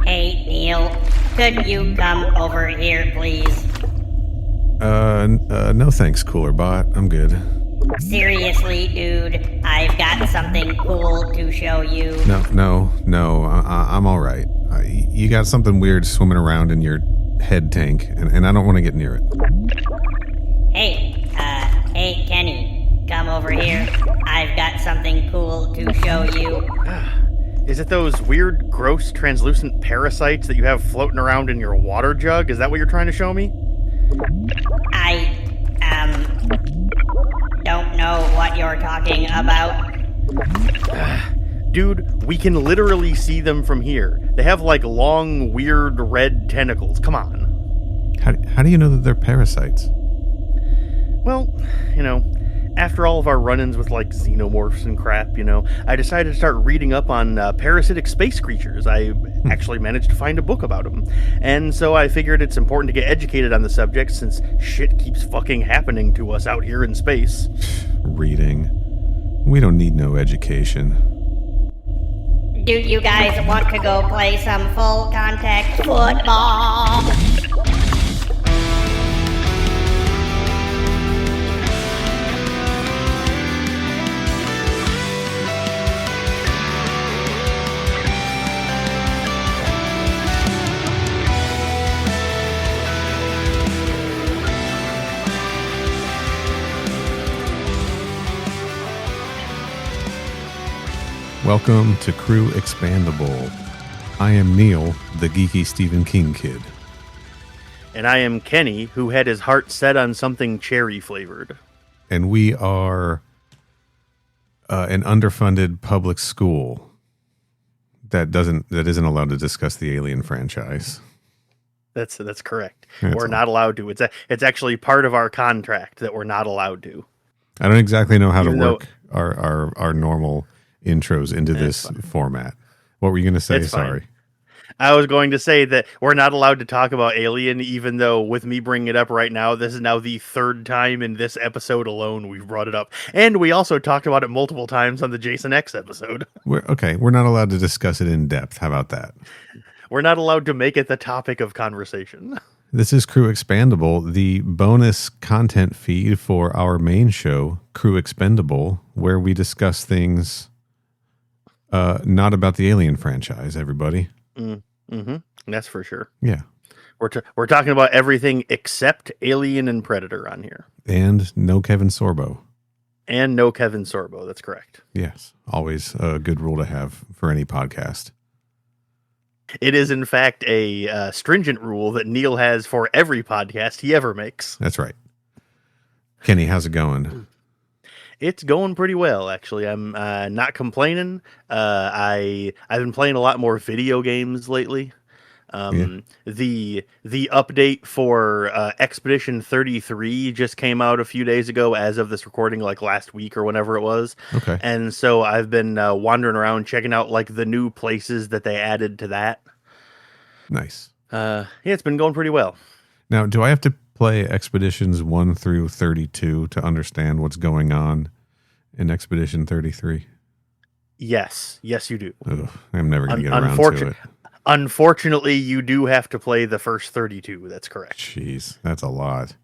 Hey, Neil, could you come over here, please? No thanks, Cooler Bot. I'm good. Seriously, dude, I've got something cool to show you. No. I'm all right. You got something weird swimming around in your head tank, and I don't want to get near it. Hey, Kenny, come over here. I've got something cool to show you. Is it those weird, gross, translucent parasites that you have floating around in your water jug? Is that what you're trying to show me? I, don't know what you're talking about. Dude, we can literally see them from here. They have, like, long, weird, red tentacles. Come on. How do you know that they're parasites? Well, after all of our run-ins with, like, xenomorphs and crap, I decided to start reading up on parasitic space creatures. I actually managed to find a book about them. And so I figured it's important to get educated on the subject since shit keeps fucking happening to us out here in space. Reading. We don't need no education. Do you guys want to go play some full contact football? Welcome to Crew Expendable. I am Neil, the geeky Stephen King kid. And I am Kenny, who had his heart set on something cherry-flavored. And we are an underfunded public school that isn't allowed to discuss the Alien franchise. That's correct. We're not allowed to. It's actually part of our contract that we're not allowed to. I don't exactly know how to work our normal intros into this format. What were you going to say? Sorry. I was going to say that we're not allowed to talk about Alien, even though with me bringing it up right now, this is now the third time in this episode alone we've brought it up. And we also talked about it multiple times on the Jason X episode. We're not allowed to discuss it in depth. How about that? We're not allowed to make it the topic of conversation. This is Crew Expendable, the bonus content feed for our main show, Crew Expendable, where we discuss things not about the Alien franchise, everybody. Mm-hmm. That's for sure. Yeah. We're talking about everything except Alien and Predator on here. And no Kevin Sorbo. And no Kevin Sorbo, that's correct. Yes. Always a good rule to have for any podcast. It is, in fact, a stringent rule that Neil has for every podcast he ever makes. That's right. Kenny, how's it going? It's going pretty well, actually. I'm not complaining. I've been playing a lot more video games lately. The update for Expedition 33 just came out a few days ago, as of this recording, like last week or whenever it was. Okay. And so I've been wandering around checking out like the new places that they added to that. Nice. Yeah, it's been going pretty well. Now, do I have to play Expeditions 1 through 32 to understand what's going on in Expedition 33? Yes, you do. Ugh, I'm never going to get around to it. Unfortunately, you do have to play the first 32. That's correct. Jeez, that's a lot.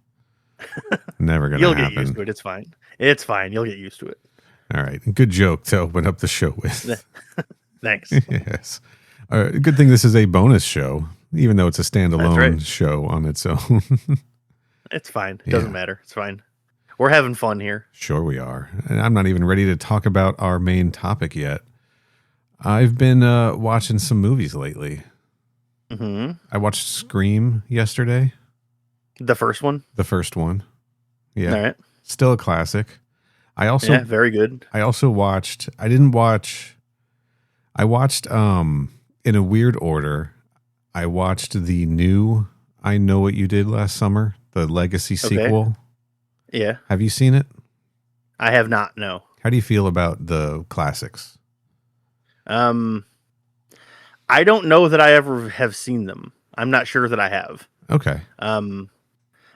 Never going to happen. You'll get used to it. It's fine. It's fine. You'll get used to it. All right. Good joke to open up the show with. Thanks. Yes. Good thing this is a bonus show, even though it's a standalone show on its own. It's fine. It doesn't matter. It's fine. We're having fun here. Sure we are. And I'm not even ready to talk about our main topic yet. I've been watching some movies lately. Mm-hmm. I watched Scream yesterday. The first one? The first one. Yeah. All right. Still a classic. Very good. I also watched, in a weird order, I watched the new I Know What You Did Last Summer, the Legacy sequel. Yeah. Have you seen it? I have not, no. How do you feel about the classics? I don't know that I ever have seen them. I'm not sure that I have. Okay.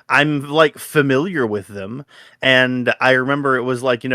I'm like familiar with them, and I remember it was like,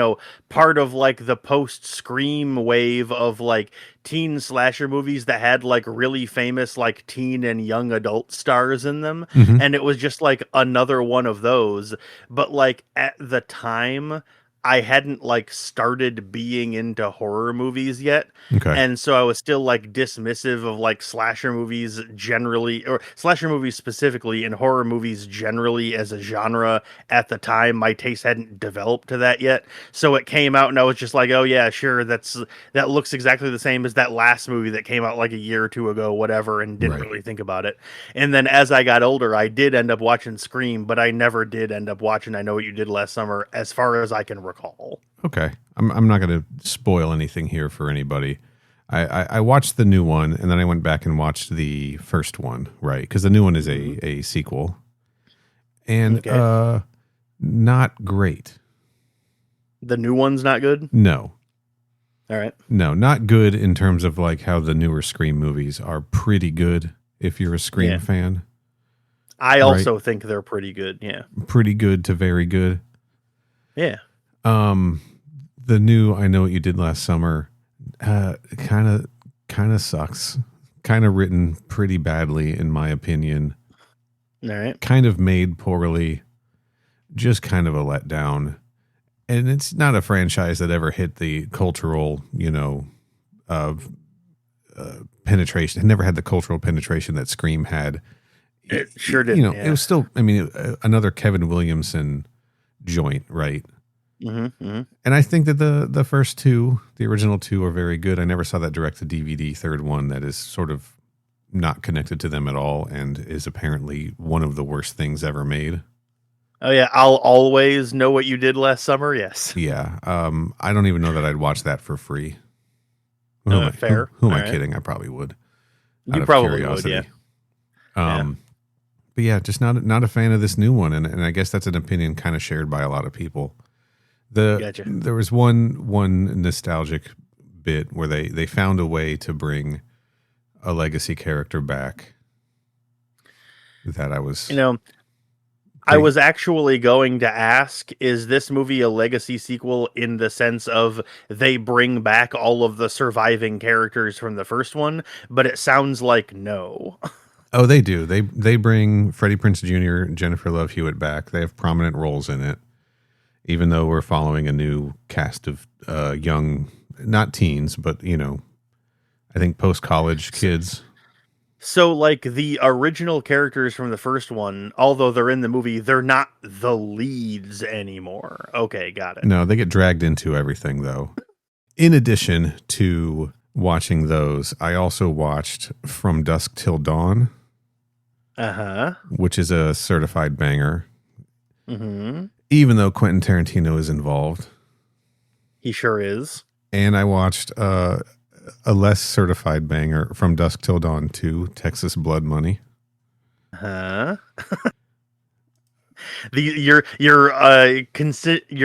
part of like the post Scream wave of like teen slasher movies that had like really famous like teen and young adult stars in them, Hmm. and it was just like another one of those. But like at the time, I hadn't like started being into horror movies yet. Okay. And so I was still like dismissive of like slasher movies generally, or slasher movies specifically, and horror movies generally as a genre at the time. My taste hadn't developed to that yet. So it came out and I was just like, oh yeah, sure, that looks exactly the same as that last movie that came out like a year or two ago, whatever, and didn't Right. really think about it. And then as I got older, I did end up watching Scream, but I never did end up watching I Know What You Did Last Summer, as far as I can recall. Okay. I'm not going to spoil anything here for anybody. I watched the new one, and then I went back and watched the first one, right? Because the new one is a sequel. And Okay. not great. The new one's not good? No. All right. No, not good in terms of like how the newer Scream movies are pretty good if you're a Scream Yeah. fan. I also think they're pretty good. Yeah. Pretty good to very good. Yeah. The new I Know What You Did Last Summer kind of sucks. Kind of written pretty badly in my opinion. All right. Kind of made poorly. Just kind of a letdown. And it's not a franchise that ever hit the cultural, penetration. It never had the cultural penetration that Scream had. It sure did. It was still, another Kevin Williamson joint, right? Mm-hmm, mm-hmm. And I think that the first two, the original two, are very good. I never saw that direct to DVD third one that is sort of not connected to them at all and is apparently one of the worst things ever made. Oh yeah, I'll always know what you did last summer. Yes. Yeah. I don't even know that I'd watch that for free. Fair. Who am All I right. kidding? I probably would. Out You of probably curiosity. would. Yeah. But yeah, just not a fan of this new one, and I guess that's an opinion kind of shared by a lot of people. Gotcha. There was one nostalgic bit where they found a way to bring a legacy character back that I was I was actually going to ask, is this movie a legacy sequel in the sense of they bring back all of the surviving characters from the first one? But it sounds like no. Oh, they do. They bring Freddie Prinze Jr., Jennifer Love Hewitt back. They have prominent roles in it, even though we're following a new cast of young, not teens, but I think post-college kids. So, like, the original characters from the first one, although they're in the movie, they're not the leads anymore. Okay, got it. No, they get dragged into everything, though. In addition to watching those, I also watched From Dusk Till Dawn, Uh-huh. which is a certified banger, Mm-hmm. even though Quentin Tarantino is involved. He sure is. And I watched a less certified banger, From Dusk Till Dawn 2, Texas Blood Money. Huh? You're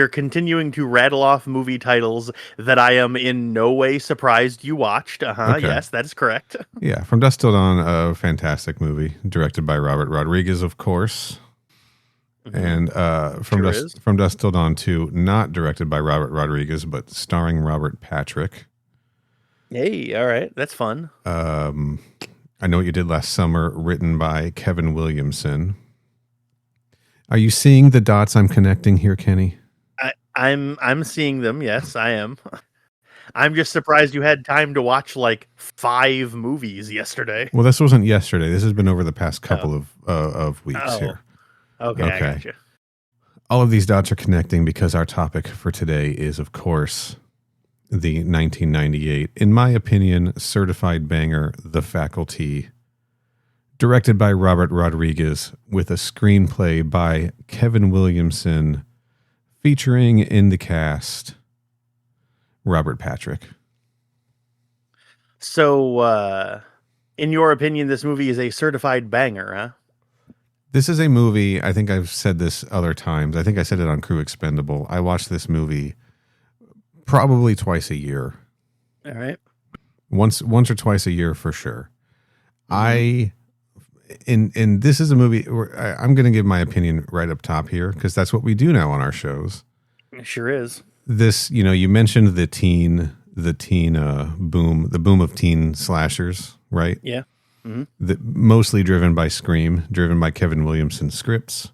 continuing to rattle off movie titles that I am in no way surprised you watched. Okay. Yes, that is correct. Yeah, From Dusk Till Dawn, a fantastic movie, directed by Robert Rodriguez, of course. And From Dusk Till Dawn 2, not directed by Robert Rodriguez, but starring Robert Patrick. Hey, all right, that's fun. I Know What You Did Last Summer, written by Kevin Williamson. Are you seeing the dots I'm connecting here, Kenny? I'm seeing them. Yes, I am. I'm just surprised you had time to watch like 5 movies yesterday. Well, this wasn't yesterday. This has been over the past couple of weeks here. Okay, I gotcha. All of these dots are connecting because our topic for today is, of course, the 1998, in my opinion, certified banger, The Faculty, directed by Robert Rodriguez with a screenplay by Kevin Williamson, featuring in the cast Robert Patrick. So, in your opinion, this movie is a certified banger, huh? This is a movie, I think I've said this other times. I think I said it on Crew Expendable. I watch this movie probably twice a year. All right. Once or twice a year for sure. I and this is a movie where I'm going to give my opinion right up top here because that's what we do now on our shows. It sure is. This, you mentioned the teen boom, the boom of teen slashers, right? Yeah. Mm-hmm. Mostly driven by Scream, driven by Kevin Williamson scripts.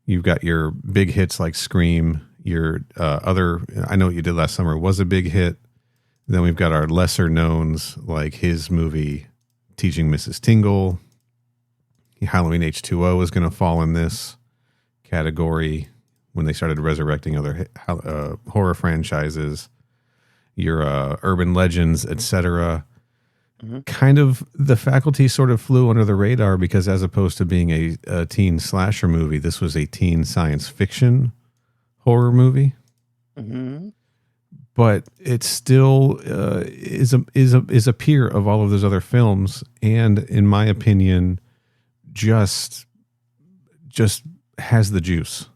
You've got your big hits like Scream. Your I Know What You Did Last Summer was a big hit. Then we've got our lesser knowns like his movie Teaching Mrs. Tingle. Halloween H2O is going to fall in this category when they started resurrecting other horror franchises. Your urban legends, etc. Mm-hmm. Kind of the Faculty sort of flew under the radar because as opposed to being a teen slasher movie, this was a teen science fiction horror movie. Mm-hmm. But it still is a peer of all of those other films, and in my opinion, just has the juice.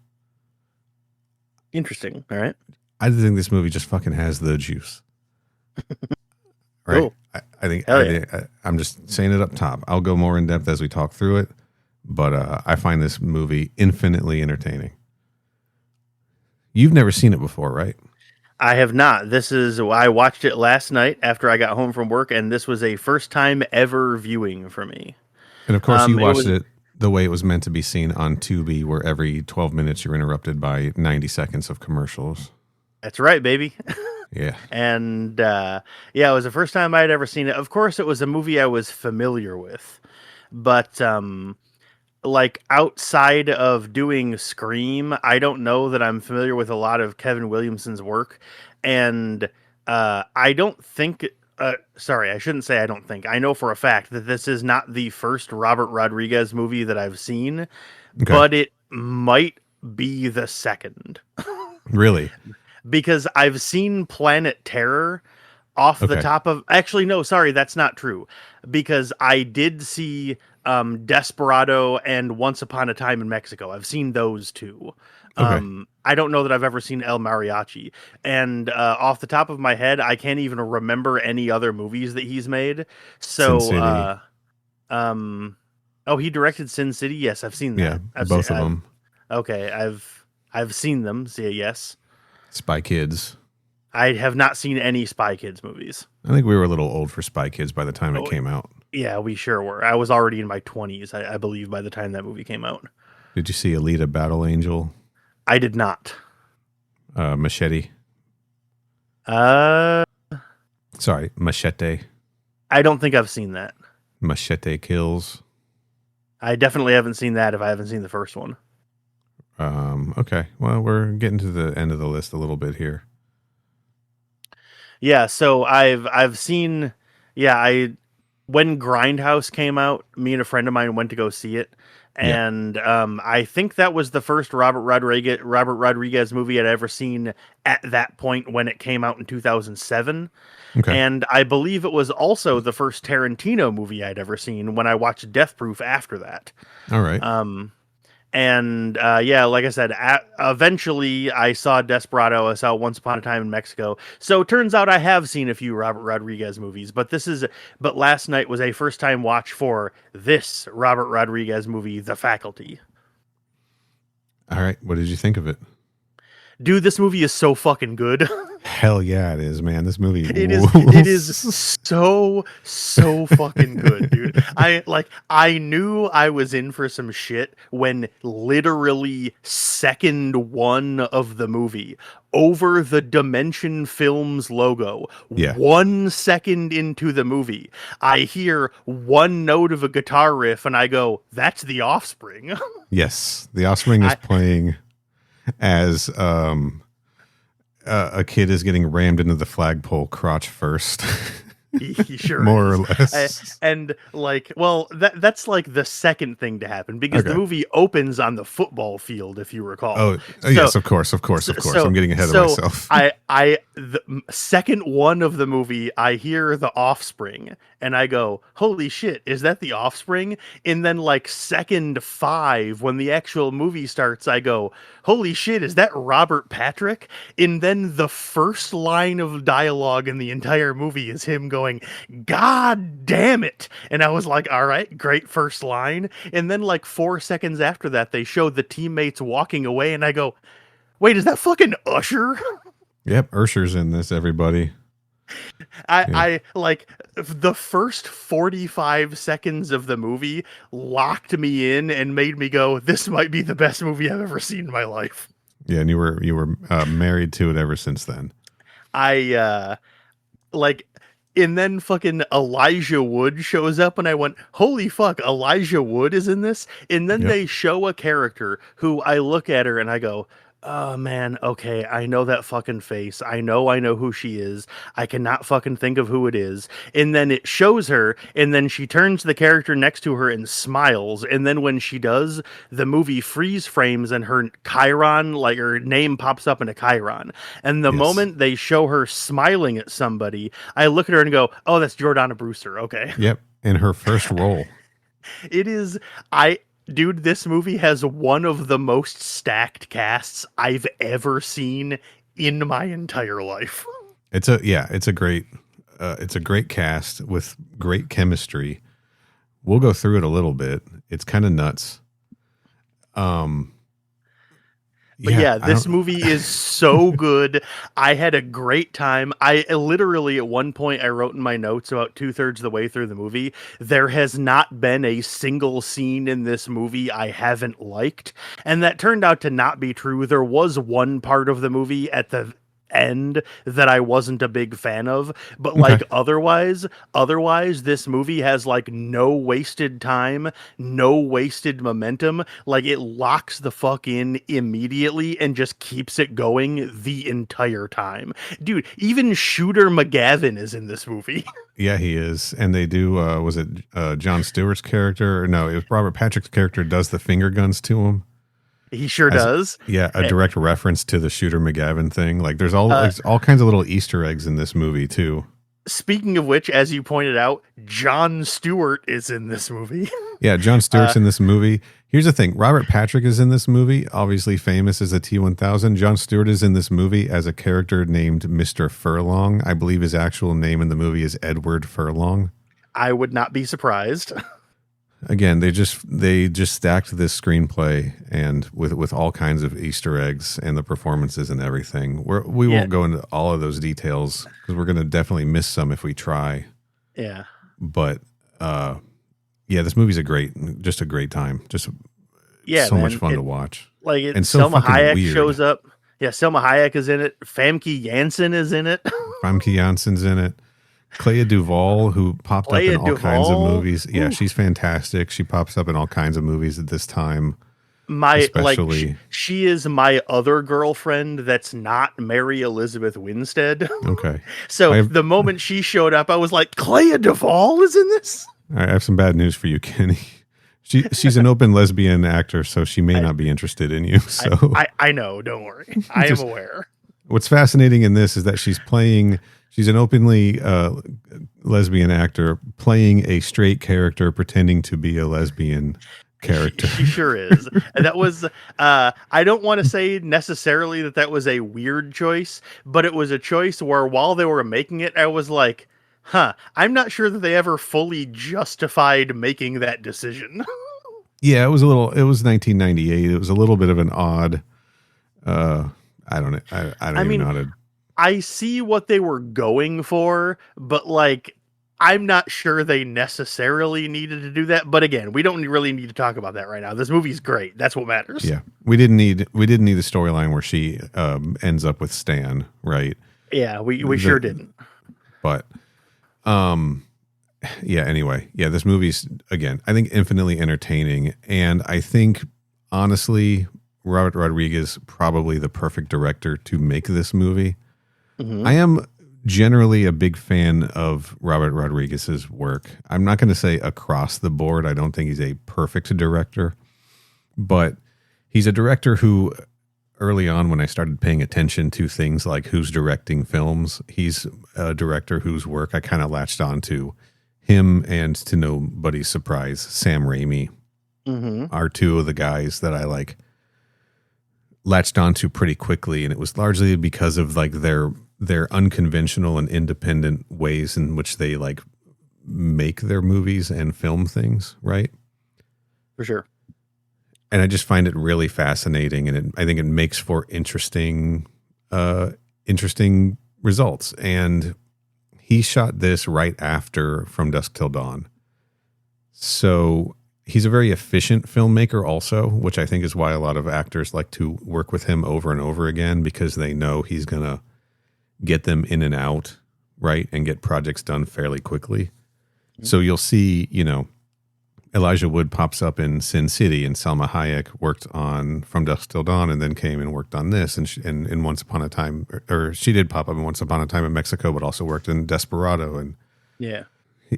Interesting. All right. I think this movie just fucking has the juice. Right. Cool. I think Yeah. I'm just saying it up top. I'll go more in depth as we talk through it, but I find this movie infinitely entertaining. You've never seen it before, right? I have not. I watched it last night after I got home from work, and this was a first time ever viewing for me. And of course, you watched it the way it was meant to be seen on Tubi, where every 12 minutes you're interrupted by 90 seconds of commercials. That's right, baby. Yeah. And it was the first time I'd ever seen it. Of course, it was a movie I was familiar with, but like outside of doing Scream, I don't know that I'm familiar with a lot of Kevin Williamson's work. And I don't think, I shouldn't say I don't think. I know for a fact that this is not the first Robert Rodriguez movie that I've seen, but it might be the second. Really? Because I've seen Planet Terror off the top of... Actually, no, sorry, that's not true. Because I did see Desperado and Once Upon a Time in Mexico. I've seen those two. I don't know that I've ever seen El Mariachi. And off the top of my head, I can't even remember any other movies that he's made. So, he directed Sin City? Yes, I've seen that. Yeah, both of them. Okay, I've seen them. So yes. Spy Kids. I have not seen any Spy Kids movies. I think we were a little old for Spy Kids by the time it came out. Yeah, we sure were. I was already in my 20s, I believe, by the time that movie came out. Did you see Alita Battle Angel? I did not. Machete? Machete. I don't think I've seen that. Machete Kills? I definitely haven't seen that if I haven't seen the first one. Okay. Well, we're getting to the end of the list a little bit here. Yeah, so I've seen when Grindhouse came out, me and a friend of mine went to go see it. And I think that was the first Robert Rodriguez movie I'd ever seen at that point when it came out in 2007. Okay. And I believe it was also the first Tarantino movie I'd ever seen when I watched Death Proof after that. All right. And like I said, eventually I saw Desperado. I saw Once Upon a Time in Mexico. So it turns out I have seen a few Robert Rodriguez movies, but last night was a first time watch for this Robert Rodriguez movie, The Faculty. All right. What did you think of it? Dude, this movie is so fucking good. Hell yeah, it is, man. This movie It is so fucking good, dude. I knew I was in for some shit when literally second one of the movie, over the Dimension Films logo, 1 second into the movie, I hear one note of a guitar riff and I go, that's The Offspring. Yes, The Offspring is playing as a kid is getting rammed into the flagpole crotch first. He sure more is. Or less. And that's like the second thing to happen because the movie opens on the football field, if you recall. Yes, of course. I'm getting ahead of myself. the second one of the movie, I hear The Offspring, and I go, "Holy shit, is that The Offspring?" And then, like, second 5, when the actual movie starts, I go, "Holy shit, is that Robert Patrick?" And then the first line of dialogue in the entire movie is him going, "God damn it!" And I was like, "All right, great first line." And then, like, 4 seconds after that, they show the teammates walking away, and I go, "Wait, is that fucking Usher?" Yep, Ursher's in this, everybody. I like the first 45 seconds of the movie locked me in and made me go, "This might be the best movie I've ever seen in my life." Yeah, and you were married to it ever since then. I like and then fucking Elijah Wood shows up and I went, "Holy fuck, Elijah Wood is in this?" And then Yep. they show a character who I look at her and I go, "Oh man, okay, I know that fucking face. I know who she is. I cannot fucking think of who it is." And then it shows her, and then she turns to the character next to her and smiles. And then when she does, the movie freeze frames and her Chiron, like her name pops up in a Chiron. And the Yes. moment they show her smiling at somebody, I look at her and go, "Oh, that's Jordana Brewster." Okay. Yep, in her first role. It is, dude, this movie has one of the most stacked casts I've ever seen in my entire life. It's a great cast with great chemistry. We'll go through it a little bit. It's kind of nuts. But yeah, this movie is so good. I had a great time. I literally, at one point, I wrote in my notes about 2/3 of the way through the movie, there has not been a single scene in this movie I haven't liked. And that turned out to not be true. There was one part of the movie at the end that I wasn't a big fan of, but like otherwise this movie has like no wasted time, no wasted momentum. Like it locks the fuck in immediately and just keeps it going the entire time. Dude, even Shooter McGavin is in this movie. Yeah, he is. And they do was it Jon Stewart's character? No, it was Robert Patrick's character does the finger guns to him. He sure does. Yeah, a direct reference to the Shooter McGavin thing. Like there's all kinds of little Easter eggs in this movie too. Speaking of which, as you pointed out, Jon Stewart is in this movie. Yeah, Jon Stewart's in this movie. Here's the thing. Robert Patrick is in this movie, obviously famous as a T-1000. Jon Stewart is in this movie as a character named Mr. Furlong. I believe his actual name in the movie is Edward Furlong. I would not be surprised. Again, they just stacked this screenplay and with all kinds of Easter eggs and the performances and everything. We won't go into all of those details because we're going to definitely miss some if we try. Yeah. But this movie's a great time. Just so much fun to watch. Like and so Selma Hayek weird. shows up. Yeah, Selma Hayek is in it. Famke Janssen is in it. Famke Janssen's in it. Clea Duvall, who popped up in all kinds of movies. Yeah, she's fantastic. She pops up in all kinds of movies at this time. She is my other girlfriend that's not Mary Elizabeth Winstead. Okay. So the moment she showed up, I was like, Clea Duvall is in this? I have some bad news for you, Kenny. She's an open lesbian actor, so she may not be interested in you. So I know, don't worry. I am aware. What's fascinating in this is that she's an openly lesbian actor playing a straight character pretending to be a lesbian character. She sure is. And that was, I don't want to say necessarily that was a weird choice, but it was a choice where while they were making it, I was like, I'm not sure that they ever fully justified making that decision. Yeah, it was 1998. It was a little bit of an odd, I don't even know how to. I see what they were going for, but like, I'm not sure they necessarily needed to do that. But again, we don't really need to talk about that right now. This movie's great. That's what matters. Yeah, we didn't need the storyline where she ends up with Stan, right? Yeah, we sure didn't. But, yeah. Anyway, yeah, this movie's again, I think infinitely entertaining, and I think honestly, Robert Rodriguez probably the perfect director to make this movie. Mm-hmm. I am generally a big fan of Robert Rodriguez's work. I'm not going to say across the board. I don't think he's a perfect director, but he's a director early on when I started paying attention to things like who's directing films. He's a director whose work I kind of latched on to. Him and, to nobody's surprise, Sam Raimi are two of the guys that I like latched onto pretty quickly, and it was largely because of like their unconventional and independent ways in which they like make their movies and film things, right? For sure. And I just find it really fascinating, and I think it makes for interesting results. And he shot this right after From Dusk Till Dawn, so he's a very efficient filmmaker also, which I think is why a lot of actors like to work with him over and over again, because they know he's gonna get them in and out, right, and get projects done fairly quickly. So you'll see, Elijah Wood pops up in Sin City, and Salma Hayek worked on From Dusk Till Dawn, and then came and worked on this, and Once Upon a Time, or she did pop up in Once Upon a Time in Mexico, but also worked in Desperado, and yeah,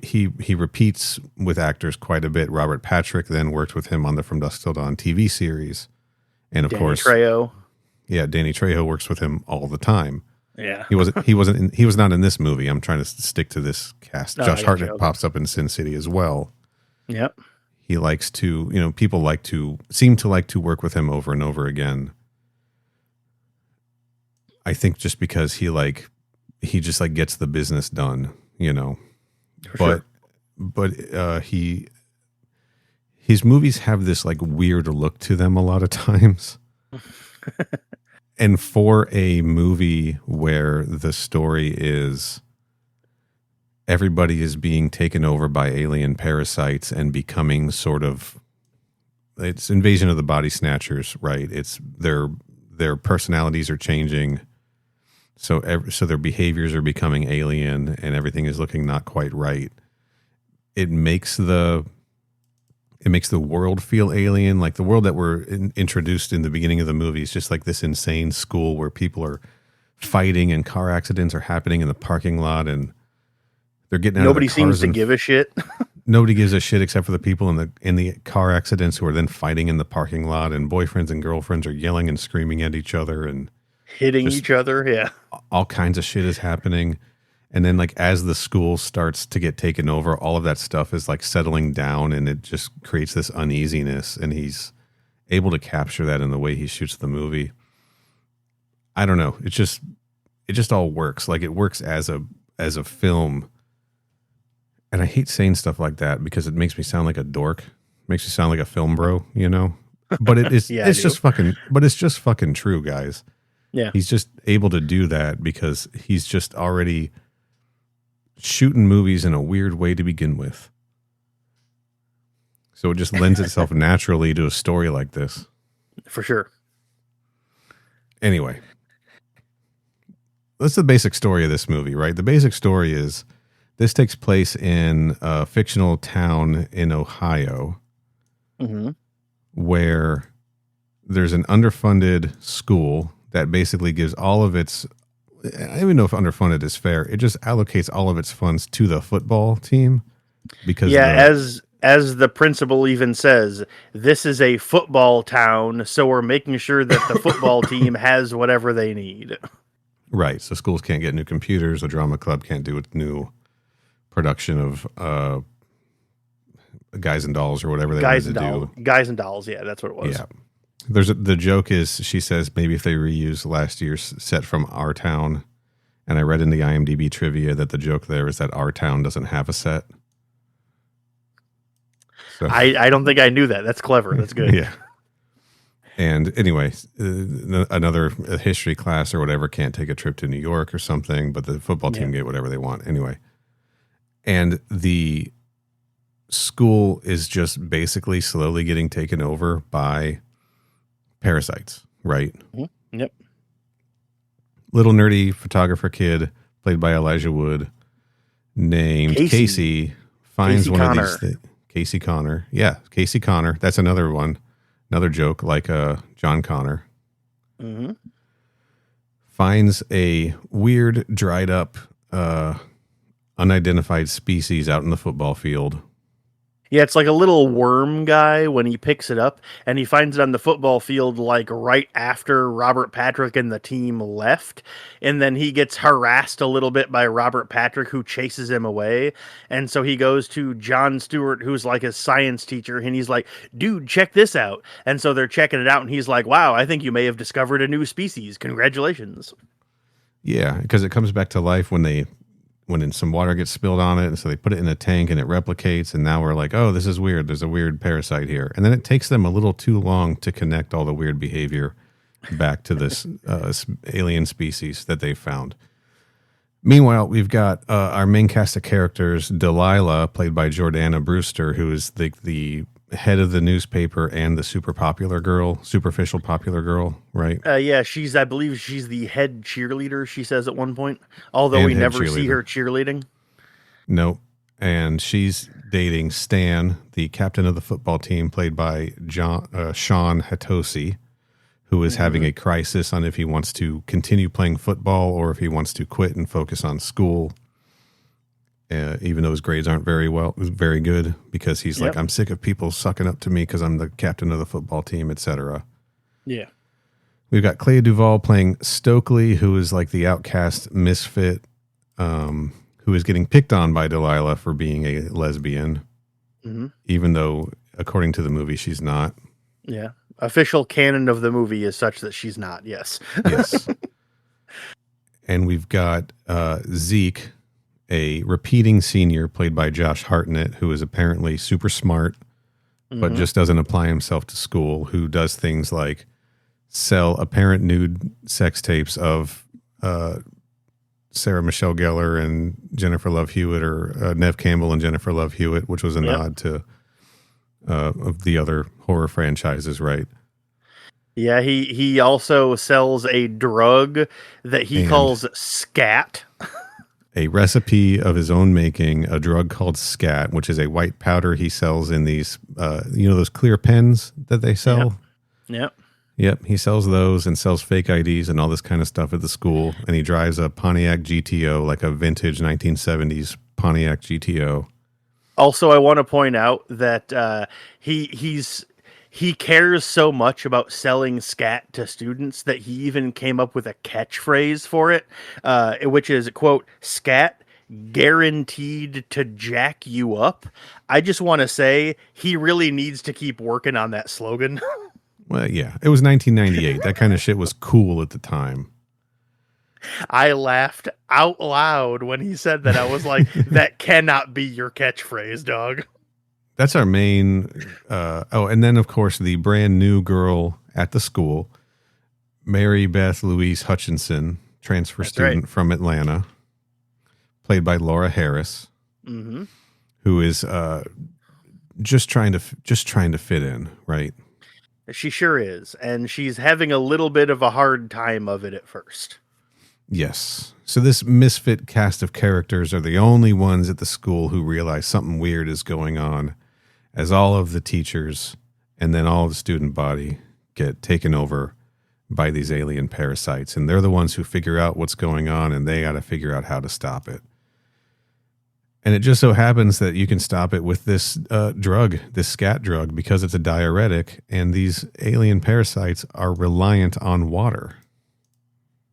he repeats with actors quite a bit. Robert Patrick then worked with him on the From Dusk Till Dawn TV series, and of course, Trejo. Yeah, Danny Trejo works with him all the time. Yeah, he was not in this movie. I'm trying to stick to this cast. Josh Hartnett pops up in Sin City as well. Yep. He likes to, people seem to like to work with him over and over again. I think just because he just like gets the business done, For but his movies have this like weird look to them a lot of times. And for a movie where the story is everybody is being taken over by alien parasites and becoming it's Invasion of the Body Snatchers, right? It's their personalities are changing. So their behaviors are becoming alien, and everything is looking not quite right. It makes the world feel alien, like the world that we're introduced in the beginning of the movie is just like this insane school where people are fighting and car accidents are happening in the parking lot, and they're getting out nobody of the cars seems to give a shit. Nobody gives a shit except for the people in the car accidents who are then fighting in the parking lot, and boyfriends and girlfriends are yelling and screaming at each other and hitting each other. Yeah, all kinds of shit is happening. And then, like, as the school starts to get taken over, all of that stuff is like settling down, and it just creates this uneasiness. And he's able to capture that in the way he shoots the movie. I don't know. It just all works. Like, it works as a film. And I hate saying stuff like that because it makes me sound like a dork. It makes me sound like a film bro, But it is. Yeah, it's just fucking true, guys. Yeah, he's just able to do that because he's just already shooting movies in a weird way to begin with. So it just lends itself naturally to a story like this. For sure. Anyway, that's the basic story of this movie, right? The basic story is this takes place in a fictional town in Ohio where there's an underfunded school that basically gives all of its, I don't even know if underfunded is fair. It just allocates all of its funds to the football team because as the principal even says, this is a football town, so we're making sure that the football team has whatever they need. Right. So schools can't get new computers. The drama club can't do a new production of Guys and Dolls or whatever they wanted to do. Guys and Dolls. Yeah, that's what it was. Yeah. The joke is, she says maybe if they reuse last year's set from Our Town, and I read in the IMDb trivia that the joke there is that Our Town doesn't have a set. So, I don't think I knew that. That's clever. That's good. Yeah. And anyway, another history class or whatever can't take a trip to New York or something, but the football team get whatever they want anyway. And the school is just basically slowly getting taken over by parasites, right? Mm-hmm. Yep. Little nerdy photographer kid played by Elijah Wood named Casey finds one of these things. Casey Connor. Yeah, Casey Connor. That's another one. Another joke like John Connor. Mm-hmm. Finds a weird, dried up, unidentified species out in the football field Yeah, it's like a little worm guy when he picks it up, and he finds it on the football field like right after Robert Patrick and the team left. And then he gets harassed a little bit by Robert Patrick, who chases him away. And so he goes to John Stewart, who's like his science teacher, and he's like, dude, check this out. And so they're checking it out, and he's like, wow, I think you may have discovered a new species. Congratulations. Yeah, because it comes back to life when some water gets spilled on it, and so they put it in a tank and it replicates, and now we're like, oh, this is weird. There's a weird parasite here. And then it takes them a little too long to connect all the weird behavior back to this alien species that they found. Meanwhile, we've got our main cast of characters, Delilah, played by Jordana Brewster, who is the head of the newspaper and the superficial popular girl, right? Yeah, I believe she's the head cheerleader, she says at one point, although And we head never see cheerleader. her cheerleading. Nope. And she's dating Stan, the captain of the football team, played by Sean Hatosi, who is having a crisis on if he wants to continue playing football or if he wants to quit and focus on school. Even though his grades aren't very good, because he's like, I'm sick of people sucking up to me because I'm the captain of the football team, etc. Yeah. We've got Clea Duvall playing Stokely, who is like the outcast misfit, who is getting picked on by Delilah for being a lesbian, even though, according to the movie, she's not. Yeah. Official canon of the movie is such that she's not, yes. Yes. And we've got Zeke, a repeating senior played by Josh Hartnett, who is apparently super smart, but just doesn't apply himself to school, who does things like sell apparent nude sex tapes of Sarah Michelle Gellar and Jennifer Love Hewitt, or Nev Campbell and Jennifer Love Hewitt, which was a nod to of the other horror franchises, right? Yeah, he also sells a drug that he calls scat. A recipe of his own making, a drug called scat, which is a white powder he sells in these, those clear pens that they sell? Yep, he sells those and sells fake IDs and all this kind of stuff at the school. And he drives a Pontiac GTO, like a vintage 1970s Pontiac GTO. Also, I want to point out that he cares so much about selling scat to students that he even came up with a catchphrase for it, which is, quote, scat guaranteed to jack you up. I just want to say he really needs to keep working on that slogan. Well, yeah, it was 1998. That kind of shit was cool at the time. I laughed out loud when he said that. I was like, that cannot be your catchphrase, dog. That's our main. And then, of course, the brand new girl at the school, Mary Beth Louise Hutchinson, transfer student from Atlanta, played by Laura Harris, who is just trying to fit in, right? She sure is, and she's having a little bit of a hard time of it at first. Yes. So this misfit cast of characters are the only ones at the school who realize something weird is going on, as all of the teachers and then all of the student body get taken over by these alien parasites. And they're the ones who figure out what's going on, and they got to figure out how to stop it. And it just so happens that you can stop it with this drug, this scat drug, because it's a diuretic, and these alien parasites are reliant on water.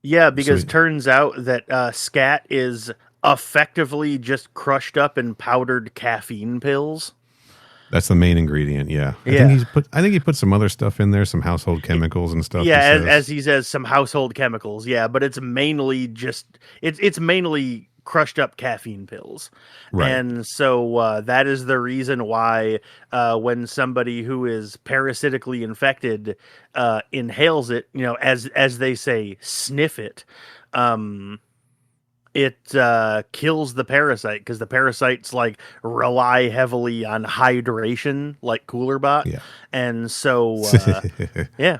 Yeah, because turns out that scat is effectively just crushed up and powdered caffeine pills. That's the main ingredient, yeah. I think he put some other stuff in there, some household chemicals and stuff. Yeah, as he says, some household chemicals, yeah, but it's mainly it's mainly crushed up caffeine pills. Right. And so that is the reason why when somebody who is parasitically infected inhales it, as they say, sniff it, it kills the parasite, because the parasites rely heavily on hydration, like Cooler Bot. Yeah. And so, yeah.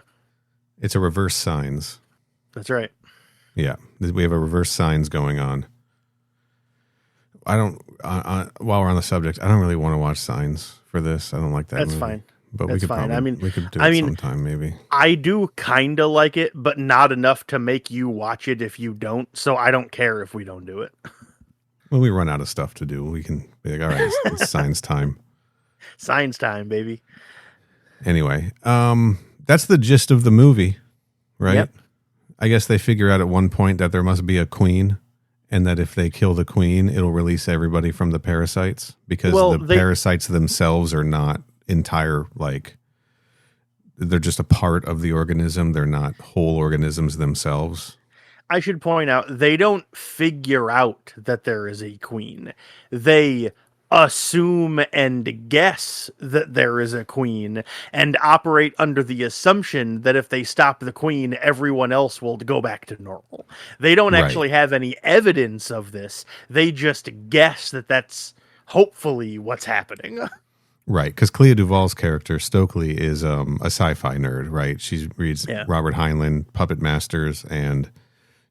It's a reverse signs. That's right. Yeah. We have a reverse signs going on. While we're on the subject, I don't really want to watch Signs for this. I don't like that movie. That's fine. But That's we could fine. probably, we could do it sometime, maybe. I do kind of like it, but not enough to make you watch it if you don't. So I don't care if we don't do it. When we run out of stuff to do, we can be like, all right, it's Signs time. Science time, baby. Anyway, that's the gist of the movie, right? Yep. I guess they figure out at one point that there must be a queen, and that if they kill the queen, it'll release everybody from the parasites, because parasites themselves are not entire, like, they're just a part of the organism. They're not whole organisms themselves. I should point out, they don't figure out that there is a queen. They assume and guess that there is a queen and operate under the assumption that if they stop the queen, everyone else will go back to normal. They don't actually have any evidence of this. They just guess that that's hopefully what's happening. Right, because Clea Duvall's character, Stokely, is a sci-fi nerd, right? She reads Robert Heinlein, Puppet Masters, and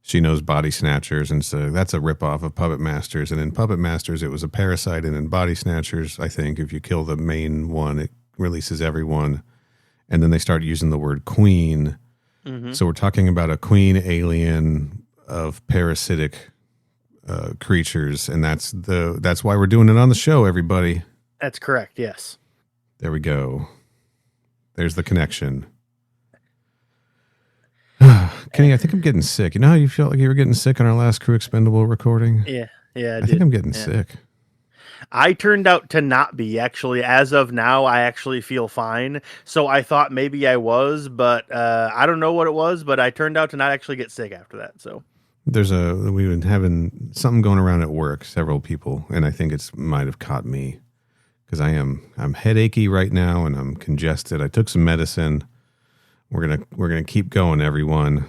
she knows Body Snatchers, and so that's a ripoff of Puppet Masters. And in Puppet Masters, it was a parasite, and in Body Snatchers, I think if you kill the main one, it releases everyone. And then they start using the word queen. Mm-hmm. So we're talking about a queen alien of parasitic creatures, and that's why we're doing it on the show, everybody. That's correct, yes. There we go. There's the connection. Kenny, I think I'm getting sick. You know how you felt like you were getting sick on our last Crew Expendable recording? Yeah, I think I'm getting sick. I turned out to not be, actually. As of now, I actually feel fine. So I thought maybe I was, but I don't know what it was, but I turned out to not actually get sick after that, so. We've been having something going around at work, several people, and I think it might have caught me, because I'm headachy right now, and I'm congested. I took some medicine. We're gonna keep going, everyone.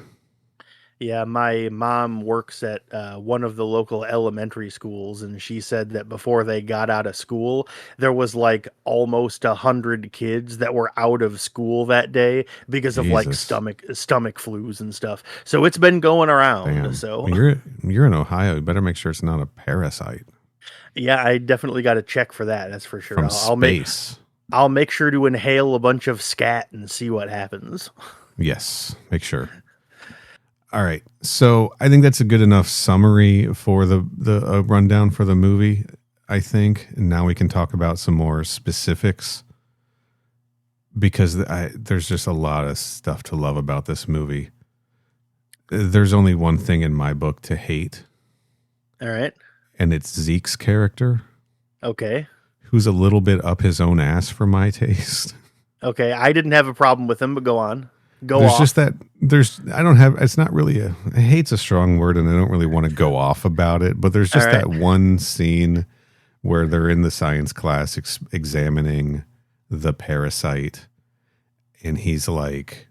Yeah, my mom works at one of the local elementary schools, and she said that before they got out of school, there was like almost 100 kids that were out of school that day because of like stomach flus and stuff. So it's been going around. Damn. So you're in Ohio. You better make sure it's not a parasite. Yeah, I definitely got to check for that. That's for sure. From space. I'll make sure to inhale a bunch of scat and see what happens. Yes, make sure. All right. So I think that's a good enough summary for the rundown for the movie, I think. And now we can talk about some more specifics, because there's just a lot of stuff to love about this movie. There's only one thing in my book to hate. All right. And it's Zeke's character. Okay. Who's a little bit up his own ass for my taste. Okay, I didn't have a problem with him, but go on. There's just that, it's not really hate's a strong word, and I don't really want to go off about it, but there's just that one scene where they're in the science class examining the parasite, and he's like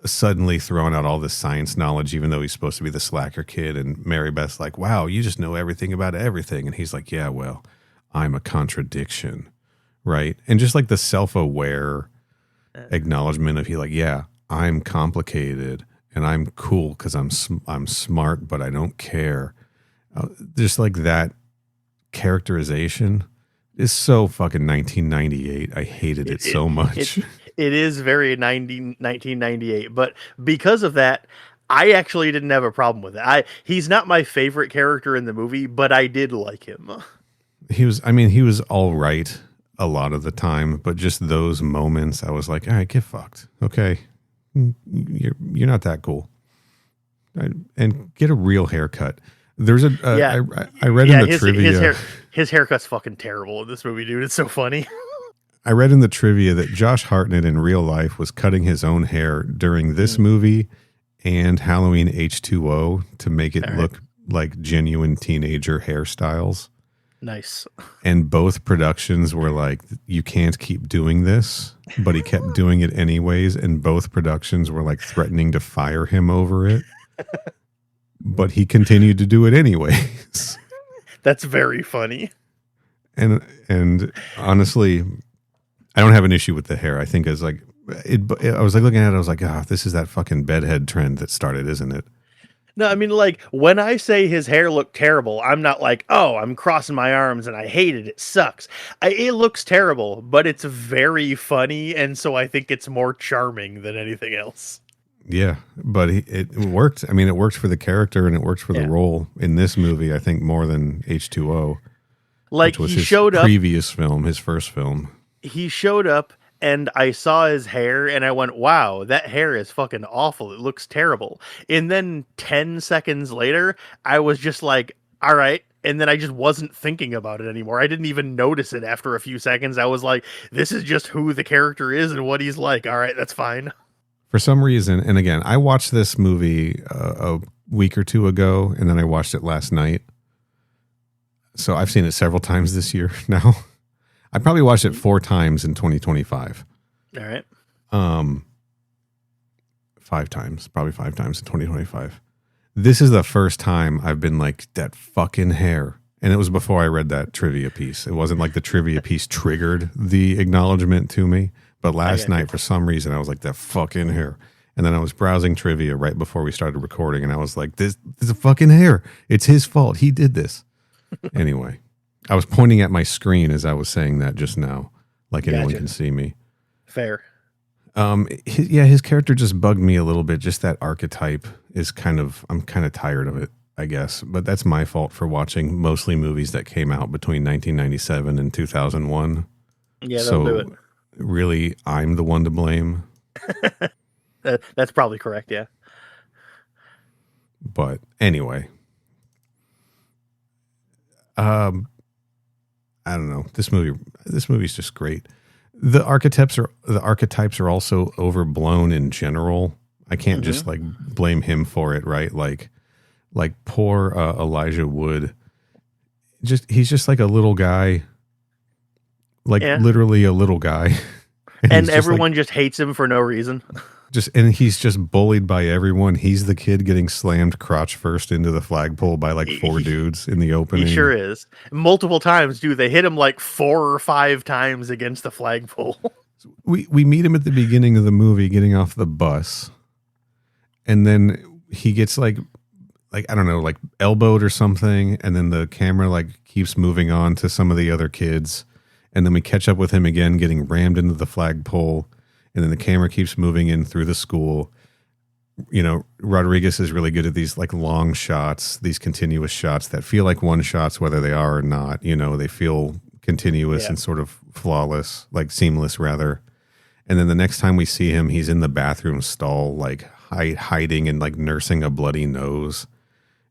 suddenly throwing out all this science knowledge, even though he's supposed to be the slacker kid, and Mary Beth's like, wow, you just know everything about everything, and he's like, yeah, well, I'm a contradiction, right? And just like the self-aware acknowledgement of yeah, I'm complicated and I'm cool because I'm smart, but I don't care. Just like that characterization is so fucking 1998. I hated it so much. It is very 1998, but because of that, I actually didn't have a problem with it. He's not my favorite character in the movie, but I did like him. He was all right a lot of the time, but just those moments, I was like, all right, get fucked. Okay. You're not that cool. And get a real haircut. There's I read in the trivia. His haircut's fucking terrible in this movie, dude. It's so funny. I read in the trivia that Josh Hartnett in real life was cutting his own hair during this movie and Halloween H2O to make it look like genuine teenager hairstyles. Nice. And both productions were like, you can't keep doing this, but he kept doing it anyways. And both productions were like threatening to fire him over it, but he continued to do it anyways. That's very funny. And honestly, I don't have an issue with the hair. I think I was like looking at it, I was like, this is that fucking bedhead trend that started, isn't it? No, I mean, like, when I say his hair looked terrible, I'm not like, oh, I'm crossing my arms and I hate it. It sucks. It looks terrible, but it's very funny, and so I think it's more charming than anything else. Yeah, but it worked. I mean, it worked for the character and it worked for the role in this movie, I think, more than H2O. Like, which was he showed up. Previous film, his first film. he showed up and I saw his hair and I went, wow, that hair is fucking awful. It looks terrible. And then 10 seconds later, I was just like, all right. And then I just wasn't thinking about it anymore. I didn't even notice it after a few seconds. I was like, this is just who the character is and what he's like. All right, that's fine. For some reason, and again, I watched this movie a week or two ago, and then I watched it last night. So I've seen it several times this year now. I probably watched it 4 times in 2025. All right. 5 times, probably 5 times in 2025. This is the first time I've been like, that fucking hair. And it was before I read that trivia piece. It wasn't like the trivia piece triggered the acknowledgement to me. But last night, for some reason, I was like, that fucking hair. And then I was browsing trivia right before we started recording. And I was like, this is a fucking hair. It's his fault. He did this. Anyway, I was pointing at my screen as I was saying that just now. Like anyone can see me. Fair. His character just bugged me a little bit. Just that archetype is I'm kind of tired of it, I guess. But that's my fault for watching mostly movies that came out between 1997 and 2001. Yeah, that'll do it. Really, I'm the one to blame. That's probably correct, yeah. But anyway, I don't know. This movie's just great. The archetypes are also overblown in general. I can't just like blame him for it, right? Like poor Elijah Wood. He's just like a little guy. Literally a little guy. And everyone just hates him for no reason. And he's just bullied by everyone. He's the kid getting slammed crotch first into the flagpole by like 4 dudes in the opening. He sure is. Multiple times, dude. They hit him like 4 or 5 times against the flagpole. We meet him at the beginning of the movie getting off the bus. And then he gets like I don't know, like elbowed or something. And then the camera like keeps moving on to some of the other kids. And then we catch up with him again, getting rammed into the flagpole. And then the camera keeps moving in through the school. You know, Rodriguez is really good at these like long shots, these continuous shots that feel like one shots, whether they are or not. You know, they feel continuous and sort of flawless, like seamless rather. And then the next time we see him, he's in the bathroom stall, like hiding and like nursing a bloody nose.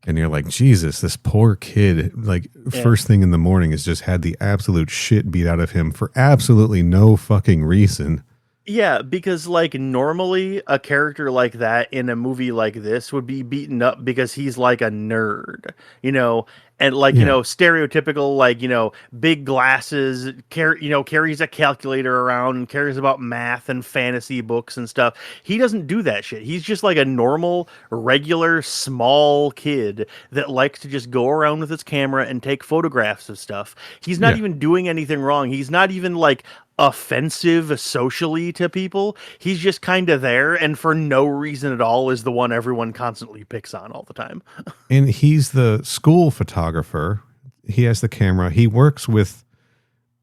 And you're like, Jesus, this poor kid, like first thing in the morning has just had the absolute shit beat out of him for absolutely no fucking reason. Yeah, because like normally a character like that in a movie like this would be beaten up because he's like a nerd, you know, and like, you know, stereotypical, like, you know, big glasses, carries a calculator around and cares about math and fantasy books and stuff. He doesn't do that shit. He's just like a normal, regular, small kid that likes to just go around with his camera and take photographs of stuff. He's not even doing anything wrong. He's not even like offensive socially to people. He's just kind of there and for no reason at all is the one everyone constantly picks on all the time. And he's the school photographer. He has the camera. He works with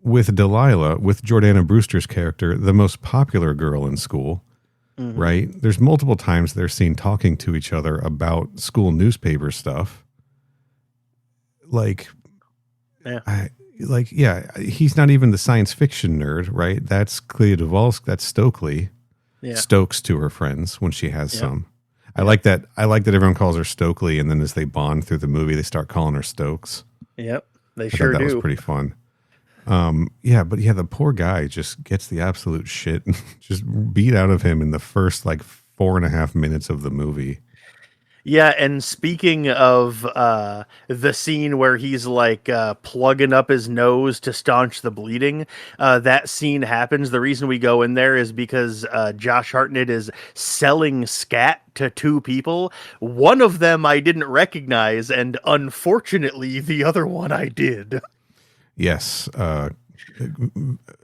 Delilah, with Jordana Brewster's character, the most popular girl in school, right? There's multiple times they're seen talking to each other about school newspaper stuff. He's not even the science fiction nerd, right? That's Clea Duvall. That's Stokely. Yeah. Stokes to her friends when she has some. I like that. I like that everyone calls her Stokely, and then as they bond through the movie, they start calling her Stokes. Yep, I thought that was pretty fun. The poor guy just gets the absolute shit just beat out of him in the first like 4.5 minutes of the movie. Yeah, and speaking of the scene where he's like plugging up his nose to staunch the bleeding, that scene happens. The reason we go in there is because Josh Hartnett is selling scat to 2 people. One of them I didn't recognize, and unfortunately, the other one I did. Yes,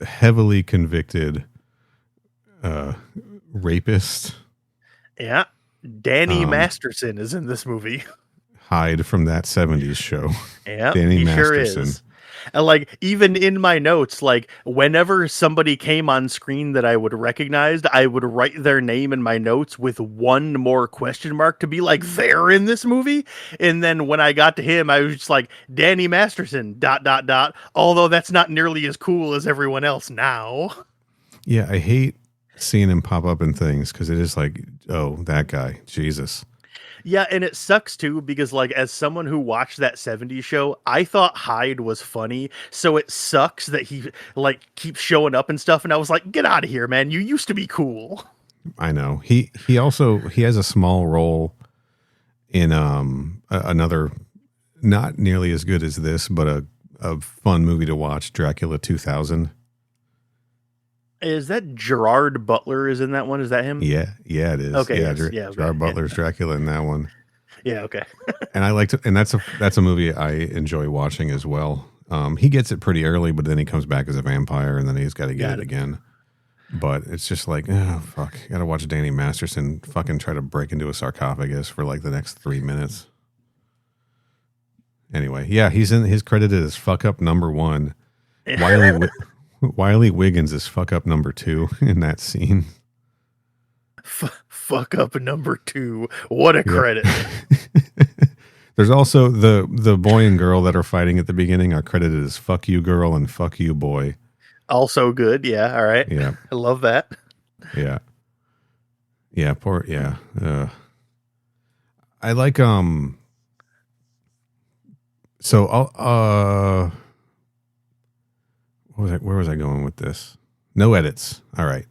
heavily convicted rapist. Yeah. Danny Masterson is in this movie. Hide from that 70s show. Yeah, Danny he Masterson. Sure is. And like even in my notes, like whenever somebody came on screen that I would recognize, I would write their name in my notes with one more question mark to be like they're in this movie. And then when I got to him, I was just like Danny Masterson ... Although that's not nearly as cool as everyone else now. Yeah, I hate seeing him pop up in things because it is like, oh, that guy, Jesus. Yeah, and it sucks too because like as someone who watched that 70s show, I thought Hyde was funny. So it sucks that he like keeps showing up and stuff and I was like, "Get out of here, man. You used to be cool." I know. He has a small role in another not nearly as good as this, but a fun movie to watch, Dracula 2000. Is that Gerard Butler is in that one? Is that him? Yeah, it is. Okay, yeah, yes, yeah, okay. Gerard Butler's Dracula in that one. Yeah, okay. And I liked it, and that's a movie I enjoy watching as well. He gets it pretty early, but then he comes back as a vampire, and then he's got to get it again. But it's just like, oh fuck, got to watch Danny Masterson fucking try to break into a sarcophagus for like the next 3 minutes. Anyway, yeah, he's credited as fuck up number 1. Wiley Wiggins is fuck up number 2 in that scene. Fuck up number 2. What a credit. There's also the boy and girl that are fighting at the beginning are credited as fuck you girl and fuck you boy. Also good. Yeah. All right. Yeah. I love that. Yeah. Yeah. Poor. Yeah. I like, so, where was I going with this? No edits. All right.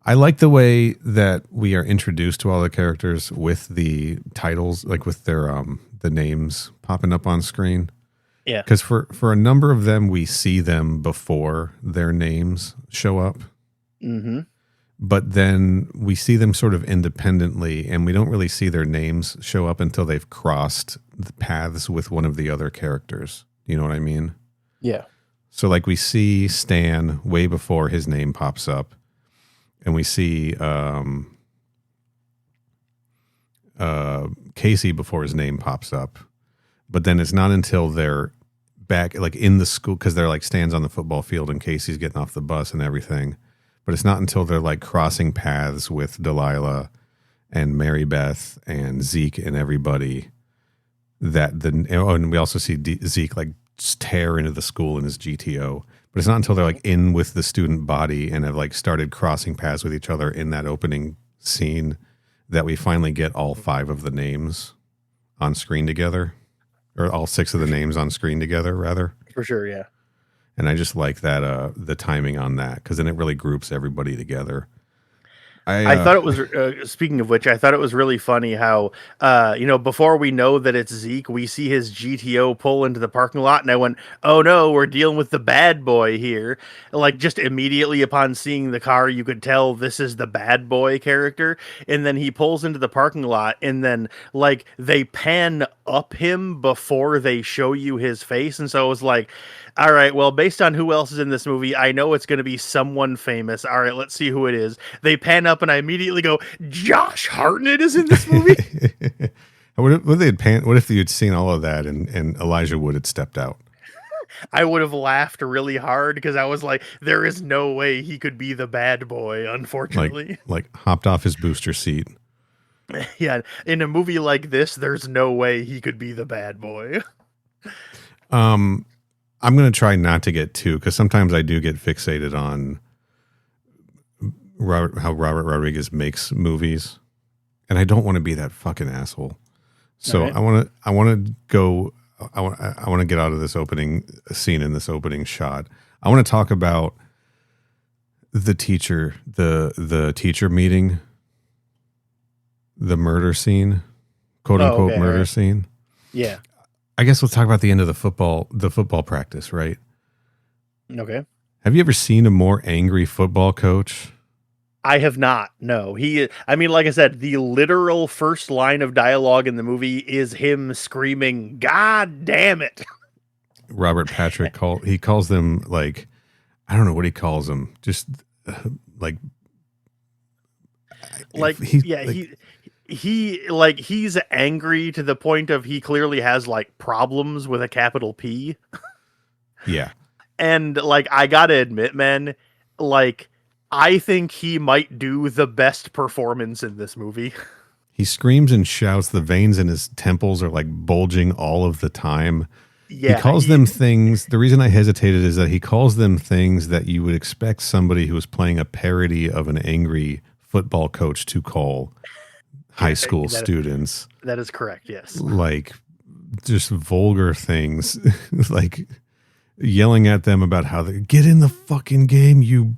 I like the way that we are introduced to all the characters with the titles, like with their the names popping up on screen. Yeah. Because for a number of them, we see them before their names show up. Mm-hmm. But then we see them sort of independently, and we don't really see their names show up until they've crossed the paths with one of the other characters. You know what I mean? Yeah. So like we see Stan way before his name pops up. And we see Casey before his name pops up. But then it's not until they're back, like in the school, because they're like stands on the football field and Casey's getting off the bus and everything. But it's not until they're like crossing paths with Delilah and Mary Beth and Zeke and everybody that and we also see Zeke like tear into the school in his GTO. But it's not until they're like in with the student body and have like started crossing paths with each other in that opening scene that we finally get all 5 of the names on screen together, or all 6 of the names on screen together, rather. For sure, yeah. And I just like that the timing on that, because then it really groups everybody together. I thought it was, speaking of which, I thought it was really funny how, before we know that it's Zeke, we see his GTO pull into the parking lot, and I went, oh no, we're dealing with the bad boy here. Like, just immediately upon seeing the car, you could tell this is the bad boy character, and then he pulls into the parking lot, and then, like, they pan up him before they show you his face, and so it was like, all right, well, based on who else is in this movie, I know it's going to be someone famous. All right, let's see who it is. They pan up, and I immediately go, Josh Hartnett is in this movie? What if you'd seen all of that and Elijah Wood had stepped out? I would have laughed really hard because I was like, there is no way he could be the bad boy, unfortunately. Like hopped off his booster seat. Yeah, in a movie like this, there's no way he could be the bad boy. I'm going to try not to get too, because sometimes I do get fixated on how Robert Rodriguez makes movies, and I don't want to be that fucking asshole. So right. I want to get out of this opening scene in this opening shot. I want to talk about the teacher, the teacher meeting, the murder scene, quote unquote murder scene. Yeah. I guess we'll talk about the end of the football practice, right? Okay. Have you ever seen a more angry football coach? I have not. No. Like I said, the literal first line of dialogue in the movie is him screaming, God damn it. Robert Patrick calls them like, I don't know what he calls them. Just he's angry to the point of he clearly has like problems with a capital P. Yeah. And like, I gotta admit, man, like, I think he might do the best performance in this movie. He screams and shouts. The veins in his temples are like bulging all of the time. He Yeah, calls them things. The reason I hesitated is that he calls them things that you would expect somebody who is playing a parody of an angry football coach to call high school students. That is correct, yes. Like just vulgar things, like yelling at them about how they get in the fucking game, you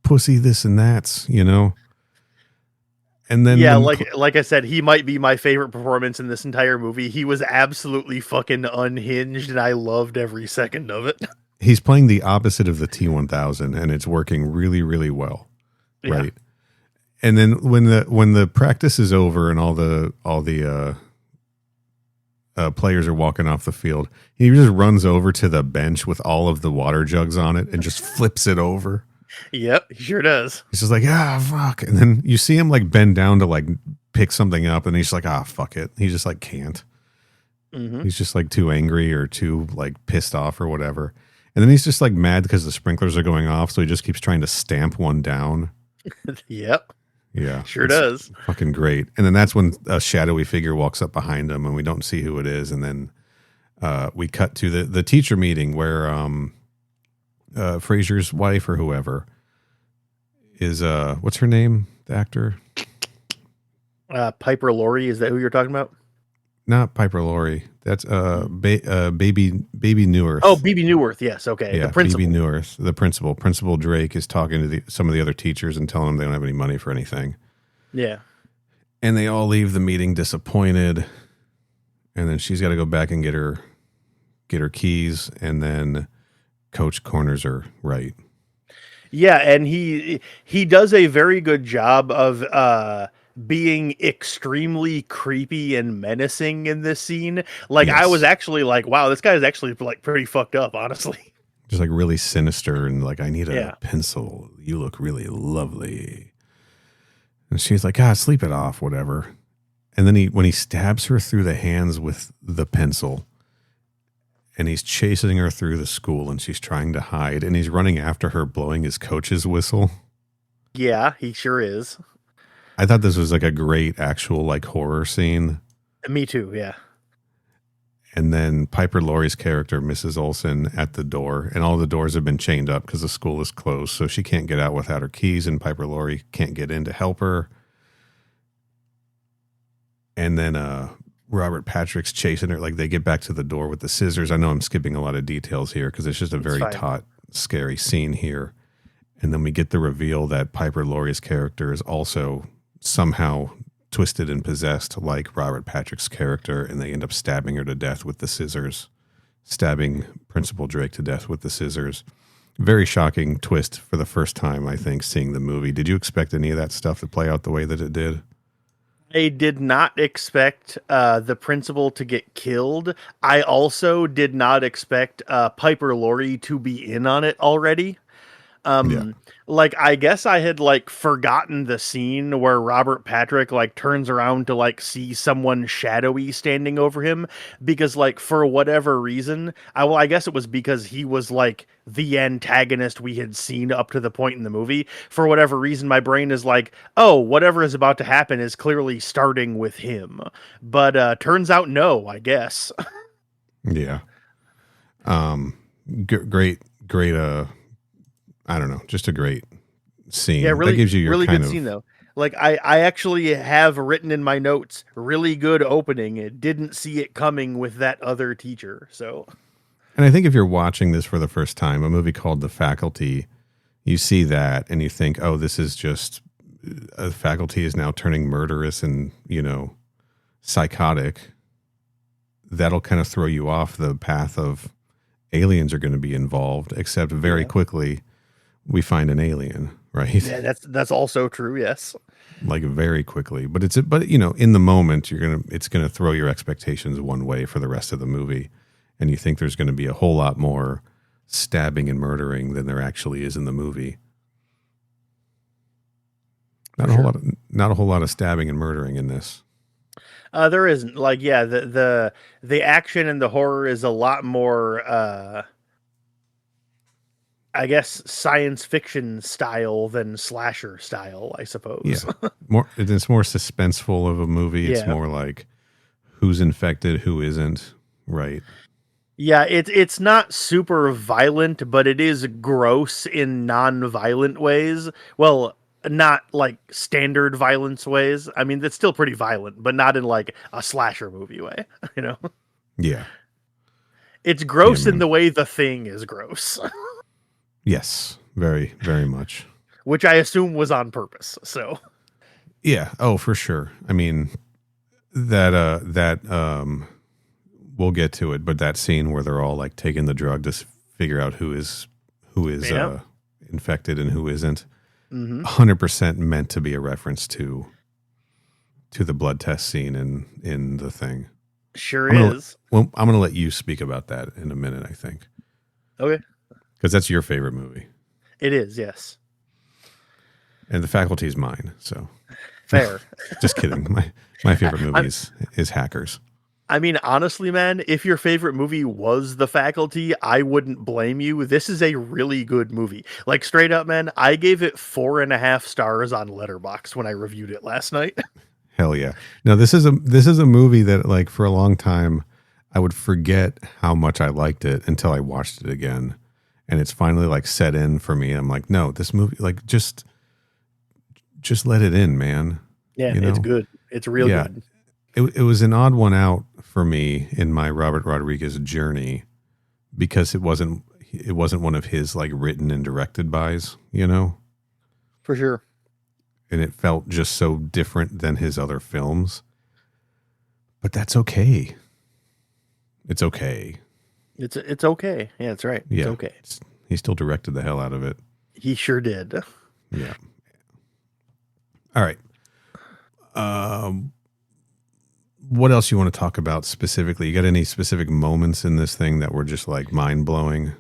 pussy, this and that's, you know? And then yeah, like I said, he might be my favorite performance in this entire movie. He was absolutely fucking unhinged, and I loved every second of it. He's playing the opposite of the T-1000, and it's working really, really well, right? Yeah. And then when the practice is over and all the players are walking off the field, he just runs over to the bench with all of the water jugs on it and just flips it over. Yep, he sure does. He's just like, fuck. And then you see him like bend down to like pick something up, and he's like, fuck it. He just like can't. Mm-hmm. He's just like too angry or too like pissed off or whatever. And then he's just like mad because the sprinklers are going off, so he just keeps trying to stamp one down. Yep. Yeah. Sure does. Fucking great. And then that's when a shadowy figure walks up behind him, and we don't see who it is. And then we cut to the teacher meeting where Fraser's wife or whoever is what's her name, the actor? Piper Laurie, is that who you're talking about? Not Piper Laurie. That's baby Newirth. Oh, BB Newirth, yes, okay. Yeah, the principal. BB Newirth, the principal. Principal Drake is talking to some of the other teachers and telling them they don't have any money for anything. Yeah. And they all leave the meeting disappointed. And then she's got to go back and get her keys, and then Coach corners her right. Yeah, and he does a very good job of being extremely creepy and menacing in this scene. Like, yes. I was actually like, wow, this guy is actually like pretty fucked up, honestly. Just like really sinister and like, I need a pencil. You look really lovely. And she's like, sleep it off, whatever. And then when he stabs her through the hands with the pencil, and he's chasing her through the school, and she's trying to hide, and he's running after her, blowing his coach's whistle. Yeah, he sure is. I thought this was like a great actual like horror scene. Me too, yeah. And then Piper Laurie's character, Mrs. Olsen, at the door, and all the doors have been chained up because the school is closed, so she can't get out without her keys, and Piper Laurie can't get in to help her. And then Robert Patrick's chasing her. Like, they get back to the door with the scissors. I know I'm skipping a lot of details here because it's just a very taut, scary scene here. And then we get the reveal that Piper Laurie's character is also somehow twisted and possessed like Robert Patrick's character, and they end up stabbing her to death with the scissors, stabbing Principal Drake to death with the scissors. Very shocking twist for the first time, I think, seeing the movie. Did you expect any of that stuff to play out the way that it did? I did not expect the principal to get killed. I also did not expect Piper Laurie to be in on it already. Like, I guess I had like forgotten the scene where Robert Patrick like turns around to like see someone shadowy standing over him, because like for whatever reason, I guess it was because he was like the antagonist we had seen up to the point in the movie. For whatever reason, my brain is like, oh, whatever is about to happen is clearly starting with him. But turns out no, I guess. Yeah. Great. I don't know, just a great scene. Yeah, really, that gives you your really kind good scene though. Like I actually have written in my notes, really good opening. It didn't see it coming with that other teacher. So, and I think if you're watching this for the first time, a movie called The Faculty, you see that and you think, oh, this is just a faculty is now turning murderous and, psychotic. That'll kind of throw you off the path of aliens are going to be involved, except very quickly we find an alien, right? Yeah, that's also true. Yes, like very quickly. But in the moment, it's gonna throw your expectations one way for the rest of the movie, and you think there's going to be a whole lot more stabbing and murdering than there actually is in the movie. Not a whole lot of stabbing and murdering in this. There isn't. Like, yeah, the action and the horror is a lot more I guess, science fiction style than slasher style, I suppose. Yeah, it's more suspenseful of a movie. It's Yeah. more like who's infected, who isn't, right? Yeah, it's not super violent, but it is gross in non-violent ways. Well, not like standard violence ways. I mean, it's still pretty violent, but not in like a slasher movie way, you know? Yeah. It's Yeah, gross in man. the way The Thing is gross, Yes, very, very much. which I assume was on purpose. So, Yeah. Oh, for sure. I mean, that we'll get to it, but that scene where they're all like taking the drug to figure out who is Yeah. infected and who isn't, mhm. 100% meant to be a reference to the blood test scene in The Thing. Sure I'm gonna, is. well, I'm going to let you speak about that in a minute, I think, Okay. because that's your favorite movie, It is, yes. and The Faculty is mine. So, Fair. just kidding. My favorite movie is Hackers. I mean, honestly, man, if your favorite movie was The Faculty, I wouldn't blame you. This is a really good movie. Like, straight up, man, I gave it 4.5 stars on Letterboxd when I reviewed it last night. Hell yeah! Now this is a movie that, like, for a long time I would forget how much I liked it until I watched it again, and it's finally like set in for me. I'm like, no, this movie, like, just let it in, man. Yeah, You know? it's good. It's real Yeah. good. It was an odd one out for me in my Robert Rodriguez journey because it wasn't one of his like written and directed bys, you know, For sure. and it felt just so different than his other films. But that's okay. It's okay. It's okay. Yeah, that's right. Yeah. It's okay. He still directed the hell out of it. He sure did. Yeah. All right. What else you want to talk about specifically? You got any specific moments in this thing that were just like mind blowing?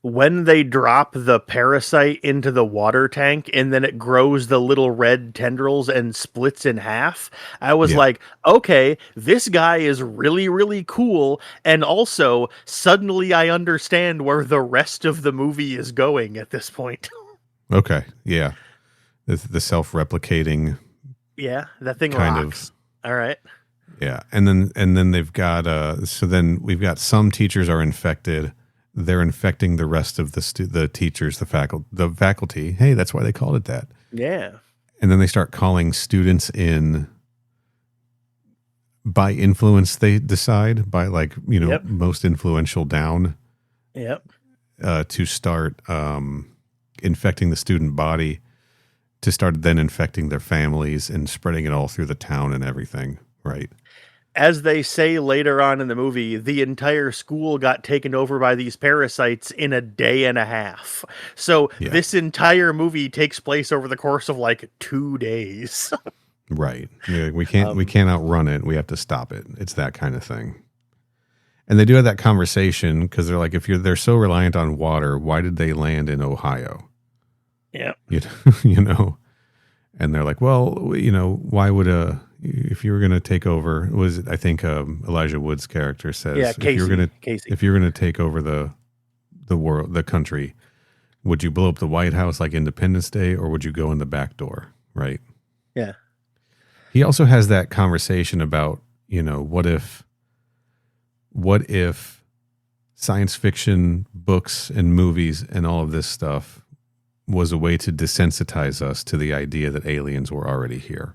When they drop the parasite into the water tank and then it grows the little red tendrils and splits in half, I was Yeah. like, okay, this guy is really, really cool. And also, suddenly I understand where the rest of the movie is going at this point. Okay. Yeah. The self-replicating Yeah, that thing kind rocks. All right. yeah. And then they've got so then we've got some teachers are infected. They're infecting the rest of the teachers, the faculty. Hey, that's why they called it that. Yeah. And then they start calling students in by influence. They decide by, like, you know, Yep. most influential down Yep. to start infecting the student body, to start then infecting their families and spreading it all through the town and everything. Right. As they say later on in the movie, the entire school got taken over by these parasites in a day and a half. So Yeah. this entire movie takes place over the course of like 2 days. Right. Yeah, we can't outrun it. We have to stop it. It's that kind of thing. And they do have that conversation because they're like, they're so reliant on water, why did they land in Ohio? Yeah. You know, and they're like, well, you know, why would if you were going to take over, I think Elijah Wood's character says, Yeah, if you're Casey. going to take over the world, the country, would you blow up the White House like Independence Day, or would you go in the back door? Right. Yeah. He also has that conversation about, you know, what if science fiction books and movies and all of this stuff was a way to desensitize us to the idea that aliens were already here.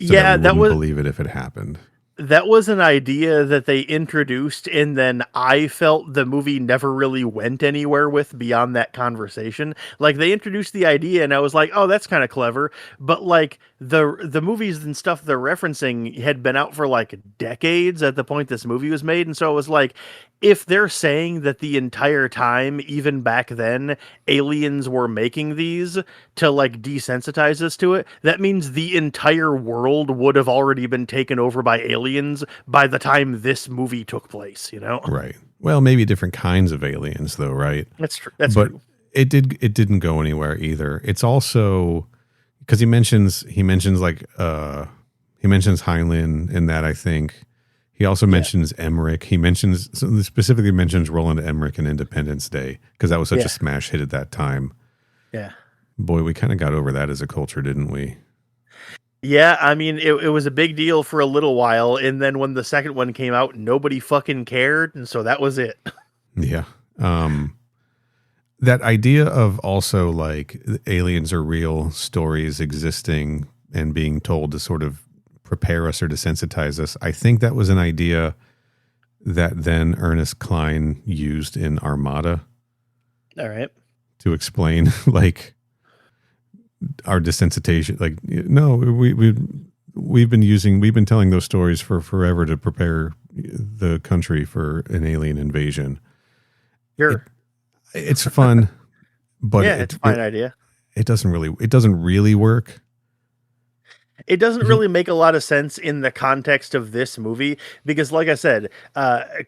So Yeah, that we that wouldn't was believe it if it happened. that was an idea that they introduced, and then I felt the movie never really went anywhere with beyond that conversation. Like, they introduced the idea and I was like, oh, that's kind of clever, but like the movies and stuff they're referencing had been out for like decades at the point this movie was made, and so it was like, if they're saying that the entire time, even back then, aliens were making these to like desensitize us to it, that means the entire world would have already been taken over by aliens by the time this movie took place, you know? Right. Well, maybe different kinds of aliens though, right? That's true. That's But true. it didn't go anywhere either. It's also because he mentions Heinlein in that, I think. He also mentions Emmerich. He specifically mentions Roland Emmerich and Independence Day because that was such a smash hit at that time. Yeah. Boy, we kind of got over that as a culture, didn't we? Yeah, I mean, it was a big deal for a little while, and then when the second one came out, nobody fucking cared, and so that was it. Yeah. That idea of also like aliens are real stories existing and being told to sort of prepare us or desensitize us. I think that was an idea that then Ernest Cline used in Armada. All right. To explain like our desensitization. Like, no, we've been telling those stories for forever to prepare the country for an alien invasion. Sure. It's fun, but it's a fine idea. It doesn't really work. It doesn't really make a lot of sense in the context of this movie because, like I said,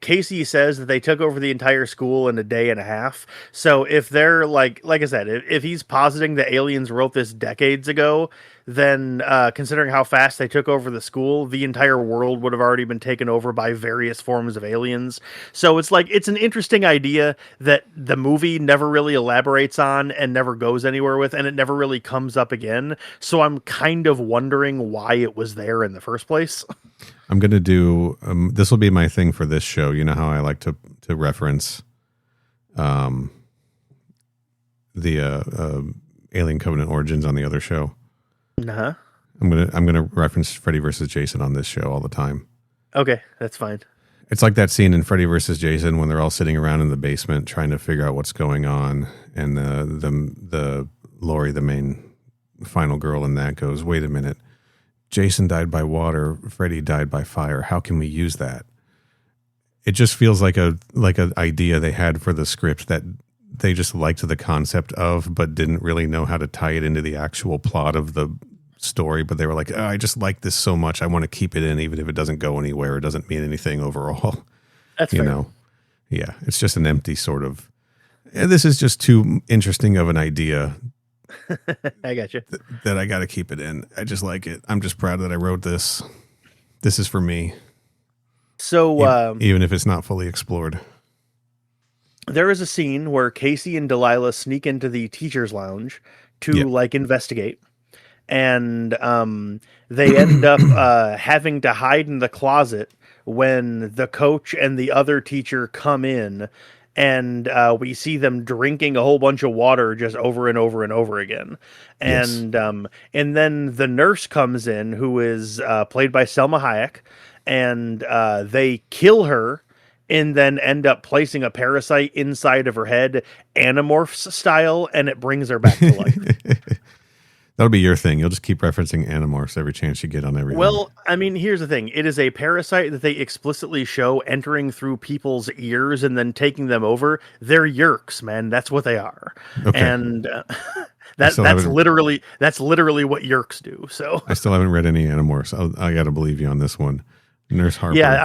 Casey says that they took over the entire school in a day and a half. So if they're like I said, if he's positing that aliens wrote this decades ago, then considering how fast they took over the school, the entire world would have already been taken over by various forms of aliens. So it's an interesting idea that the movie never really elaborates on and never goes anywhere with, and it never really comes up again. So I'm kind of wondering why it was there in the first place. I'm going to do, this will be my thing for this show. You know how I like to reference the Alien Covenant Origins on the other show. Uh-huh. I'm gonna reference Freddy versus Jason on this show all the time. Okay, that's fine. It's like that scene in Freddy versus Jason when they're all sitting around in the basement trying to figure out what's going on, and the Lori, the main final girl in that, goes, "Wait a minute, Jason died by water, Freddy died by fire. How can we use that?" It just feels like an idea they had for the script that they just liked the concept of, but didn't really know how to tie it into the actual plot of the story. But they were like, I just like this so much, I want to keep it in, even if it doesn't go anywhere. It doesn't mean anything overall. That's fair. Yeah, it's just an empty sort of. This is just too interesting of an idea. I got you. That I got to keep it in. I just like it. I'm just proud that I wrote this. This is for me. So, even if it's not fully explored. There is a scene where Casey and Delilah sneak into the teacher's lounge to investigate, and they end up having to hide in the closet when the coach and the other teacher come in, and we see them drinking a whole bunch of water just over and over and over again. And then the nurse comes in, who is played by Selma Hayek, and they kill her and then end up placing a parasite inside of her head, Animorphs style, and it brings her back to life. That'll be your thing. You'll just keep referencing Animorphs every chance you get on everything. Well, I mean, here's the thing. It is a parasite that they explicitly show entering through people's ears and then taking them over. They're yerks, man. That's what they are. Okay. And that's literally what yerks do. So I still haven't read any Animorphs. I got to believe you on this one. Nurse Harper. Yeah,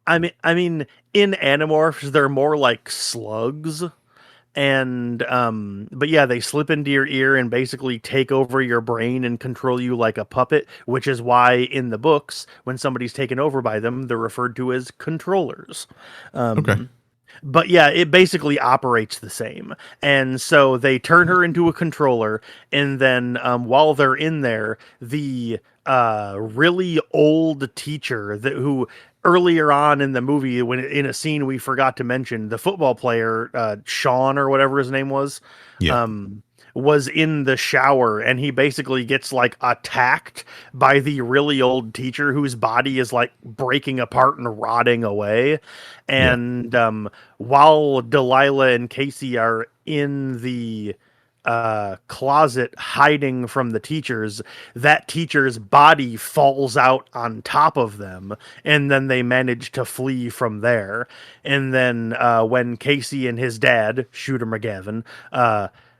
I mean, in Animorphs, they're more like slugs. And, but yeah, they slip into your ear and basically take over your brain and control you like a puppet, which is why in the books, when somebody's taken over by them, they're referred to as controllers. Okay. But yeah, it basically operates the same. And so they turn her into a controller. And then while they're in there, the really old teacher who earlier on in the movie, when in a scene we forgot to mention, the football player, Sean or whatever his name was, was in the shower, and he basically gets like attacked by the really old teacher whose body is like breaking apart and rotting away. And while Delilah and Casey are in the closet hiding from the teachers, that teacher's body falls out on top of them, and then they manage to flee from there. And then when Casey and his dad, Shooter McGavin,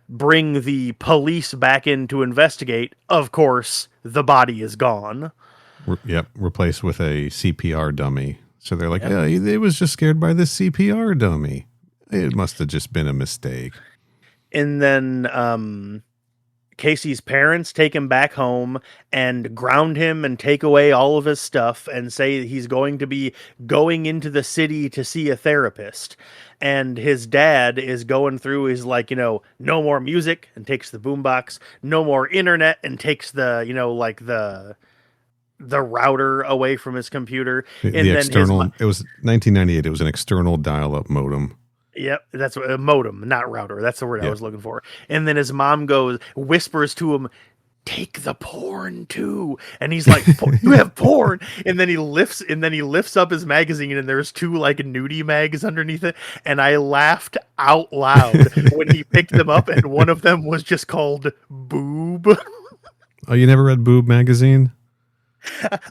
bring the police back in to investigate, of course, the body is gone. Replaced with a CPR dummy. So they're like, yeah, it was just scared by this CPR dummy. It must have just been a mistake. And then Casey's parents take him back home and ground him and take away all of his stuff and say he's going to be going into the city to see a therapist. And his dad is going through, he's like, no more music, and takes the boombox, no more internet, and takes the, the router away from his computer. And The then external, it was 1998. It was an external dial-up modem. Yep, that's a modem, not router. That's the word I was looking for. And then his mom whispers to him, "Take the porn too." And he's like, "You have porn?" And then he lifts up his magazine, and there's two like nudie mags underneath it. And I laughed out loud when he picked them up, and one of them was just called Boob. Oh, you never read Boob magazine?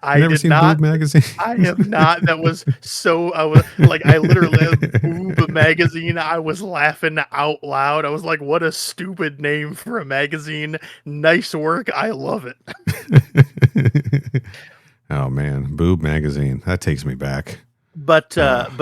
I never did seen not. Boob magazine? I have not. That was so. I was like, I literally Boob magazine. I was laughing out loud. I was like, "What a stupid name for a magazine." Nice work. I love it. Oh man, Boob magazine. That takes me back. But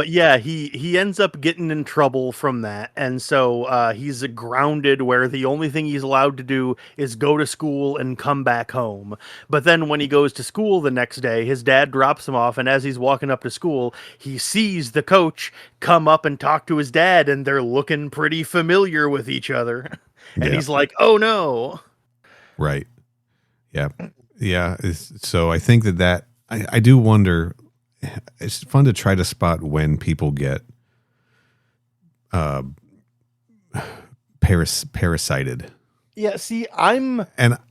yeah, he ends up getting in trouble from that, and so he's grounded where the only thing he's allowed to do is go to school and come back home. But then when he goes to school the next day, his dad drops him off, and as he's walking up to school, he sees the coach come up and talk to his dad, and they're looking pretty familiar with each other. And he's like, "Oh no!" Right. Yeah. Yeah. So I think that I do wonder. It's fun to try to spot when people get parasited. Yeah, see, And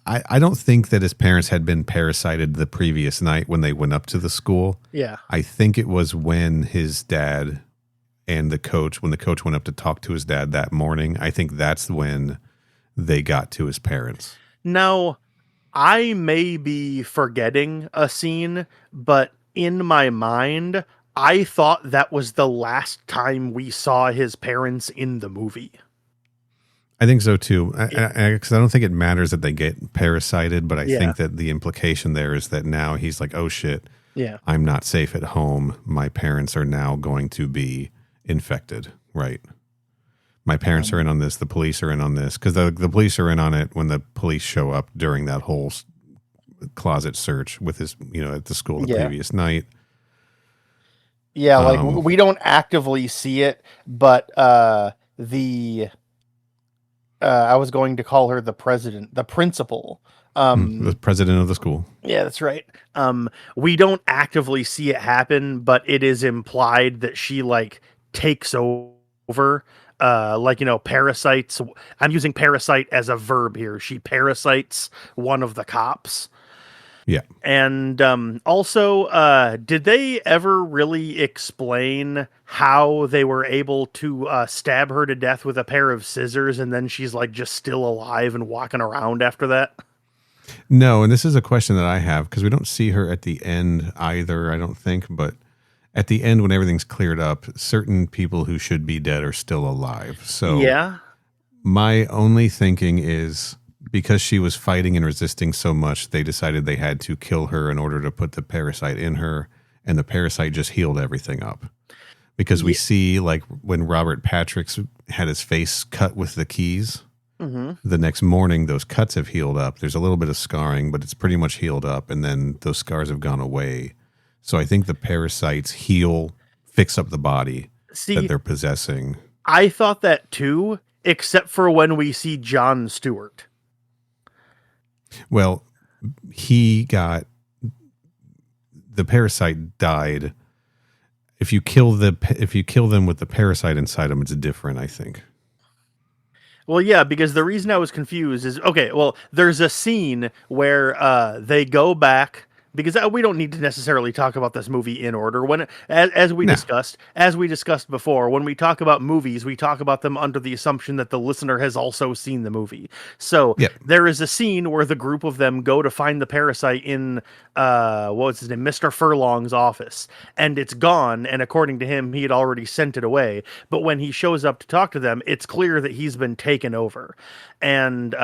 I don't think that his parents had been parasited the previous night when they went up to the school. Yeah. I think it was when his dad and when the coach went up to talk to his dad that morning. I think that's when they got to his parents. Now, I may be forgetting a scene, but in my mind, I thought that was the last time we saw his parents in the movie. I think so too. Because I don't think it matters that they get parasited, but I think that the implication there is that now he's like, "Oh shit, Yeah. I'm not safe at home. My parents are now going to be infected." Right. My parents are in on this. The police are in on this because the police are in on it when the police show up during that whole closet search with his, at the school the previous night. Yeah, like we don't actively see it, but I was going to call her the principal. The president of the school. Yeah, that's right. We don't actively see it happen, but it is implied that she like takes over. Parasites. I'm using parasite as a verb here. She parasites one of the cops. Yeah. And also, did they ever really explain how they were able to stab her to death with a pair of scissors and then she's like just still alive and walking around after that? No, and this is a question that I have because we don't see her at the end either, I don't think, but at the end when everything's cleared up, certain people who should be dead are still alive. So yeah, my only thinking is because she was fighting and resisting so much, they decided they had to kill her in order to put the parasite in her, and the parasite just healed everything up. Because we see, like, when Robert Patrick's had his face cut with the keys, the next morning, those cuts have healed up. There's a little bit of scarring, but it's pretty much healed up, and then those scars have gone away. So I think the parasites fix up the body that they're possessing. I thought that too, except for when we see Jon Stewart. Well, the parasite died. If you kill them with the parasite inside them, it's different, I think. Well, yeah, because the reason I was confused is, okay, well, there's a scene where they go back, because we don't need to necessarily talk about this movie in order. When as we discussed before, when we talk about movies, we talk about them under the assumption that the listener has also seen the movie. So there is a scene where the group of them go to find the parasite in what's his name, Mr. Furlong's office, and it's gone. And according to him, he had already sent it away. But when he shows up to talk to them, it's clear that he's been taken over, and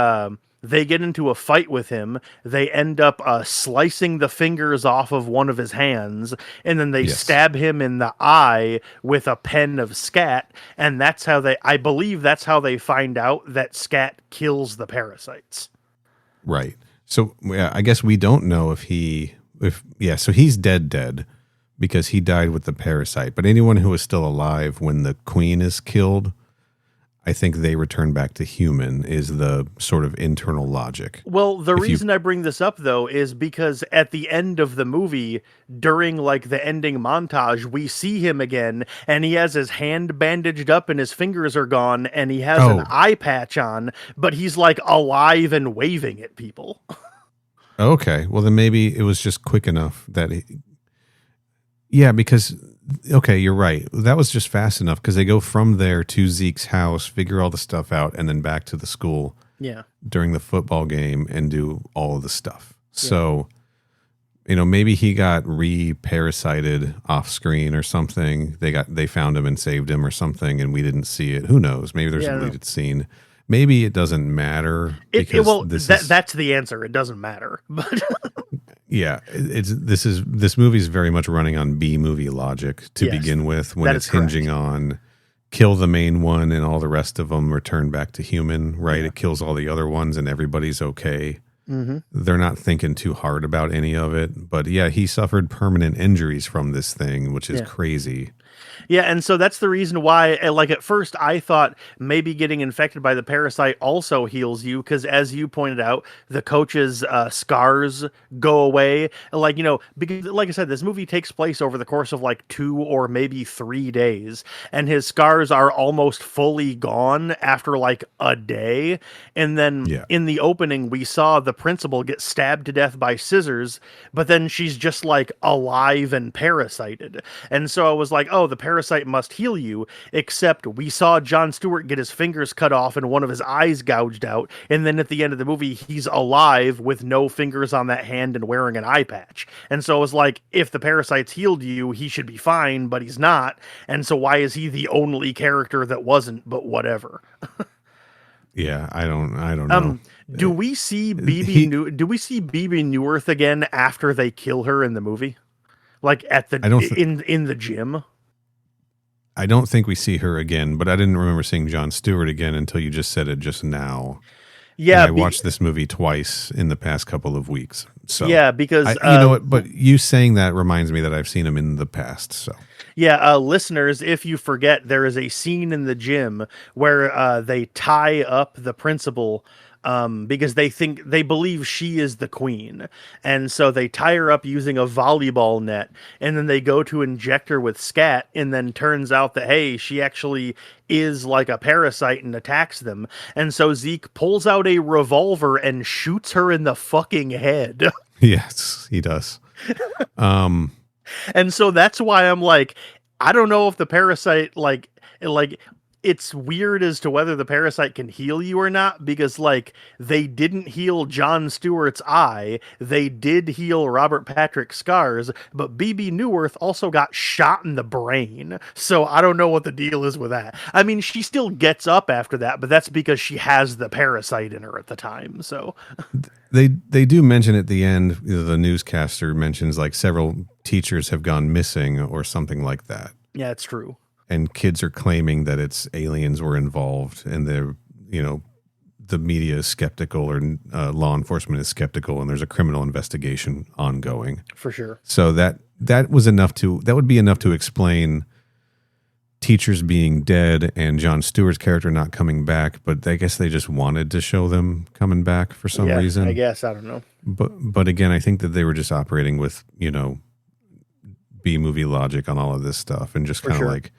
they get into a fight with him. They end up slicing the fingers off of one of his hands, and then they stab him in the eye with a pen of scat. And I believe that's how they find out that scat kills the parasites. Right. So yeah, I guess we don't know so he's dead because he died with the parasite. But anyone who is still alive when the queen is killed, I think they return back to human is the sort of internal logic. Well, the reason I bring this up, though, is because at the end of the movie, during like the ending montage, we see him again, and he has his hand bandaged up and his fingers are gone, and he has an eye patch on, but he's like alive and waving at people. Okay. Well, then maybe it was just quick enough that because okay, you're right. That was just fast enough because they go from there to Zeke's house, figure all the stuff out, and then back to the school. Yeah. During the football game and do all of the stuff. So, maybe he got re-parasited off screen or something. They found him and saved him or something, and we didn't see it. Who knows? Maybe there's a deleted scene. Maybe it doesn't matter. That's the answer. It doesn't matter. But yeah, this movie is very much running on B movie logic to begin with, when it's hinging on kill the main one and all the rest of them return back to human, right? Yeah. It kills all the other ones and everybody's okay. Mm-hmm. They're not thinking too hard about any of it. But yeah, he suffered permanent injuries from this thing, which is crazy. Yeah, and so that's the reason why, like, at first I thought maybe getting infected by the parasite also heals you, because as you pointed out, the coach's scars go away. Like, because, like I said, this movie takes place over the course of, like, 2 or maybe 3 days, and his scars are almost fully gone after, like, a day. And then in the opening, we saw the principal get stabbed to death by scissors, but then she's just, like, alive and parasited. And so I was like, oh, the parasite must heal you, except we saw Jon Stewart get his fingers cut off and one of his eyes gouged out, and then at the end of the movie, he's alive with no fingers on that hand and wearing an eye patch. And so it was like, if the parasite's healed you, he should be fine, but he's not, and so why is he the only character that wasn't? But whatever. Yeah, I don't know. Do we see BB Newirth again after they kill her in the movie? Like at the in the gym? I don't think we see her again, but I didn't remember seeing Jon Stewart again until you just said it just now. Yeah, and I watched this movie twice in the past couple of weeks. So yeah, because you know what? But you saying that reminds me that I've seen him in the past. So yeah, listeners, if you forget, there is a scene in the gym where they tie up the principal. Because they believe she is the queen. And so they tie her up using a volleyball net, and then they go to inject her with scat, and then turns out that, hey, she actually is like a parasite and attacks them. And so Zeke pulls out a revolver and shoots her in the fucking head. Yes, he does. And so that's why I'm like, I don't know if the parasite, like, it's weird as to whether the parasite can heal you or not, because like they didn't heal Jon Stewart's eye. They did heal Robert Patrick's scars, but BB Newirth also got shot in the brain. So I don't know what the deal is with that. I mean, she still gets up after that, but that's because she has the parasite in her at the time. So they do mention at the end, the newscaster mentions like several teachers have gone missing or something like that. Yeah, it's true. And kids are claiming that it's aliens were involved, and they're, the media is skeptical, or law enforcement is skeptical, and there's a criminal investigation ongoing. For sure. So that would be enough to explain teachers being dead and Jon Stewart's character not coming back, but I guess they just wanted to show them coming back for some reason. I guess, I don't know. But again, I think that they were just operating with, B movie logic on all of this stuff, and just kind of like,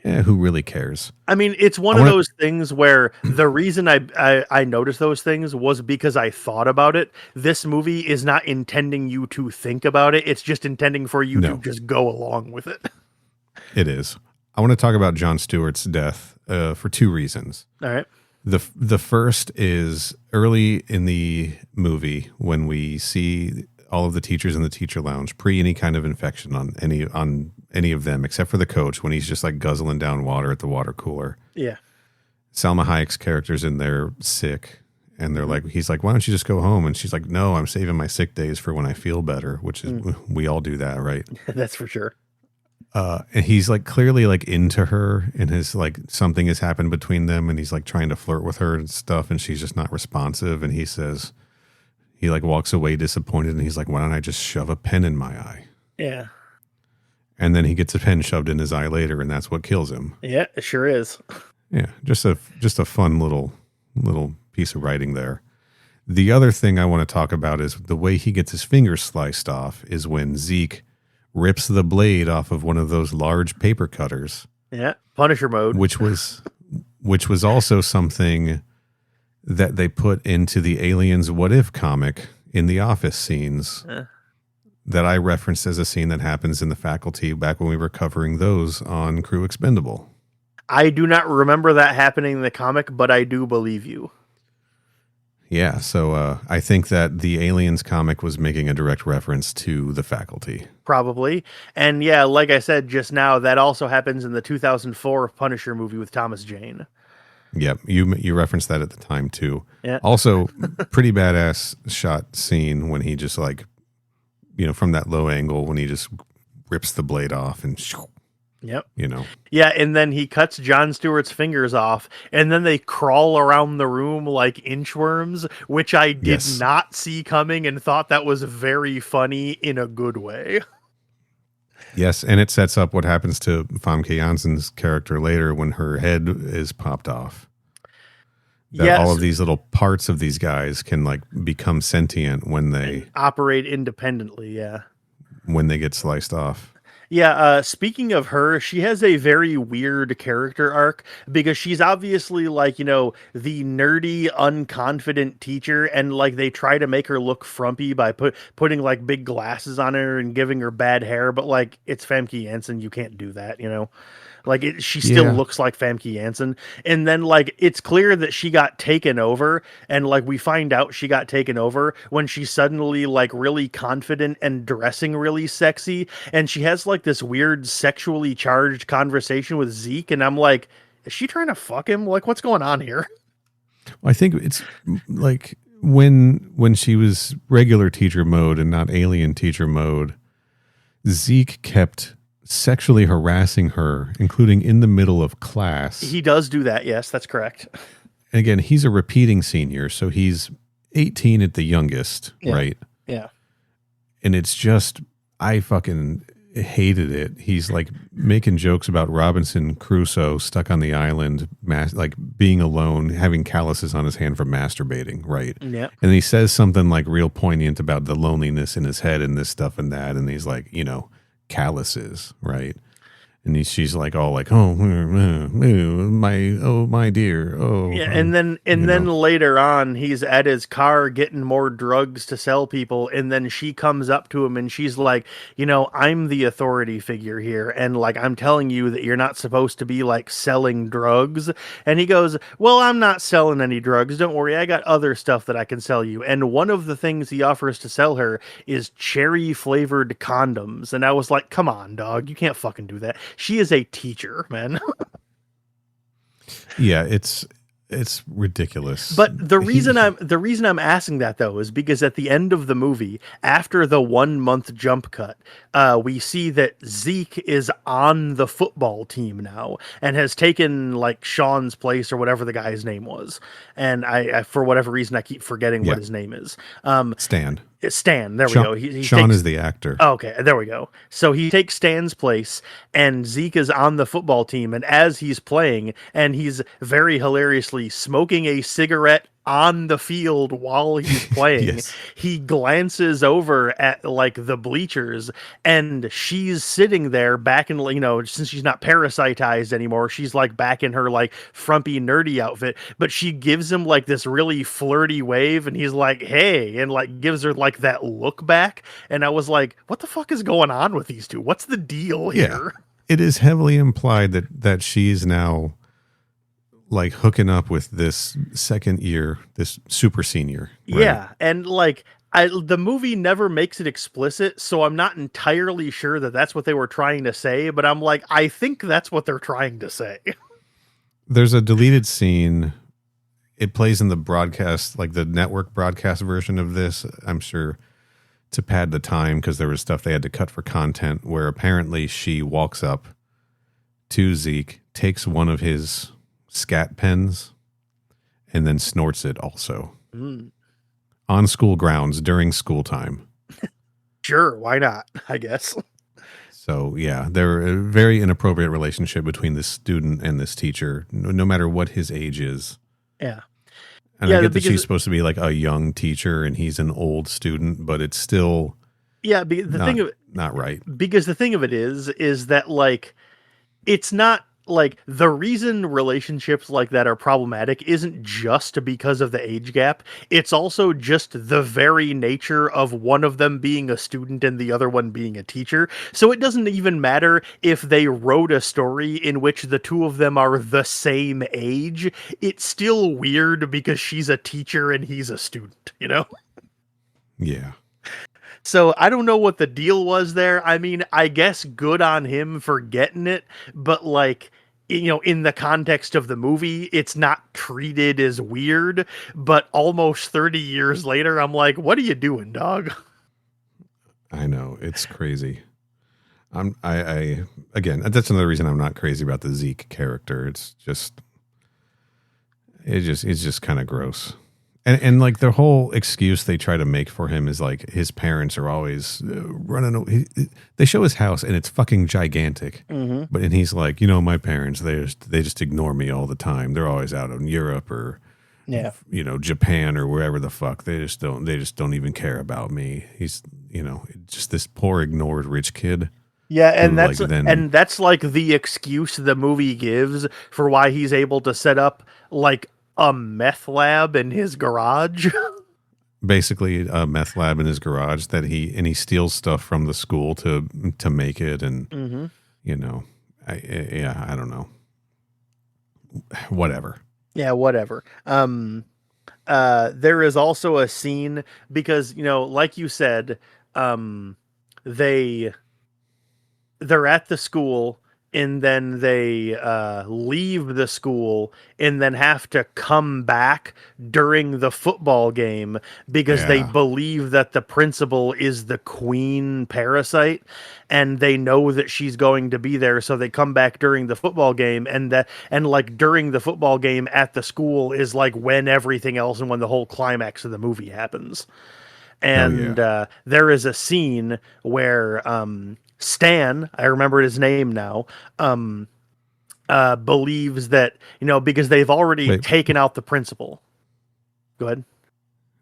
who really cares? I mean, it's one of those things where the reason I noticed those things was because I thought about it. This movie is not intending you to think about it. It's just intending for you to just go along with it. It is. I want to talk about Jon Stewart's death for 2 reasons. All right. The first is early in the movie when we see all of the teachers in the teacher lounge pre any kind of infection on any of them, except for the coach, when he's just like guzzling down water at the water cooler. Yeah. Salma Hayek's character's in there sick, and he's like, why don't you just go home? And she's like, no, I'm saving my sick days for when I feel better, which is, we all do that, right? That's for sure. And he's like clearly like into her, and his like something has happened between them, and he's like trying to flirt with her and stuff, and she's just not responsive. And he says, He like walks away disappointed, and he's like, "Why don't I just shove a pen in my eye?" Yeah. And then he gets a pen shoved in his eye later, and that's what kills him. Yeah, it sure is. Yeah, just a fun little piece of writing there. The other thing I want to talk about is the way he gets his fingers sliced off is when Zeke rips the blade off of one of those large paper cutters. Yeah, Punisher mode. Which was also something that they put into the Aliens What If comic in the office scenes that I referenced as a scene that happens in the faculty back when we were covering those on Crew Expendable. I do not remember that happening in the comic, but I do believe you. Yeah, so I think that the Aliens comic was making a direct reference to the faculty. Probably. And yeah, like I said just now, that also happens in the 2004 Punisher movie with Thomas Jane. Yep, you referenced that at the time too. Yeah. Also, pretty badass shot scene when he just like, from that low angle when he just rips the blade off and Yep. Yeah, and then he cuts Jon Stewart's fingers off, and then they crawl around the room like inchworms, which I did not see coming and thought that was very funny in a good way. Yes, and it sets up what happens to Famke Janssen's character later when her head is popped off. That all of these little parts of these guys can like become sentient when they operate independently, when they get sliced off. Yeah, speaking of her, she has a very weird character arc because she's obviously like, the nerdy, unconfident teacher, and like they try to make her look frumpy by putting like big glasses on her and giving her bad hair, but like it's Famke Janssen, you can't do that, Like she still looks like Famke Janssen. And then like it's clear that she got taken over, and like we find out she got taken over when she's suddenly like really confident and dressing really sexy, and she has like this weird sexually charged conversation with Zeke, and I'm like, is she trying to fuck him? Like what's going on here? Well, I think it's like when she was regular teacher mode and not alien teacher mode, Zeke kept sexually harassing her, including in the middle of class. He does do that. Yes, that's correct. And again, he's a repeating senior, so he's 18 at the youngest, right? Yeah. And it's just, I fucking hated it. He's like making jokes about Robinson Crusoe stuck on the island, like being alone, having calluses on his hand from masturbating, right? Yeah. And he says something like real poignant about the loneliness in his head and this stuff and that. And he's like, calluses, right? And she's like all like, my dear, yeah. And then later on, he's at his car getting more drugs to sell people, and then she comes up to him and she's like, I'm the authority figure here, and like I'm telling you that you're not supposed to be like selling drugs. And he goes, well, I'm not selling any drugs, don't worry, I got other stuff that I can sell you. And one of the things he offers to sell her is cherry flavored condoms. And I was like, come on, dog, you can't fucking do that. She is a teacher, man. Yeah, it's ridiculous. But the reason I'm asking that though is because at the end of the movie, after the 1 month jump cut, we see that Zeke is on the football team now and has taken like Sean's place or whatever the guy's name was. And I for whatever reason I keep forgetting what his name is. Stan. There we go. Sean is the actor. Okay, there we go. So he takes Stan's place, and Zeke is on the football team. And as he's playing, and he's very hilariously smoking a cigarette on the field while he's playing, he glances over at like the bleachers, and she's sitting there back in, since she's not parasitized anymore, she's like back in her like frumpy nerdy outfit, but she gives him like this really flirty wave, and he's like, hey, and like gives her like that look back. And I was like, what the fuck is going on with these two? What's the deal here? It is heavily implied that she's now like hooking up with this second year, this super senior. Right? Yeah. And like, the movie never makes it explicit, so I'm not entirely sure that that's what they were trying to say, but I'm like, I think that's what they're trying to say. There's a deleted scene. It plays in the broadcast, like the network broadcast version of this, I'm sure, to pad the time because there was stuff they had to cut for content, where apparently she walks up to Zeke, takes one of his scat pens, and then snorts it also on school grounds during school time. Sure, why not? I guess. So yeah, they're a very inappropriate relationship between this student and this teacher, no matter what his age is. Yeah. And Yeah, I get that because- she's supposed to be like a young teacher and he's an old student, but it's still Yeah, the thing of not right. because the thing of it is that like it's not like the reason relationships like that are problematic isn't just because of the age gap. It's also just the very nature of one of them being a student and the other one being a teacher. So it doesn't even matter if they wrote a story in which the two of them are the same age. It's still weird because she's a teacher and he's a student, you know? Yeah. So I don't know what the deal was there. I mean, I guess good on him for getting it, but like, you know, in the context of the movie, it's not treated as weird. But almost 30 years later, I'm like, what are you doing, dog? I know, it's crazy. I again, that's another reason I'm not crazy about the Zeke character. It's just kind of gross. And like the whole excuse they try to make for him is like his parents are always running away. They show his house and it's fucking gigantic. Mm-hmm. But and he's like, you know, my parents, they just ignore me all the time. They're always out in Europe or Yeah. you know, Japan or wherever the fuck. They just don't even care about me. He's, you know, just this poor ignored rich kid. Yeah, and who, that's like the excuse the movie gives for why he's able to set up like a meth lab in his garage. Basically a meth lab in his garage that he steals stuff from the school to make it. And, Mm-hmm. you know, I don't know. Whatever. Yeah, whatever. There is also a scene because, you know, like you said, they're at the school and then they leave the school and then have to come back during the football game because they Yeah. believe that the principal is the queen parasite and they know that she's going to be there, so they come back during the football game, and like during the football game at the school is like when everything else and when the whole climax of the movie happens. And there is a scene where Stan, I remember his name now, believes that, you know, because they've already taken out the principal. Go ahead.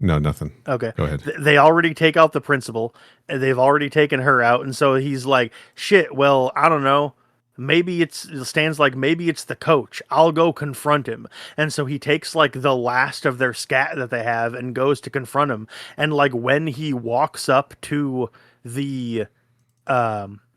No, nothing. Okay. Go ahead. They already take out the principal, and they've already taken her out, and so he's like, shit, well, I don't know. Maybe Stan's like, maybe it's the coach. I'll go confront him. And so he takes like the last of their scat that they have and goes to confront him. And like when he walks up to the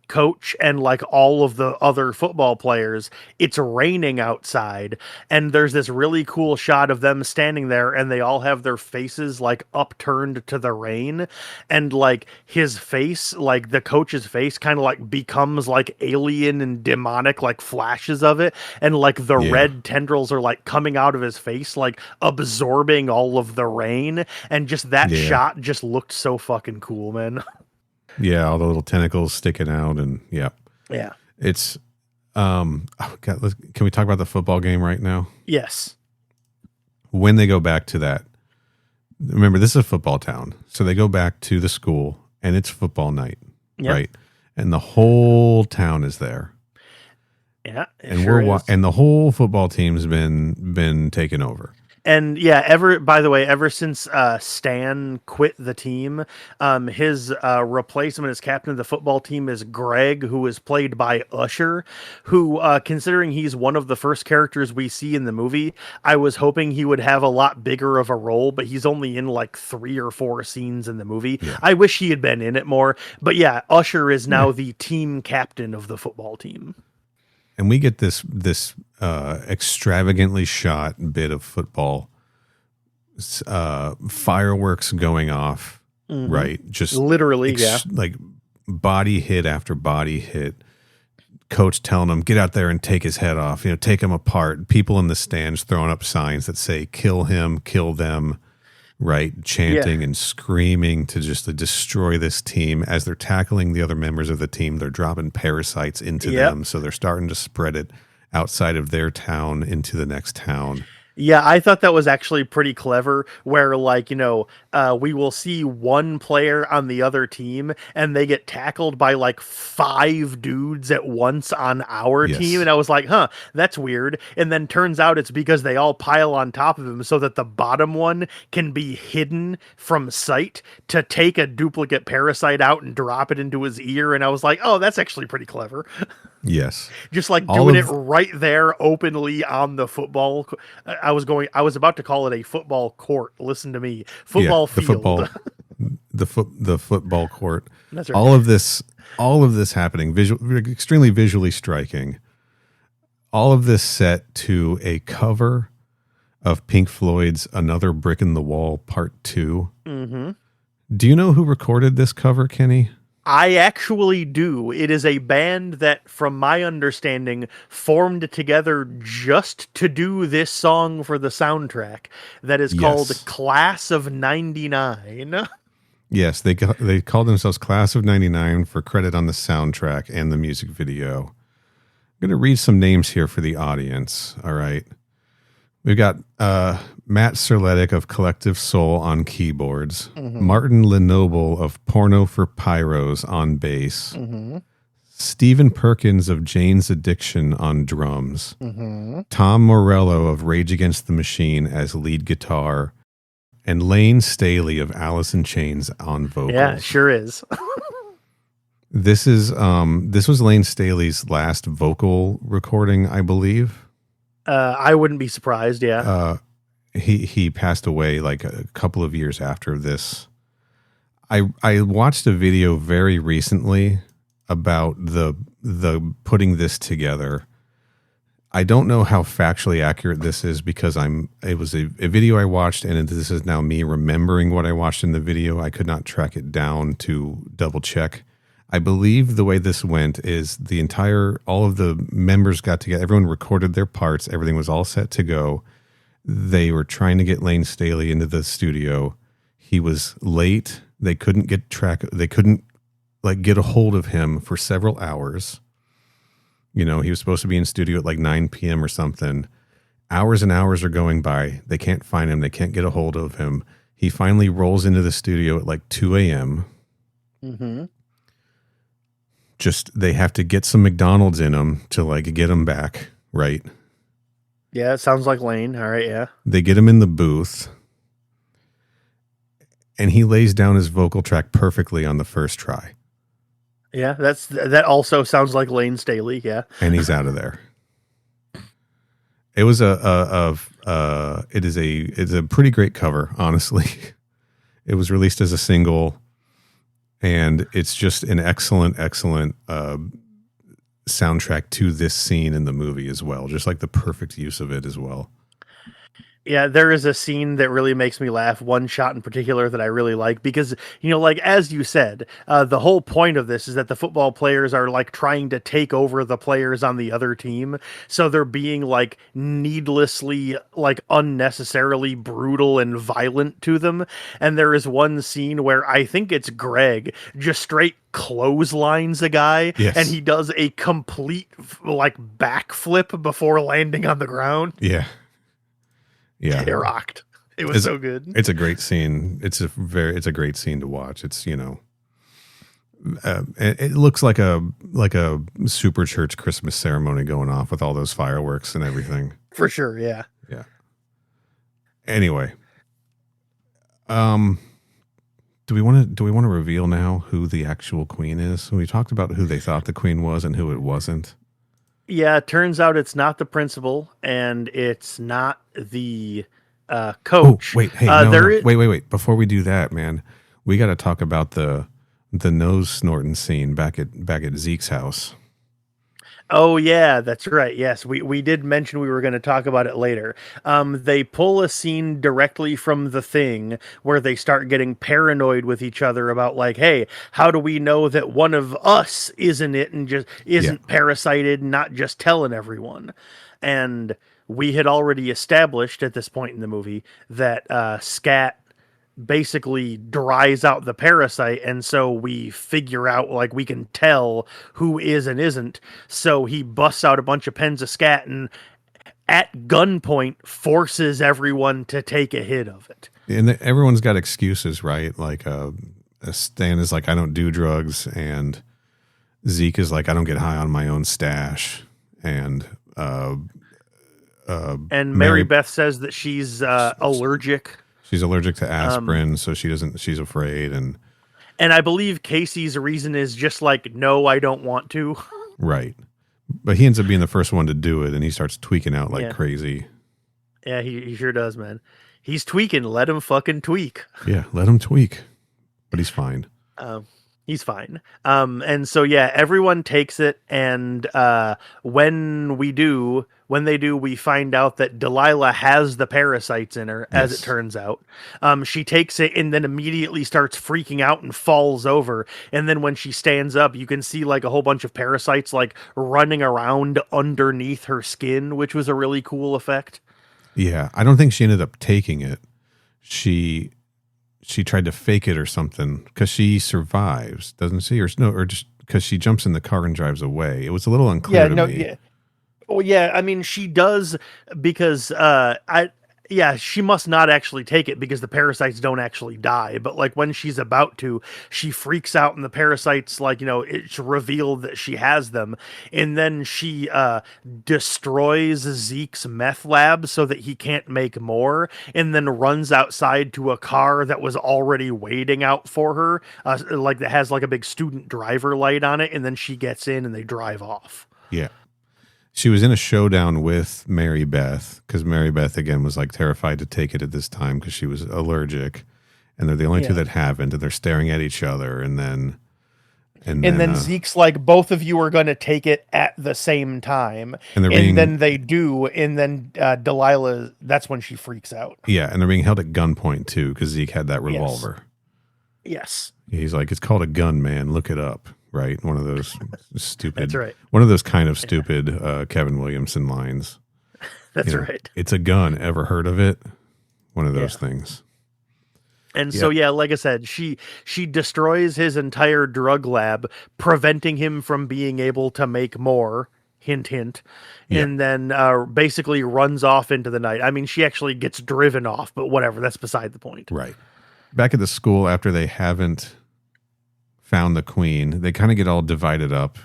coach and like all of the other football players, it's raining outside, and there's this really cool shot of them standing there and they all have their faces like upturned to the rain, and like his face, like the coach's face, kind of like becomes like alien and demonic, like flashes of it, and like the red tendrils are like coming out of his face, like absorbing all of the rain, and just that shot just looked so fucking cool, man. Yeah, all the little tentacles sticking out, and yeah, it's oh God, can we talk about the football game right now? Yes. When they go back to that, remember this is a football town, so they go back to the school, and it's football night, right? And the whole town is there. Yeah, and and the whole football team's been taken over. And yeah, by the way, ever since Stan quit the team, his replacement as captain of the football team is Greg, who is played by Usher, who, considering he's one of the first characters we see in the movie, I was hoping he would have a lot bigger of a role, but he's only in like 3 or 4 scenes in the movie. Yeah. I wish he had been in it more, but yeah, Usher is now the team captain of the football team. And we get this extravagantly shot bit of football, fireworks going off, right? Just literally, like body hit after body hit. Coach telling him, get out there and take his head off. You know, take him apart. People in the stands throwing up signs that say, kill him, kill them. Right, chanting and screaming to just destroy this team. As they're tackling the other members of the team, they're dropping parasites into them, so they're starting to spread it outside of their town into the next town. Yeah, I thought that was actually pretty clever. Where, like, we will see one player on the other team, and they get tackled by like five dudes at once on our team, Yes. and I was like, "Huh, that's weird." And then turns out it's because they all pile on top of him, so that the bottom one can be hidden from sight to take a duplicate parasite out and drop it into his ear. And I was like, "Oh, that's actually pretty clever." Yes. Just like All doing it of right there openly on the football. I was about to call it a football court. Listen to me, yeah, football field. the football court. That's right. All of this happening, extremely visually striking. All of this set to a cover of Pink Floyd's "Another Brick in the Wall" Part 2. Mm-hmm. Do you know who recorded this cover, Kenny? I actually do. It is a band that, from my understanding, formed together just to do this song for the soundtrack. That is called Yes. Class of '99. Yes, they called themselves Class of '99 for credit on the soundtrack and the music video. I'm going to read some names here for the audience. All right. We've got Matt Serletic of Collective Soul on keyboards, Martin Lenoble of Porno for Pyros on bass, Stephen Perkins of Jane's Addiction on drums, Tom Morello of Rage Against the Machine as lead guitar, and Lane Staley of Alice in Chains on vocals. Yeah, sure is. This was Lane Staley's last vocal recording, I believe. I wouldn't be surprised. Yeah. He passed away like a couple of years after this. I watched a video very recently about the putting this together. I don't know how factually accurate this is because it was a video I watched, and this is now me remembering what I watched in the video. I could not track it down to double check. I believe the way this went is all of the members got together, everyone recorded their parts, everything was all set to go. They were trying to get Lane Staley into the studio. He was late. They couldn't get a hold of him for several hours. He was supposed to be in studio at like 9 p.m. or something. Hours and hours are going by. They can't find him. They can't get a hold of him. He finally rolls into the studio at like 2 a.m. Mm-hmm. Just they have to get some McDonald's in him to like get him back, right? Yeah, it sounds like Lane. All right, yeah. They get him in the booth, and he lays down his vocal track perfectly on the first try. Yeah, that also sounds like Lane Staley, yeah. And he's out of there. It was it's a pretty great cover, honestly. It was released as a single, and it's just an excellent soundtrack to this scene in the movie as well. Just like the perfect use of it as well. Yeah, there is a scene that really makes me laugh. One shot in particular that I really like because, like as you said, the whole point of this is that the football players are like trying to take over the players on the other team. So they're being like needlessly, like unnecessarily brutal and violent to them. And there is one scene where I think it's Greg just straight clotheslines a guy, yes. And he does a complete like backflip before landing on the ground. Yeah. Yeah, it rocked. It was so good. It's a great scene. It's a great scene to watch. It's it looks like a super church Christmas ceremony going off with all those fireworks and everything. For sure, yeah. Yeah. Anyway, do we want to reveal now who the actual queen is? We talked about who they thought the queen was and who it wasn't. Yeah, it turns out it's not the principal, and it's not the coach. Oh, wait, hey, wait. Before we do that, man, we got to talk about the nose snorting scene back at Zeke's house. Oh, yeah, that's right. Yes, we did mention we were going to talk about it later. They pull a scene directly from The Thing where they start getting paranoid with each other about like, hey, how do we know that one of us isn't it and just isn't parasited and not just telling everyone? And we had already established at this point in the movie that Scat basically dries out the parasite, and so we figure out, like, we can tell who is and isn't. So he busts out a bunch of pens of scat, and at gunpoint forces everyone to take a hit of it. And everyone's got excuses, right? Like Stan is like, I don't do drugs, and Zeke is like, I don't get high on my own stash, and Mary Beth says that she's allergic. She's allergic to aspirin, so she's afraid, and I believe Casey's reason is just like, no, I don't want to. Right. But he ends up being the first one to do it, and he starts tweaking out like crazy. Yeah, he sure does, man. He's tweaking. Let him fucking tweak. Yeah, let him tweak. But he's fine. He's fine. And so, yeah, everyone takes it. And when they do, we find out that Delilah has the parasites in her, as it turns out. She takes it and then immediately starts freaking out and falls over. And then when she stands up, you can see like a whole bunch of parasites like running around underneath her skin, which was a really cool effect. Yeah, I don't think she ended up taking it. She tried to fake it or something, because she survives, doesn't she? Or just because she jumps in the car and drives away. It was a little unclear to me. Yeah. Well, yeah, I mean, she does, because she must not actually take it because the parasites don't actually die. But like when she's about to, she freaks out and the parasites, like, it's revealed that she has them. And then she destroys Zeke's meth lab so that he can't make more, and then runs outside to a car that was already waiting out for her, like that has like a big student driver light on it. And then she gets in and they drive off. Yeah. She was in a showdown with Mary Beth, because Mary Beth, again, was like terrified to take it at this time because she was allergic. And they're the only two that haven't, and they're staring at each other. And then Zeke's like, both of you are going to take it at the same time. And then they do. And then Delilah, that's when she freaks out. Yeah. And they're being held at gunpoint too, because Zeke had that revolver. Yes. He's like, it's called a gun, man. Look it up. Right. One of those stupid. That's right. One of those kind of stupid Kevin Williamson lines. That's right. It's a gun. Ever heard of it? One of those things. And so, like I said, she destroys his entire drug lab, preventing him from being able to make more. Hint, hint. And then basically runs off into the night. I mean, she actually gets driven off, but whatever. That's beside the point. Right. Back at the school, after they haven't found the queen, they kind of get all divided up.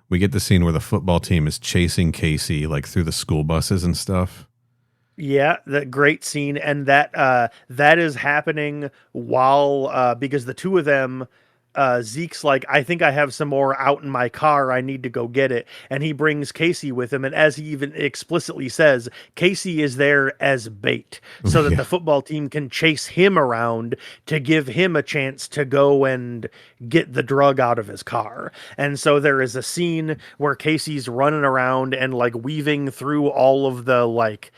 We get the scene where the football team is chasing Casey like through the school buses and stuff. Yeah, that great scene. And that is happening while because the two of them, Zeke's like, I think I have some more out in my car. I need to go get it. And he brings Casey with him. And as he even explicitly says, Casey is there as bait so that the football team can chase him around to give him a chance to go and get the drug out of his car. And so there is a scene where Casey's running around and like weaving through all of the like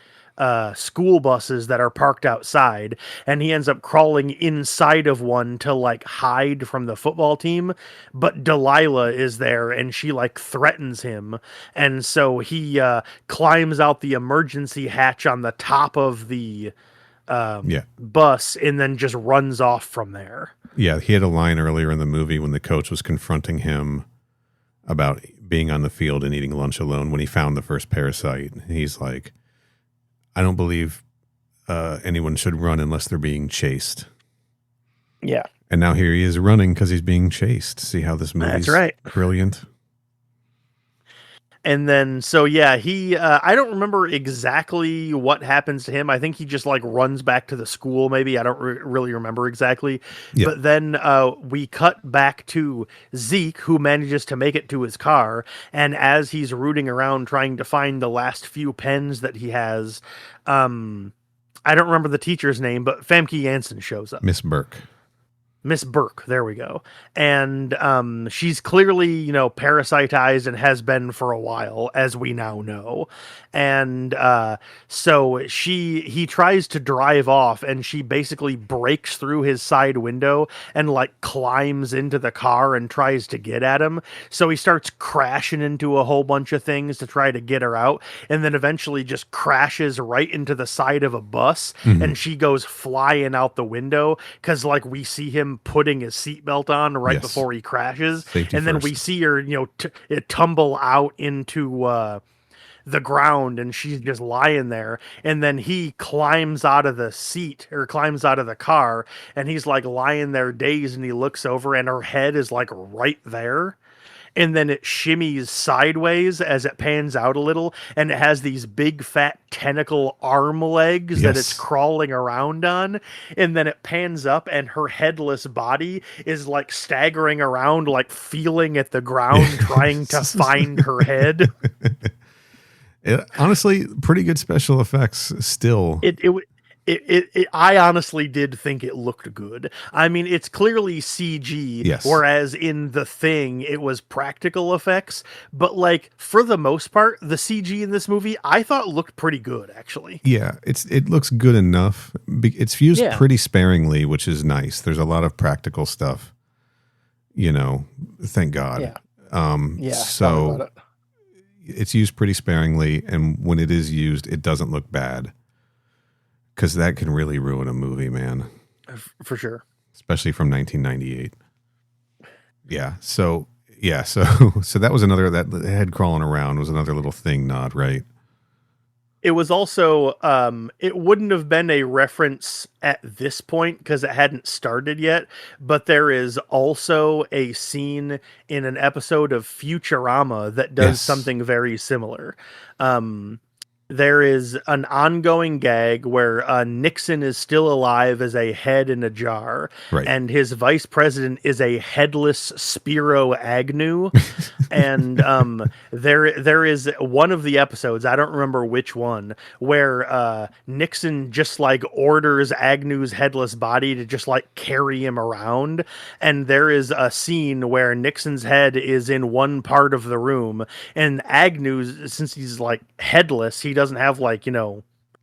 school buses that are parked outside, and he ends up crawling inside of one to like hide from the football team, but Delilah is there and she like threatens him, and so he climbs out the emergency hatch on the top of the bus and then just runs off from there. Yeah, he had a line earlier in the movie when the coach was confronting him about being on the field and eating lunch alone when he found the first parasite. He's like, I don't believe anyone should run unless they're being chased. Yeah. And now here he is running because he's being chased. See how this movie's brilliant? And then, so yeah, he, I don't remember exactly what happens to him. I think he just like runs back to the school, maybe. I don't really remember exactly. Yeah. But then we cut back to Zeke, who manages to make it to his car. And as he's rooting around trying to find the last few pens that he has, I don't remember the teacher's name, but Famke Janssen shows up. Miss Burke. Miss Burke, there we go. And she's clearly, parasitized and has been for a while, as we now know. And so he tries to drive off, and she basically breaks through his side window and like climbs into the car and tries to get at him. So he starts crashing into a whole bunch of things to try to get her out, and then eventually just crashes right into the side of a bus, and she goes flying out the window because like we see him putting his seatbelt on right before he crashes. Safety and then first. We see her, tumble out into the ground, and she's just lying there. And then he climbs out of the seat, or climbs out of the car, and he's like lying there dazed, and he looks over and her head is like right there. And then it shimmies sideways as it pans out a little, and it has these big fat tentacle arm legs that it's Yes. crawling around on. And then it pans up, and her headless body is like staggering around, like feeling at the ground, trying to find her head. Honestly, pretty good special effects still. I honestly did think it looked good. I mean, it's clearly CG, Yes. whereas in The Thing, it was practical effects. But, like, for the most part, the CG in this movie, I thought looked pretty good, actually. Yeah, it looks good enough. It's used Yeah. pretty sparingly, which is nice. There's a lot of practical stuff, thank God. Yeah. Yeah. tell me So about it. it's used pretty sparingly, and when it is used, it doesn't look bad. Because that can really ruin a movie, man. For sure. Especially from 1998. Yeah. So that was another, that head crawling around was another little thing nod, right? It was also, it wouldn't have been a reference at this point because it hadn't started yet, but there is also a scene in an episode of Futurama that does Yes. something very similar. There is an ongoing gag where Nixon is still alive as a head in a jar, Right. and his vice president is a headless Spiro Agnew. And there is one of the episodes, I don't remember which one, where Nixon just like orders Agnew's headless body to just like carry him around. And there is a scene where Nixon's head is in one part of the room, and Agnew's, since he's like headless, he doesn't have like,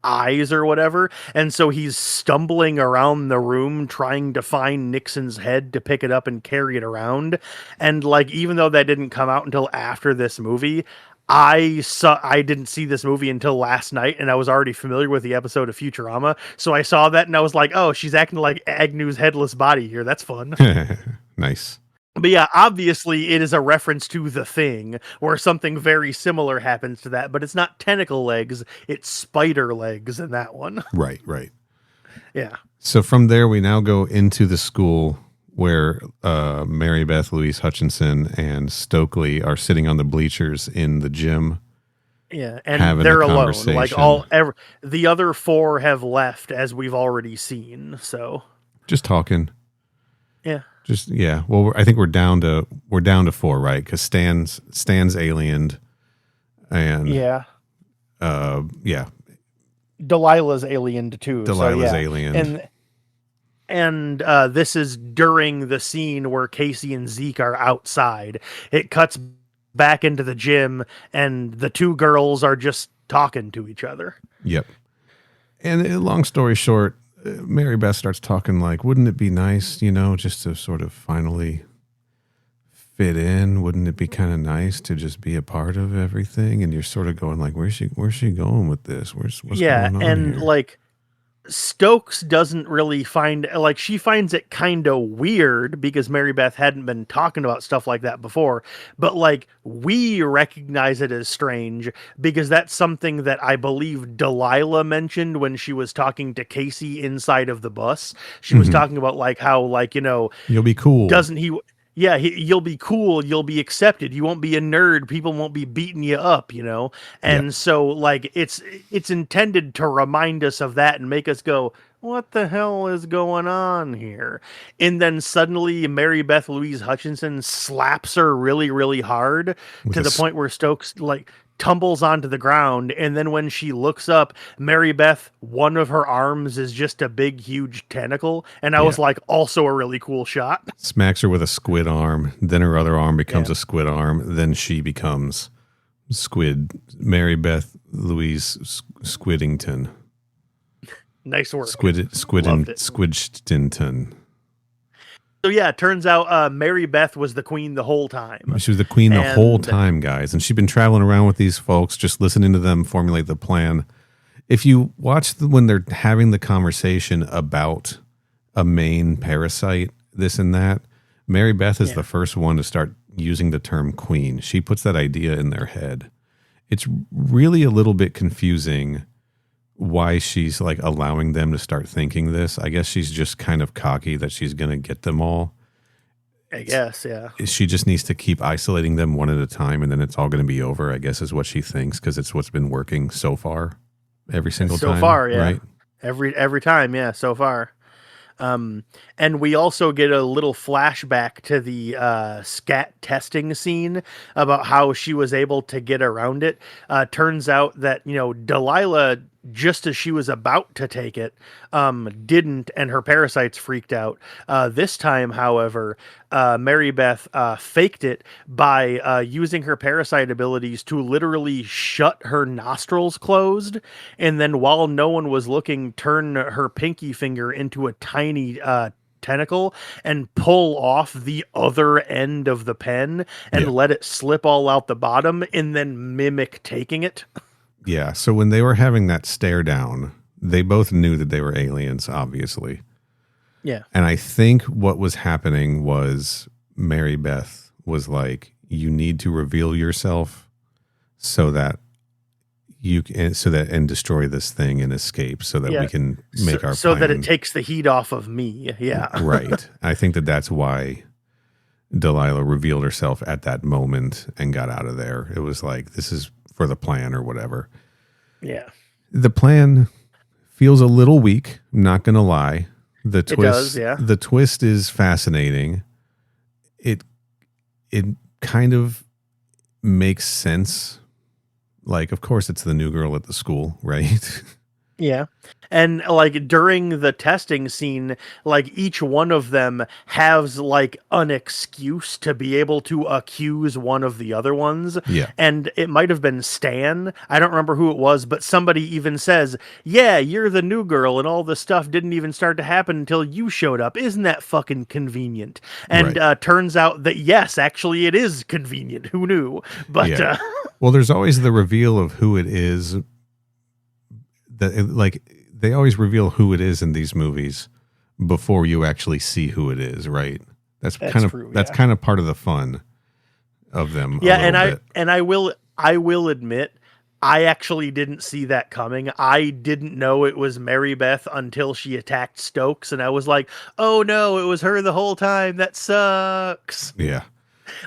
eyes or whatever, and so he's stumbling around the room trying to find Nixon's head to pick it up and carry it around. And like, even though that didn't come out until after this movie, I didn't see this movie until last night, and I was already familiar with the episode of Futurama, so I saw that and I was like, oh, she's acting like Agnew's headless body here, that's fun. Nice. But yeah, obviously it is a reference to The Thing, where something very similar happens to that, but it's not tentacle legs, it's spider legs in that one. Right. Yeah. So from there, we now go into the school where Mary Beth Louise Hutchinson and Stokely are sitting on the bleachers in the gym. Yeah, and Having they're a alone. Like conversation. the other four have left, as we've already seen. So Just talking. yeah, Well, I think we're down to 4, right? Because Stan's aliened, and Yeah. yeah, Delilah's aliened too. Delilah's so, yeah. aliened. and this is during the scene where Casey and Zeke are outside. It cuts back into the gym, and the two girls are just talking to each other. Yep. And long story short, Mary Beth starts talking like, wouldn't it be nice, just to sort of finally fit in? Wouldn't it be kind of nice to just be a part of everything? And you're sort of going like, where's she going with this? What's Yeah, going on and here? like Stokes doesn't really find, like, she finds it kind of weird because Mary Beth hadn't been talking about stuff like that before, but like we recognize it as strange because that's something that I believe Delilah mentioned when she was talking to Casey inside of the bus. She was talking about like how, like, You'll be cool. doesn't he? Yeah, you'll be cool. You'll be accepted. You won't be a nerd. People won't be beating you up, And so, like, it's intended to remind us of that and make us go, what the hell is going on here? And then suddenly Mary Beth Louise Hutchinson slaps her really, really hard to the point where Stokes, like, tumbles onto the ground, and then when she looks up, Mary Beth, one of her arms is just a big huge tentacle, and I was like, also a really cool shot. Smacks her with a squid arm, then her other arm becomes a squid arm, then she becomes Squid Mary Beth Louise Squidington. Nice work. Squidington. So yeah, it turns out Mary Beth was the queen the whole time. She was the queen the whole And- time, guys. And she'd been traveling around with these folks, just listening to them formulate the plan. If you watch when they're having the conversation about a main parasite, this and that, Mary Beth is the first one to start using the term queen. She puts that idea in their head. it's really a little bit confusing why she's like allowing them to start thinking this. I guess she's just kind of cocky that she's going to get them all. I guess, yeah. She just needs to keep isolating them one at a time, and then it's all going to be over, I guess, is what she thinks, because it's what's been working so far. Every single time. So far, yeah. Right? Every time, yeah, so far. And we also get a little flashback to the scat testing scene about how she was able to get around it. Turns out that, Delilah, just as she was about to take it, didn't, and her parasites freaked out. This time, however, Mary Beth faked it by using her parasite abilities to literally shut her nostrils closed, and then while no one was looking, turn her pinky finger into a tiny tentacle and pull off the other end of the pen and let it slip all out the bottom and then mimic taking it. Yeah, so when they were having that stare down, they both knew that they were aliens, obviously. Yeah. And I think what was happening was Mary Beth was like, you need to reveal yourself so that you can, and destroy this thing and escape so that we can make our plan. So that it takes the heat off of me. Yeah. Right. I think that that's why Delilah revealed herself at that moment and got out of there. It was like, this is for the plan or whatever. Yeah. The plan feels a little weak, I'm not going to lie. The twist, it does, yeah. The twist is fascinating. It kind of makes sense. Like, of course, it's the new girl at the school, right? Yeah. And like during the testing scene, like each one of them has like an excuse to be able to accuse one of the other ones. Yeah. And it might have been Stan. I don't remember who it was, but somebody even says, yeah, you're the new girl and all this stuff didn't even start to happen until you showed up. Isn't that fucking convenient? And turns out that yes, actually it is convenient. Who knew? But well, there's always the reveal of who it is. They always reveal who it is in these movies before you actually see who it is, right? That's kind of part of the fun of them. Yeah, I will admit, I actually didn't see that coming. I didn't know it was Mary Beth until she attacked Stokes, and I was like, "Oh no, it was her the whole time. That sucks." Yeah,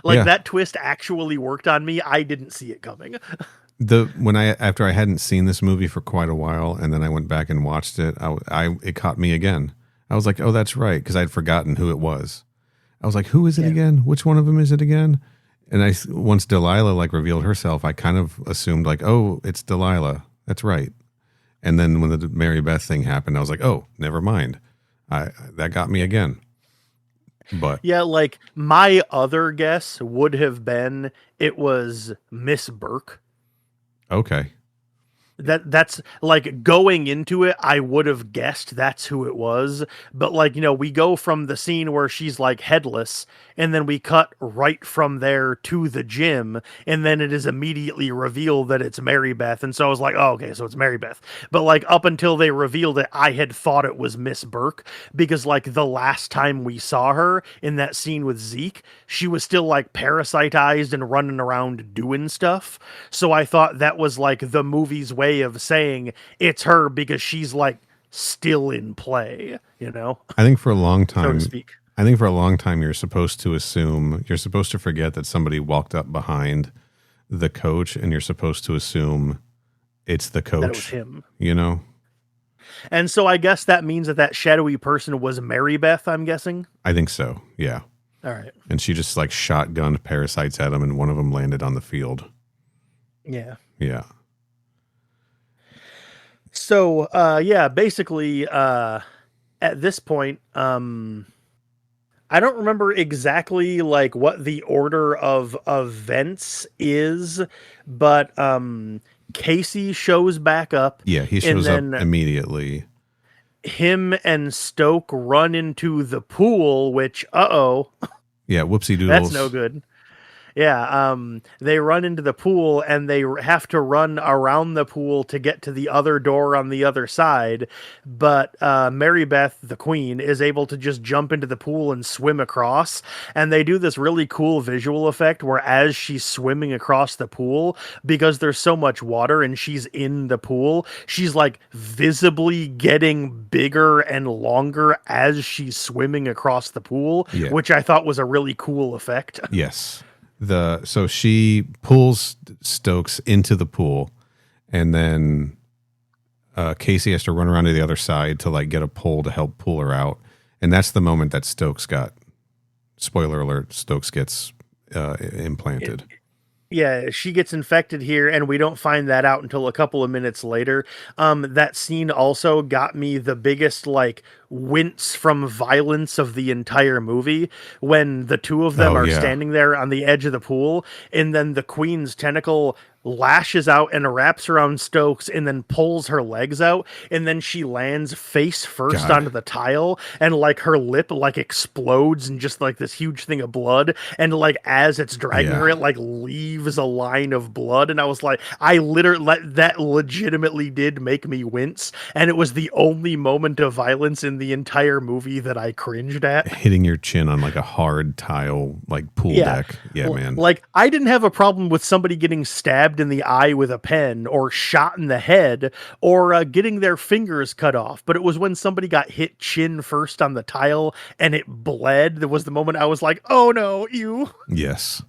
that twist actually worked on me. I didn't see it coming. After I hadn't seen this movie for quite a while, and then I went back and watched it, it caught me again. I was like, oh, that's right, because I'd forgotten who it was. I was like, who is it again? Which one of them is it again? And once Delilah revealed herself, I kind of assumed oh, it's Delilah. That's right. And then when the Mary Beth thing happened, I was like, oh, never mind. That got me again. But yeah, my other guess would have been it was Miss Burke. Okay. That's going into it, I would have guessed that's who it was. But we go from the scene where she's headless, and then we cut right from there to the gym, and then it is immediately revealed that it's Mary Beth. And so I was like, oh, okay, so it's Mary Beth. But up until they revealed it, I had thought it was Miss Burke, because the last time we saw her in that scene with Zeke, she was still parasitized and running around doing stuff. So I thought that was the movie's way of saying it's her because she's still in play, I think for a long time, so to speak. I think for a long time you're supposed to forget that somebody walked up behind the coach, and you're supposed to assume it's the coach. That it was him. And so I guess that means that shadowy person was Mary Beth, I'm guessing. I think so. Yeah. All right. And she just shotgunned parasites at him, and one of them landed on the field. Yeah. Yeah. So, basically, at this point, I don't remember exactly what the order of events is, but Casey shows back up. Yeah, he shows up immediately. Him and Stoke run into the pool, which, yeah, whoopsie doodles. That's no good. They run into the pool and they have to run around the pool to get to the other door on the other side. But Mary Beth, the queen, is able to just jump into the pool and swim across. And they do this really cool visual effect where as she's swimming across the pool, because there's so much water and she's in the pool, she's like visibly getting bigger and longer as she's swimming across the pool, which I thought was a really cool effect. Yes. So she pulls Stokes into the pool, and then Casey has to run around to the other side to like get a pole to help pull her out. And that's the moment that Stokes got, spoiler alert, Stokes gets implanted. Yeah, she gets infected here, and we don't find that out until a couple of minutes later. That scene also got me the biggest, like, wince from violence of the entire movie when the two of them are standing there on the edge of the pool, and then the queen's tentacle lashes out and wraps around Stokes and then pulls her legs out, and then she lands face first onto the tile, and like her lip like explodes and just like this huge thing of blood, and like as it's dragging her, it like leaves a line of blood, and I was like, I literally, that legitimately did make me wince, and it was the only moment of violence in the entire movie that I cringed at. Hitting your chin on like a hard tile like pool deck. Yeah, man. Like, I didn't have a problem with somebody getting stabbed in the eye with a pen or shot in the head or getting their fingers cut off, but it was when somebody got hit chin first on the tile and it bled that was the moment I was like, oh no, you. Yes.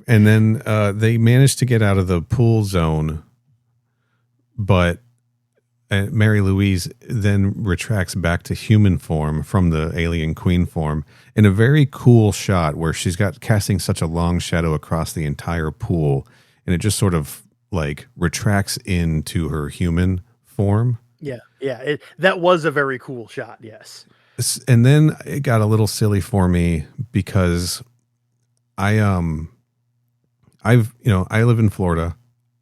And then they managed to get out of the pool zone, but Mary Louise then retracts back to human form from the alien queen form in a very cool shot where she's got casting such a long shadow across the entire pool, and it just sort of like retracts into her human form. Yeah, that was a very cool shot. Yes. And then it got a little silly for me because I live in Florida.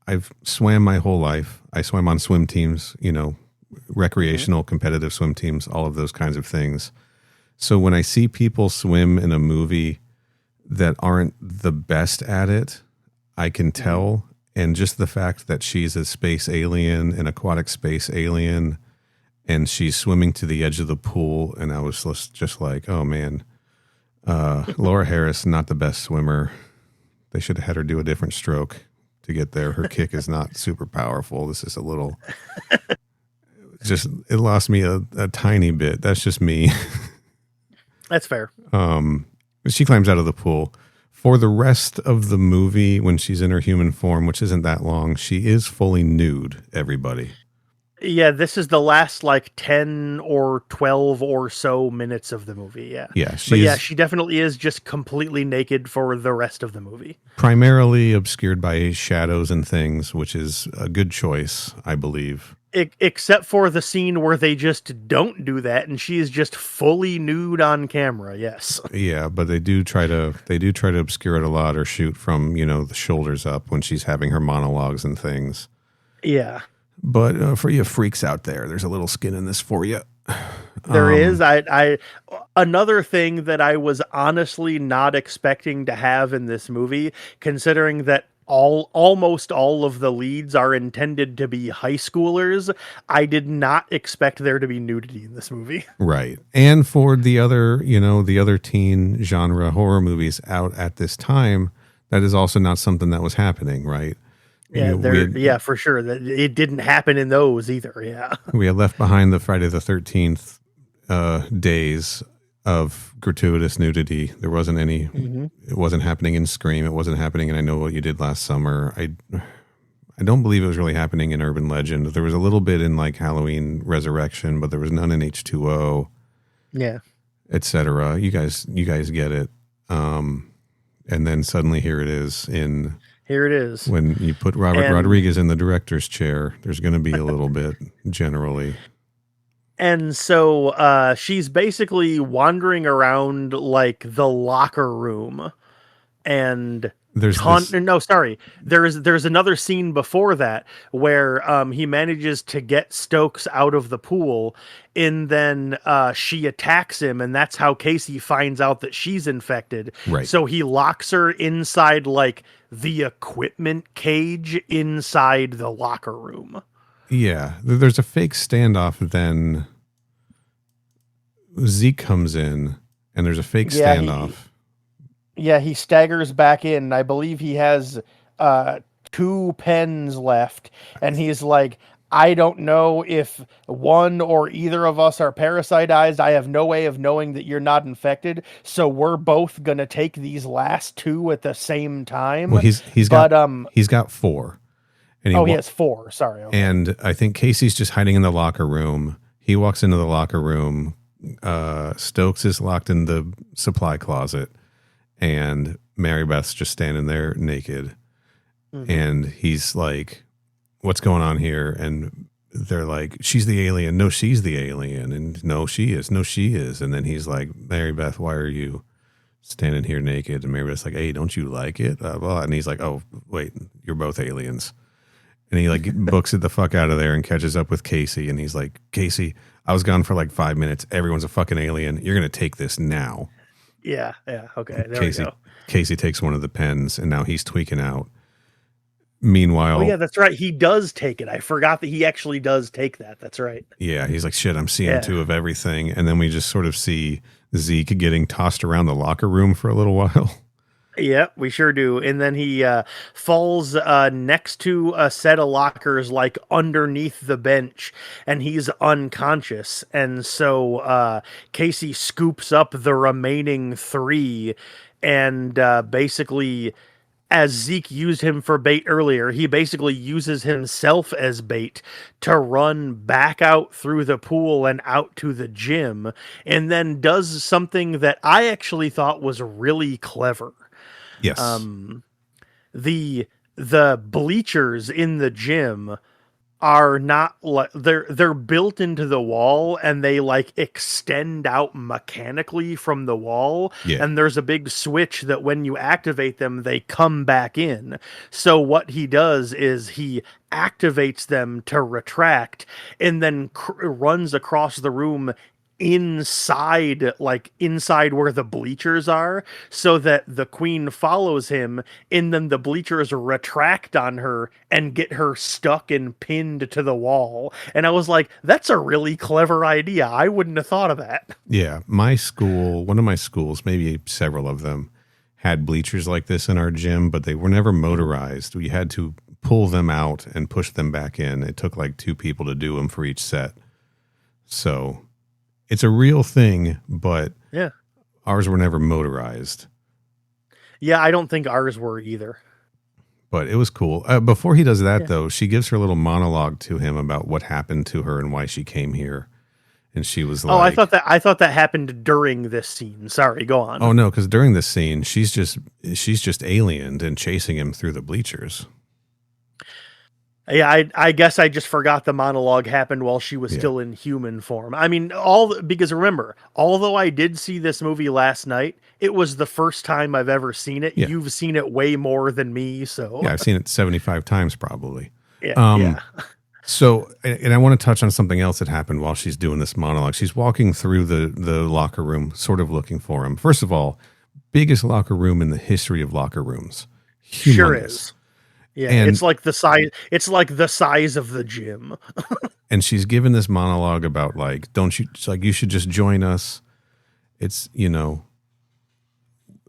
I've swam my whole life. I swam on swim teams, recreational, competitive swim teams, all of those kinds of things. So when I see people swim in a movie that aren't the best at it, I can tell. And just the fact that she's a space alien, an aquatic space alien, and she's swimming to the edge of the pool. And I was just like, oh man, Laura Harris, not the best swimmer. They should have had her do a different stroke to get there. Her kick is not super powerful. This is a little, it lost me a tiny bit. That's just me. That's fair. She climbs out of the pool. For the rest of the movie, when she's in her human form, which isn't that long, she is fully nude, everybody. Yeah, this is the last like 10 or 12 or so minutes of the movie. Yeah. Yeah. She definitely is just completely naked for the rest of the movie. Primarily obscured by shadows and things, which is a good choice, I believe. Except for the scene where they just don't do that, and she is just fully nude on camera. Yes. Yeah, but they do try to obscure it a lot or shoot from, the shoulders up when she's having her monologues and things. Yeah. But for you freaks out there, there's a little skin in this for you. There is. Another thing that I was honestly not expecting to have in this movie, considering that almost all of the leads are intended to be high schoolers, I did not expect there to be nudity in this movie. Right. And for the other teen genre horror movies out at this time, that is also not something that was happening, right? Yeah, for sure. That it didn't happen in those either. Yeah. We had left behind the Friday the 13th days of gratuitous nudity. There wasn't any. Mm-hmm. It wasn't happening in Scream. It wasn't happening in I Know What You Did Last Summer. I don't believe it was really happening in Urban Legend. There was a little bit in like Halloween Resurrection, but there was none in H2O. Yeah. Etc. You guys get it. And then suddenly here it is when you put Robert Rodriguez in the director's chair. There's going to be a little bit generally. And so she's basically wandering around like the locker room, and There's this, There's another scene before that where he manages to get Stokes out of the pool, and then she attacks him, and that's how Casey finds out that she's infected. Right. So he locks her inside like the equipment cage inside the locker room. yeah, there's a fake standoff. Then Zeke comes in, and there's a fake standoff. He staggers back in. I believe he has 2 pens left, and he's like, I don't know if one or either of us are parasitized. I have no way of knowing that you're not infected, so we're both gonna take these last 2 at the same time. Well, he's got 4. And he has 4. Sorry. Okay. And I think Casey's just hiding in the locker room. He walks into the locker room. Stokes is locked in the supply closet. And Mary Beth's just standing there naked. Mm-hmm. And he's like, what's going on here? And they're like, she's the alien. No, she's the alien. And no, she is. No, she is. And then he's like, Mary Beth, why are you standing here naked? And Mary Beth's like, hey, don't you like it? And he's like, oh, wait, you're both aliens. And he like books it the fuck out of there and catches up with Casey. And he's like, Casey, I was gone for like 5 minutes. Everyone's a fucking alien. You're going to take this now. Yeah. Okay. There we go. Casey takes one of the pens, and now he's tweaking out. Meanwhile, oh yeah, that's right. He does take it. I forgot that he actually does take that. That's right. Yeah, he's like, shit, I'm seeing 2 of everything, and then we just sort of see Zeke getting tossed around the locker room for a little while. Yeah, we sure do. And then he falls next to a set of lockers, like underneath the bench, and he's unconscious. And so Casey scoops up the remaining 3, and basically, as Zeke used him for bait earlier, he basically uses himself as bait to run back out through the pool and out to the gym, and then does something that I actually thought was really clever. Yes. The bleachers in the gym are not like they're built into the wall, and they like extend out mechanically from the wall. Yeah. And there's a big switch that when you activate them, they come back in. So what he does is he activates them to retract, and then runs across the room inside where the bleachers are, so that the queen follows him, and then the bleachers retract on her and get her stuck and pinned to the wall. And I was like, that's a really clever idea. I wouldn't have thought of that. Yeah, one of my schools, maybe several of them, had bleachers like this in our gym, but they were never motorized. We had to pull them out and push them back in. It took like 2 people to do them for each set. So it's a real thing, but ours were never motorized. Yeah, I don't think ours were either. But it was cool. Before he does that, though, she gives her little monologue to him about what happened to her and why she came here. And she was like, "Oh, I thought that happened during this scene. Sorry, go on." Oh no, because during this scene, she's just aliened and chasing him through the bleachers. Yeah, I guess I just forgot the monologue happened while she was still in human form. I mean, because remember, although I did see this movie last night, it was the first time I've ever seen it. Yeah. You've seen it way more than me, so yeah, I've seen it 75 times probably. Yeah. So, and I want to touch on something else that happened while she's doing this monologue. She's walking through the locker room, sort of looking for him. First of all, biggest locker room in the history of locker rooms. Humongous. Sure is. Yeah, and it's like the size. It's like the size of the gym. And she's given this monologue about like, you should just join us. It's,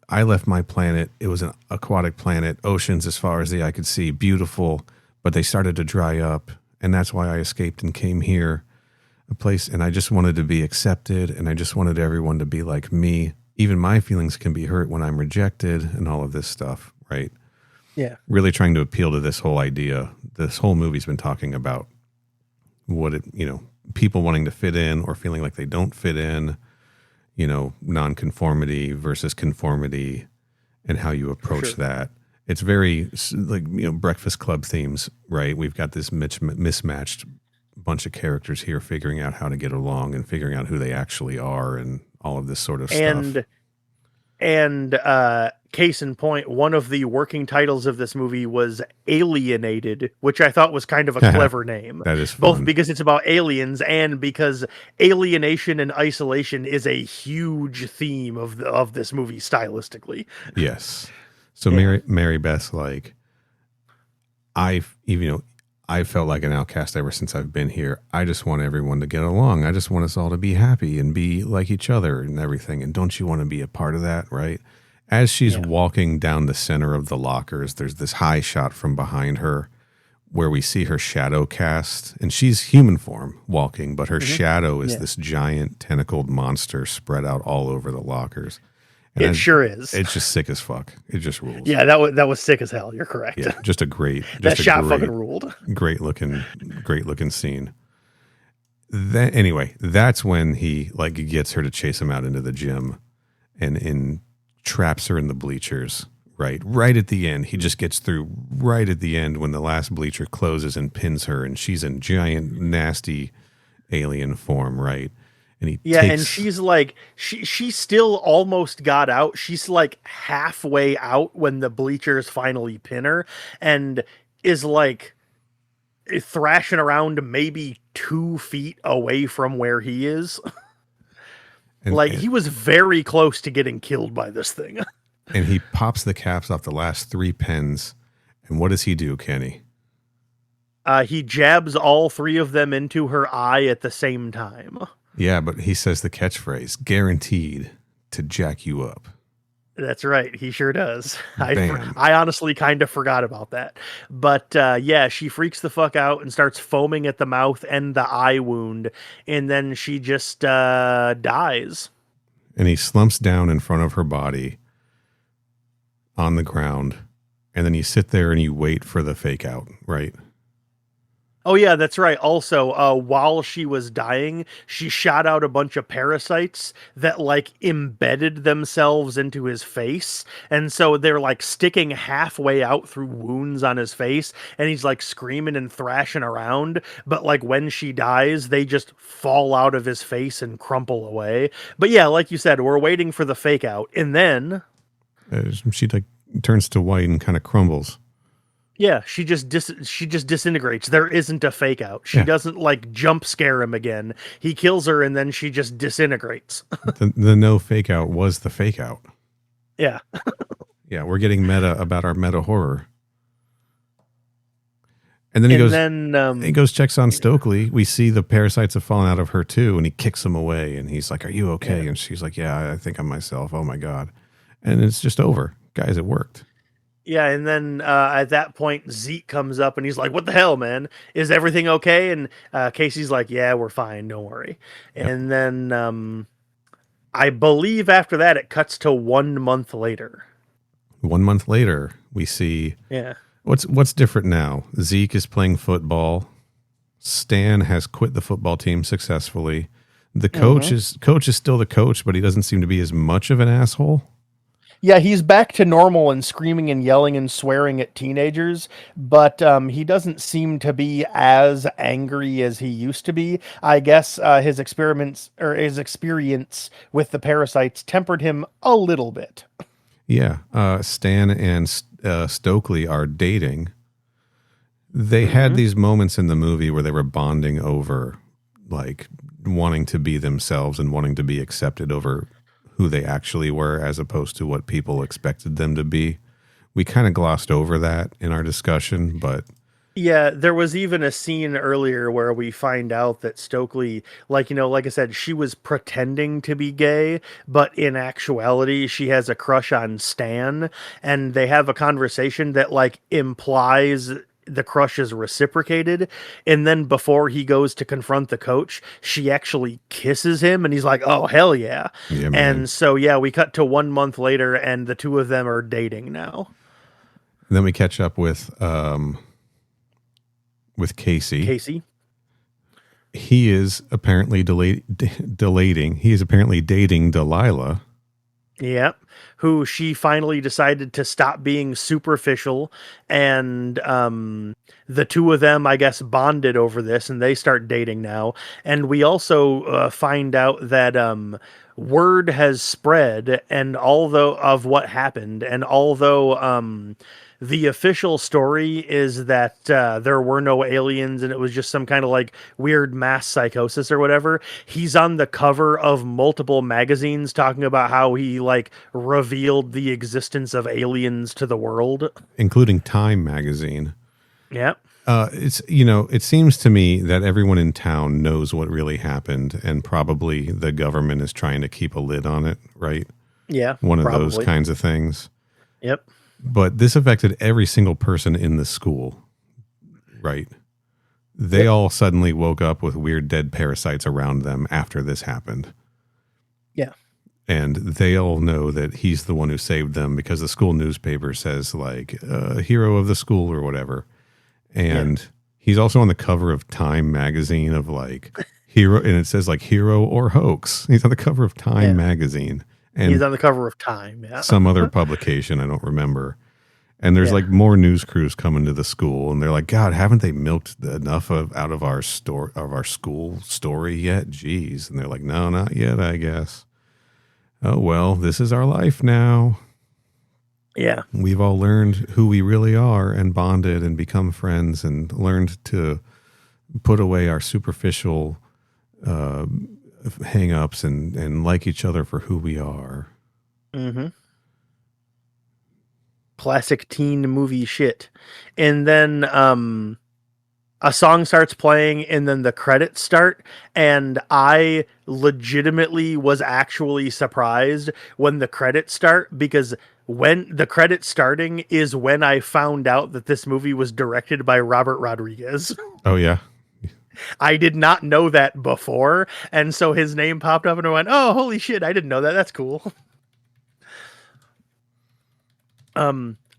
I left my planet. It was an aquatic planet, oceans as far as the eye could see, beautiful, but they started to dry up, and that's why I escaped and came here, a place, and I just wanted to be accepted, and I just wanted everyone to be like me. Even my feelings can be hurt when I'm rejected, and all of this stuff, right? Yeah. Really trying to appeal to this whole idea. This whole movie's been talking about people wanting to fit in or feeling like they don't fit in, nonconformity versus conformity, and how you approach that. It's very like, Breakfast Club themes, right? We've got this mismatched bunch of characters here figuring out how to get along and figuring out who they actually are and all of this sort of stuff. And Case in point, one of the working titles of this movie was Alienated, which I thought was kind of a clever name. That is both fun. because it's about aliens and because alienation and isolation is a huge theme of this movie stylistically. Yes. So Yeah. Mary Beth's like, I felt like an outcast ever since I've been here. I just want everyone to get along. I just want us all to be happy and be like each other and everything. And don't you want to be a part of that, right? As she's walking down the center of the lockers, there's this high shot from behind her where we see her shadow cast, and she's human form walking, but her shadow is this giant tentacled monster spread out all over the lockers. And It sure is. It's just sick as fuck. It just rules. Yeah, that was sick as hell. You're correct. Yeah, just a great, That shot fucking ruled. great looking scene. Anyway, that's when he like gets her to chase him out into the gym, and traps her in the bleachers. Right at the end, he just gets through right at the end when the last bleacher closes and pins her, and she's in giant, nasty alien form, right? And he and she's like, she still almost got out. She's like halfway out when the bleachers finally pin her, and is like thrashing around maybe 2 feet away from where he is. He was very close to getting killed by this thing. And he pops the caps off the last 3 pens. And what does he do, Kenny? He jabs all 3 of them into her eye at the same time. Yeah, but he says the catchphrase, guaranteed to jack you up. That's right. He sure does. Bam. I honestly kind of forgot about that. But she freaks the fuck out and starts foaming at the mouth and the eye wound. And then she just dies. And he slumps down in front of her body on the ground. And then you sit there and you wait for the fake out, right? Oh, yeah, that's right. Also, while she was dying, she shot out a bunch of parasites that, like, embedded themselves into his face. And so they're, like, sticking halfway out through wounds on his face. And he's, like, screaming and thrashing around. But, like, when she dies, they just fall out of his face and crumple away. But, yeah, like you said, we're waiting for the fake out. And then... she, like, turns to white and kind of crumbles. Yeah, she just disintegrates. There isn't a fake out. She doesn't like jump scare him again. He kills her and then she just disintegrates. the no fake out was the fake out. Yeah. Yeah, we're getting meta about our meta horror. And then he goes checks on Stokely. We see the parasites have fallen out of her too, and he kicks them away and he's like, "Are you okay?" And she's like, "Yeah, I think I'm myself. Oh my God." And it's just over. Guys, it worked. Yeah, and then at that point, Zeke comes up and he's like, "What the hell, man? Is everything okay?" And Casey's like, "Yeah, we're fine. Don't worry." Yep. And then I believe after that, it cuts to 1 month later. 1 month later, we see... Yeah. What's different now? Zeke is playing football. Stan has quit the football team successfully. The coach is still the coach, but he doesn't seem to be as much of an asshole. Yeah, he's back to normal and screaming and yelling and swearing at teenagers, but he doesn't seem to be as angry as he used to be. I guess his experience with the parasites tempered him a little bit. Yeah, Stan and Stokely are dating. They had these moments in the movie where they were bonding over, like, wanting to be themselves and wanting to be accepted over who they actually were as opposed to what people expected them to be. We kind of glossed over that in our discussion, but... Yeah, there was even a scene earlier where we find out that Stokely, like I said, she was pretending to be gay, but in actuality, she has a crush on Stan, and they have a conversation that, like, implies the crush is reciprocated, and then before he goes to confront the coach, she actually kisses him, and he's like, "Oh, hell yeah." And so, yeah, we cut to 1 month later, and the two of them are dating now. And then we catch up with Casey. He is apparently dating Delilah. Yeah, who she finally decided to stop being superficial, and the two of them, I guess, bonded over this, and they start dating now. And we also find out that word has spread, and although of what happened, and although the official story is that there were no aliens and it was just some kind of like weird mass psychosis or whatever. He's on the cover of multiple magazines talking about how he like revealed the existence of aliens to the world. including Time magazine. Yeah. It seems to me that everyone in town knows what really happened, and probably the government is trying to keep a lid on it, right? Yeah. One of probably. those kinds of things. Yep. But this affected every single person in the school, right? They all suddenly woke up with weird dead parasites around them after this happened. Yeah. And they all know that he's the one who saved them because the school newspaper says like hero of the school or whatever. And he's also on the cover of Time magazine of like hero, and it says like hero or hoax. He's on the cover of Time magazine. And he's on the cover of Time. Yeah. some other publication, I don't remember. And there's like more news crews coming to the school, and they're like, God, haven't they milked enough out of our school story yet? Jeez. And they're like, no, not yet, I guess. Oh, well, this is our life now. Yeah. We've all learned who we really are and bonded and become friends and learned to put away our superficial hang-ups and like each other for who we are. Mm-hmm. Classic teen movie shit. And then a song starts playing and then the credits start, and I legitimately was actually surprised when the credits start, because when the credits starting is when I found out that this movie was directed by Robert Rodriguez. Oh, yeah. I did not know that before, and so his name popped up and I went, oh, holy shit, I didn't know that. That's cool.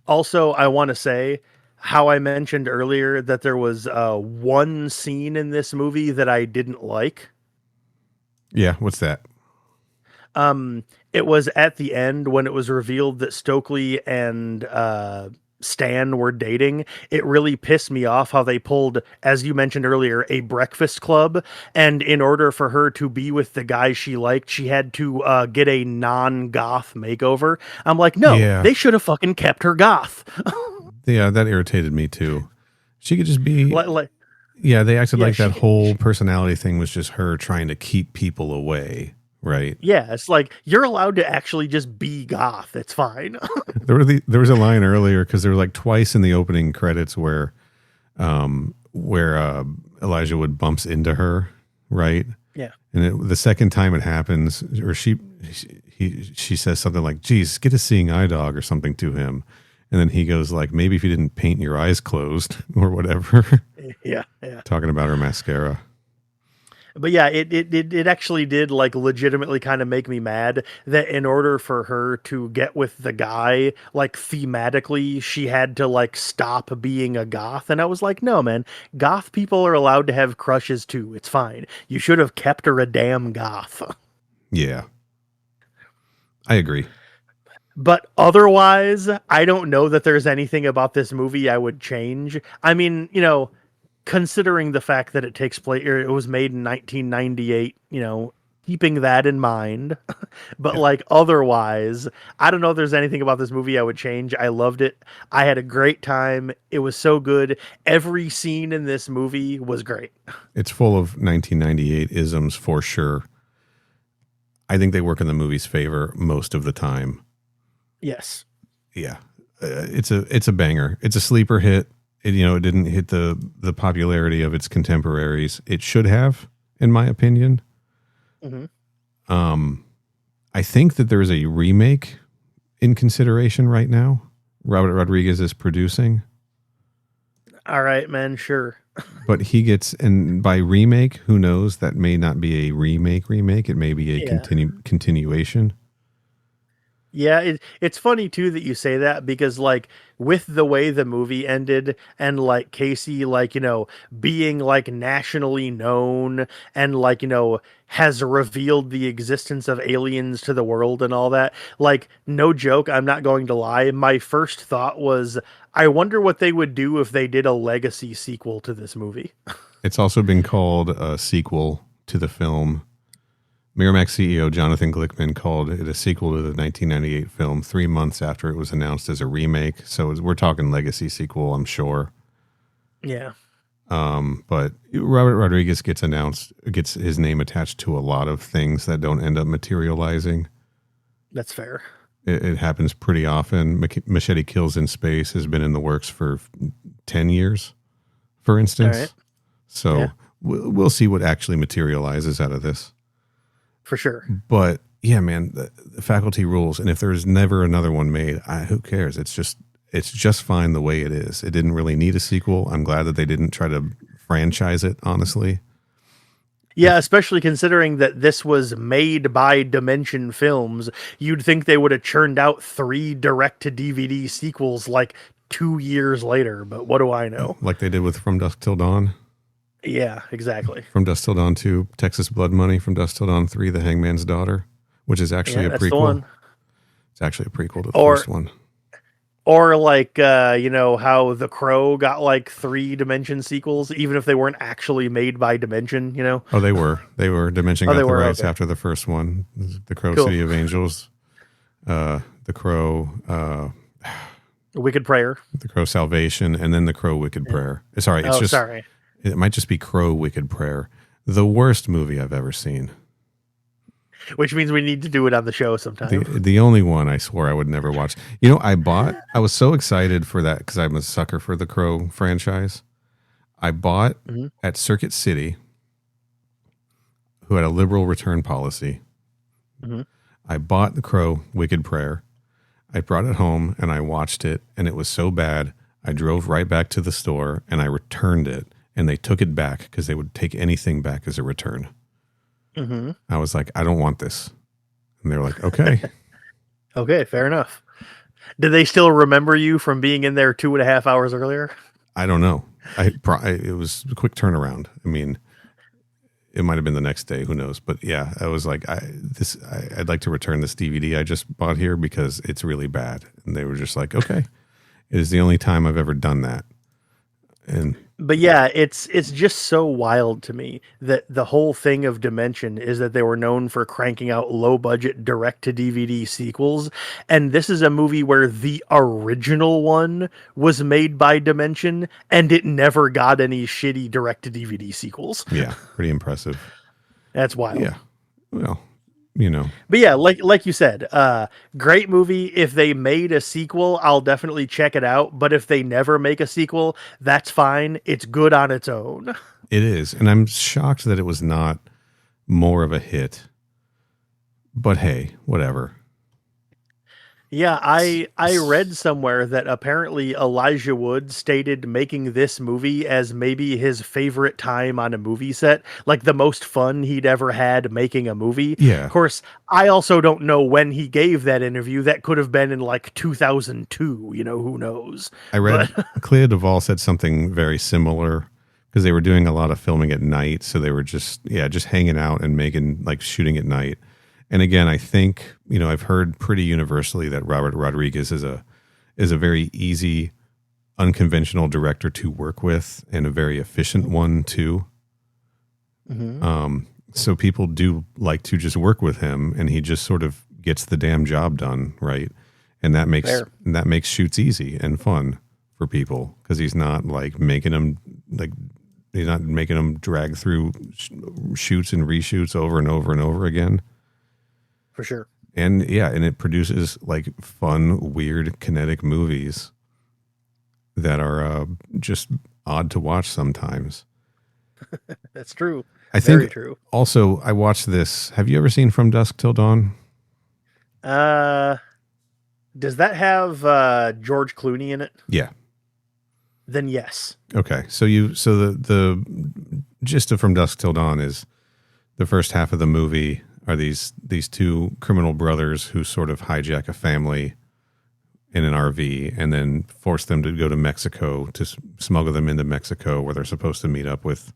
Also, I want to say how I mentioned earlier that there was one scene in this movie that I didn't like. Yeah, what's that? It was at the end when it was revealed that Stokely and Stan were dating. It really pissed me off how they pulled, as you mentioned earlier, a breakfast club, and in order for her to be with the guy she liked, she had to get a non-goth makeover. I'm like, no, they should have fucking kept her goth. Yeah, that irritated me too. She could just be... they acted like that whole personality thing was just her trying to keep people away, right? Yeah, it's like, you're allowed to actually just be goth. It's fine. There was a line earlier, because there were like twice in the opening credits where Elijah Wood bumps into her, right? Yeah. And the second time it happens, or she says something like, geez, get a seeing eye dog or something to him. And then he goes like, maybe if you didn't paint your eyes closed or whatever. Yeah. Talking about her mascara. But yeah, it actually did like legitimately kind of make me mad that in order for her to get with the guy, like thematically, she had to like stop being a goth. And I was like, no, man, goth people are allowed to have crushes too. It's fine. You should have kept her a damn goth. Yeah. I agree. But otherwise, I don't know that there's anything about this movie I would change. I mean, considering the fact that it takes place, or it was made in 1998, keeping that in mind. But like otherwise, I don't know if there's anything about this movie I would change. I loved it. I had a great time. It was so good. Every scene in this movie was great. It's full of 1998 isms for sure. I think they work in the movie's favor most of the time. Yes. Yeah. It's a banger. It's a sleeper hit. It didn't hit the popularity of its contemporaries. It should have, in my opinion. Mm-hmm. I think that there's a remake in consideration right now. Robert Rodriguez is producing. All right, man. Sure. But he gets, and by remake, who knows? That may not be a remake. It may be a continuation. Yeah, it's funny too that you say that because like with the way the movie ended and like Casey like, being like nationally known and like, has revealed the existence of aliens to the world and all that. Like no joke, I'm not going to lie, my first thought was I wonder what they would do if they did a legacy sequel to this movie. It's also been called a sequel to the film. Miramax CEO Jonathan Glickman called it a sequel to the 1998 film 3 months after it was announced as a remake. So we're talking legacy sequel, I'm sure. Yeah. But Robert Rodriguez gets his name attached to a lot of things that don't end up materializing. That's fair. It happens pretty often. Machete Kills in Space has been in the works for 10 years, for instance. All right. So Yeah. we'll see what actually materializes out of this. For sure. But yeah, man, the faculty rules. And if there's never another one made, who cares? It's just fine the way it is. It didn't really need a sequel. I'm glad that they didn't try to franchise it, honestly. Yeah, especially considering that this was made by Dimension Films. You'd think they would have churned out 3 direct-to-DVD sequels like 2 years later, but what do I know? Like they did with From Dusk Till Dawn. Yeah, exactly. From Dusk Till Dawn 2, Texas Blood Money. From Dusk Till Dawn 3, The Hangman's Daughter, which is actually a that's the prequel. one. It's actually a prequel to the Or- first one. Or like, how The Crow got like 3 Dimension sequels, even if they weren't actually made by Dimension, Oh, they were. Dimension Oh, got they the were, rights okay. after the first one. The Crow Cool. City of Angels, The Crow, Wicked Prayer. The Crow Salvation, and then The Crow Wicked Prayer. Sorry, it's Sorry. It might just be Crow Wicked Prayer. The worst movie I've ever seen. Which means we need to do it on the show sometime. The only one I swore I would never watch. I was so excited for that because I'm a sucker for the Crow franchise. I bought at Circuit City, who had a liberal return policy. Mhm. I bought The Crow Wicked Prayer. I brought it home and I watched it, and it was so bad. I drove right back to the store and I returned it, and they took it back because they would take anything back as a return. Mm-hmm. I was like, I don't want this. And they're like, okay. Okay, fair enough. Did they still remember you from being in there 2.5 hours earlier? I don't know. It was a quick turnaround. I mean, it might have been the next day. Who knows? But yeah, I was like, I'd like to return this DVD I just bought here because it's really bad. And they were just like, okay. It is the only time I've ever done that. But yeah, it's just so wild to me that the whole thing of Dimension is that they were known for cranking out low budget direct to DVD sequels, and this is a movie where the original one was made by Dimension and it never got any shitty direct to DVD sequels. Yeah, pretty impressive. That's wild. Yeah. Well, But yeah, like you said, great movie. If they made a sequel, I'll definitely check it out. But if they never make a sequel, that's fine. It's good on its own. it is. And I'm shocked that it was not more of a hit. But hey, whatever. Yeah, I read somewhere that apparently Elijah Wood stated making this movie as maybe his favorite time on a movie set, like the most fun he'd ever had making a movie. Yeah. Of course, I also don't know when he gave that interview. That could have been in like 2002, who knows. I read Clea Duvall said something very similar because they were doing a lot of filming at night. So they were just hanging out and shooting at night. And again, I think, I've heard pretty universally that Robert Rodriguez is a very easy, unconventional director to work with and a very efficient one too. Mm-hmm. So people do like to just work with him, and he just sort of gets the damn job done, right? And that makes shoots easy and fun for people because he's not making them drag through shoots and reshoots over and over and over again. For sure. And and it produces fun, weird, kinetic movies that are just odd to watch sometimes. That's true. I Very think true. also I watched this. Have you ever seen From Dusk Till Dawn? Does that have George Clooney in it? Yeah. Then yes. Okay. So the gist of From Dusk Till Dawn is the first half of the movie. are these two criminal brothers who sort of hijack a family in an RV and then force them to go to Mexico to smuggle them into Mexico where they're supposed to meet up with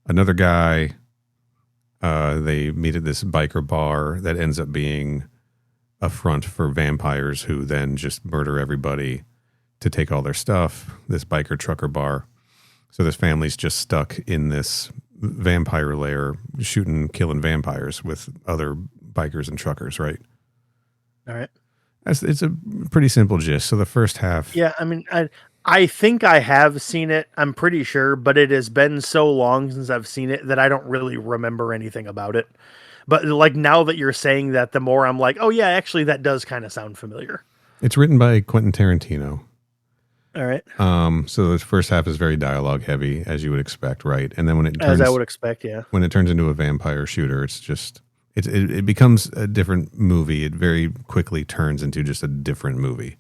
another guy. They meet at this biker bar that ends up being a front for vampires who then just murder everybody to take all their stuff, this biker trucker bar. So this family's just stuck in this vampire lair, killing vampires with other bikers and truckers, right? All right. It's a pretty simple gist. So the first half... Yeah, I mean, I think I have seen it, I'm pretty sure, but it has been so long since I've seen it that I don't really remember anything about it. But like now that you're saying that, the more I'm like, oh yeah, actually that does kind of sound familiar. It's written by Quentin Tarantino. All right. So the first half is very dialogue heavy, as you would expect, right? And then when it turns, as I would expect, yeah. When it turns into a vampire shooter, it's just it becomes a different movie. It very quickly turns into just a different movie.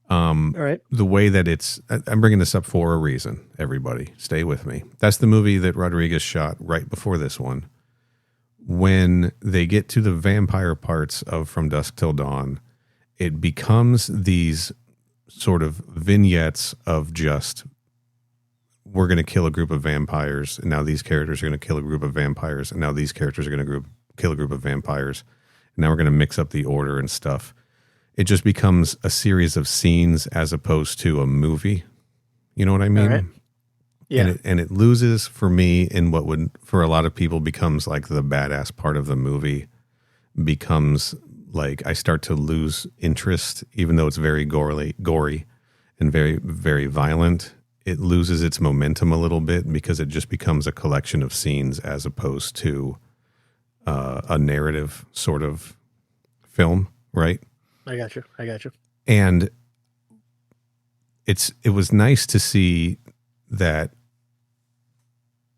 All right. The way that I'm bringing this up for a reason. Everybody, stay with me. That's the movie that Rodriguez shot right before this one. When they get to the vampire parts of From Dusk Till Dawn, it becomes these sort of vignettes of just, we're going to kill a group of vampires, and now these characters are going to kill a group of vampires, and now these characters are going to kill a group of vampires, and now we're going to mix up the order and stuff. It just becomes a series of scenes as opposed to a movie. You know what I mean? All right. Yeah. And it loses for me in what would, for a lot of people, becomes like the badass part of the movie. Becomes like I start to lose interest, even though it's very gory and very, very violent. It loses its momentum a little bit because it just becomes a collection of scenes as opposed to a narrative sort of film, right? I got you. And it was nice to see that,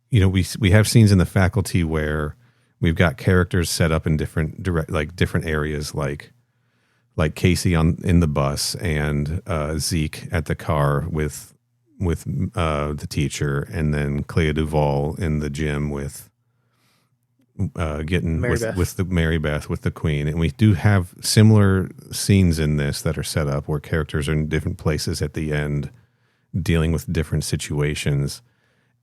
you know, we have scenes in The Faculty where we've got characters set up in different areas, like Casey in the bus and Zeke at the car with the teacher, and then Clea Duvall in the gym with with the Mary Beth with the Queen. And we do have similar scenes in this that are set up where characters are in different places at the end dealing with different situations.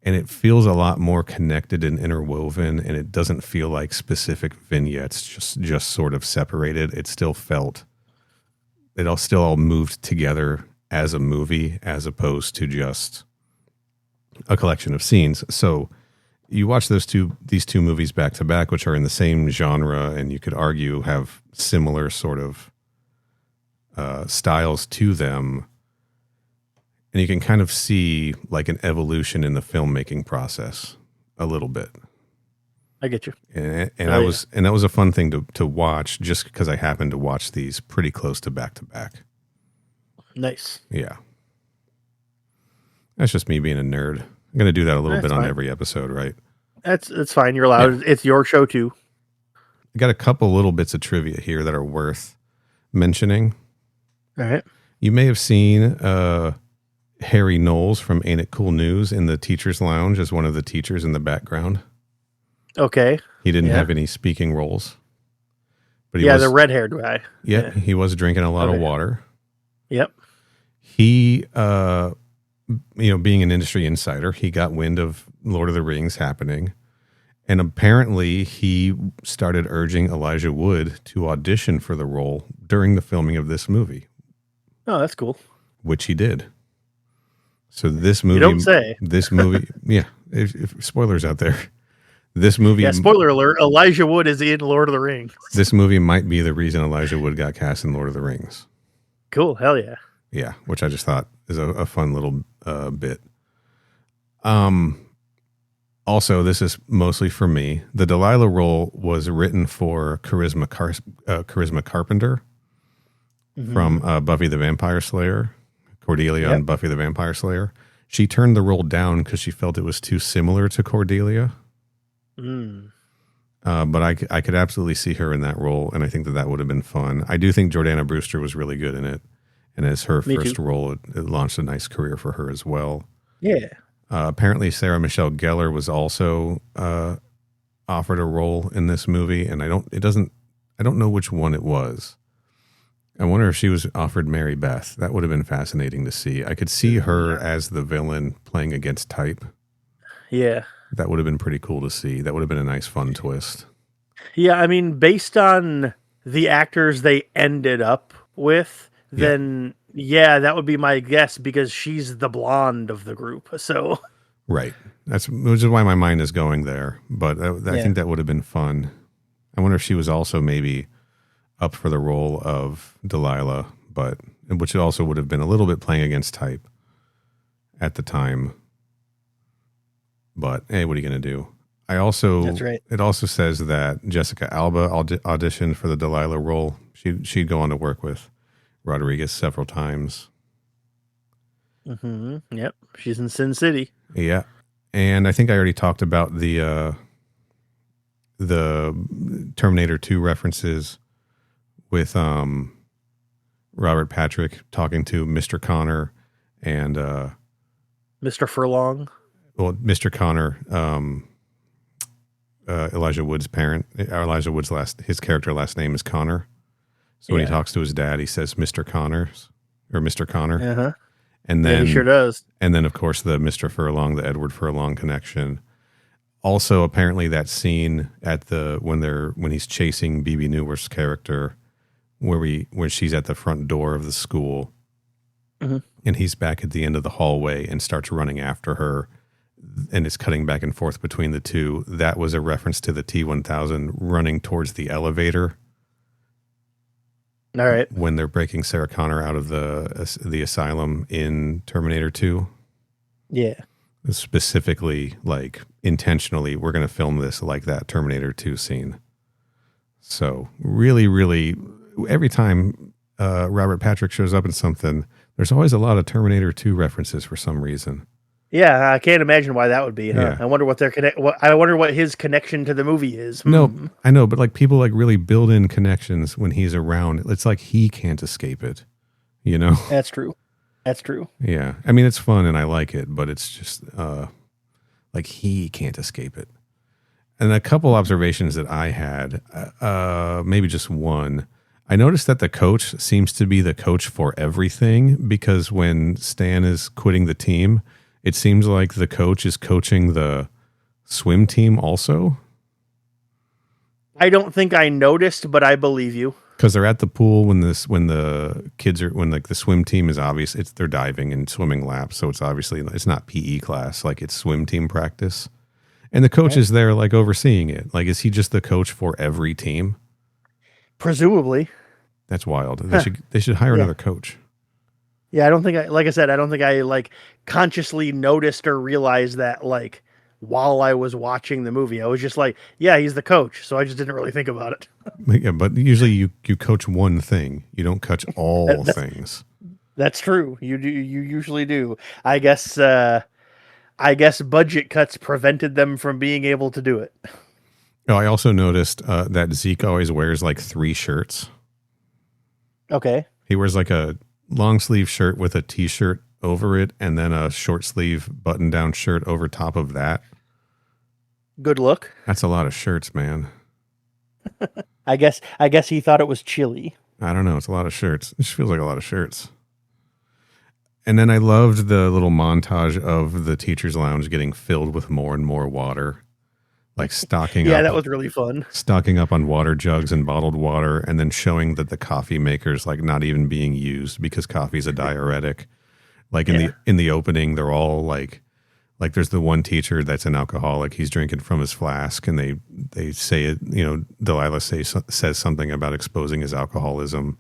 And it feels a lot more connected and interwoven, and it doesn't feel like specific vignettes just sort of separated. It still felt, it all moved together as a movie as opposed to just a collection of scenes. So you watch these two movies back to back, which are in the same genre, and you could argue have similar sort of styles to them. And you can kind of see like an evolution in the filmmaking process a little bit. I get you. And that was a fun thing to watch, just because I happened to watch these pretty close to back. Nice. Yeah. That's just me being a nerd. I'm going to do that a little bit on every episode, right? That's fine. You're allowed. Yeah. It's your show too. I got a couple little bits of trivia here that are worth mentioning. All right. You may have seen Harry Knowles from Ain't It Cool News in the teacher's lounge as one of the teachers in the background. Okay. He didn't have any speaking roles. But the red-haired guy. Yeah, he was drinking a lot of water. Yep. He, being an industry insider, he got wind of Lord of the Rings happening. And apparently he started urging Elijah Wood to audition for the role during the filming of this movie. Oh, that's cool. Which he did. So this movie... You don't say. This movie... yeah, if spoilers out there. This movie... Yeah, spoiler alert, Elijah Wood is in Lord of the Rings. This movie might be the reason Elijah Wood got cast in Lord of the Rings. Cool, hell yeah. Yeah, which I just thought is a fun little bit. Also, this is mostly for me. The Delilah role was written for Charisma Carpenter from Buffy the Vampire Slayer, Cordelia on Buffy the Vampire Slayer. She turned the role down because she felt it was too similar to Cordelia. But I could absolutely see her in that role, and I think that would have been fun. I do think Jordana Brewster was really good in it, and as her first role, it launched a nice career for her as well. Yeah. Apparently, Sarah Michelle Gellar was also offered a role in this movie, and I don't know which one it was. I wonder if she was offered Mary Beth. That would have been fascinating to see. I could see her as the villain playing against type. Yeah. That would have been pretty cool to see. That would have been a nice, fun twist. Yeah, I mean, based on the actors they ended up with, then that would be my guess because she's the blonde of the group. So, right. Which is why my mind is going there. But I think that would have been fun. I wonder if she was also maybe up for the role of Delilah, which also would have been a little bit playing against type at the time. But hey, what are you going to do? That's right. It also says that Jessica Alba auditioned for the Delilah role. She'd go on to work with Rodriguez several times. Mm-hmm. Yep. She's in Sin City. Yeah. And I think I already talked about the Terminator 2 references with Robert Patrick talking to Mr. Connor and Mr. Furlong. Well, Mr. Connor, Elijah Wood's parent. Elijah Wood's his character last name is Connor. So when he talks to his dad, he says Mr. Connors or Mr. Connor. Uh-huh. And then he sure does. And then of course the Mr. Furlong, the Edward Furlong connection. Also, apparently that scene at when he's chasing BB Newirth's character, where she's at the front door of the school, and he's back at the end of the hallway and starts running after her, and it's cutting back and forth between the two. That was a reference to the T-1000 running towards the elevator. All right. When they're breaking Sarah Connor out of the asylum in Terminator 2. Yeah. Specifically, like intentionally, we're going to film this like that Terminator 2 scene. So really, really, every time Robert Patrick shows up in something, there's always a lot of Terminator 2 references for some reason. Yeah, I can't imagine why that would be. Huh? Yeah. I wonder what I wonder what his connection to the movie is. No, I know, but like people like really build in connections when he's around. It's like he can't escape it, you know? That's true. That's true. Yeah. I mean, it's fun and I like it, but it's just like he can't escape it. And a couple observations that I had, maybe just one. I noticed that the coach seems to be the coach for everything because when Stan is quitting the team, it seems like the coach is coaching the swim team also. I don't think I noticed, but I believe you. Because they're at the pool when the kids are like the swim team is obvious. They're diving and swimming laps, so it's not PE class, like it's swim team practice. And the coach is there like overseeing it. Like, is he just the coach for every team? Presumably. That's wild. They should hire another coach. Yeah, I don't think I like consciously noticed or realized that like while I was watching the movie. I was just like, yeah, he's the coach. So I just didn't really think about it. Yeah, but usually you coach one thing. You don't coach all things. That's true. You do. You usually do. I guess budget cuts prevented them from being able to do it. Oh, I also noticed that Zeke always wears like 3 shirts. Okay. He wears like a long sleeve shirt with a t-shirt over it and then a short sleeve button down shirt over top of that. Good look. That's a lot of shirts, man. I guess he thought it was chilly. I don't know. It's a lot of shirts. It just feels like a lot of shirts. And then I loved the little montage of the teacher's lounge getting filled with more and more water. Like stocking up. Yeah, that was really fun. Stocking up on water jugs and bottled water, and then showing that the coffee maker's like not even being used because coffee's a diuretic. Like in the opening, they're all like there's the one teacher that's an alcoholic. He's drinking from his flask, and they say it. You know, Delilah says something about exposing his alcoholism,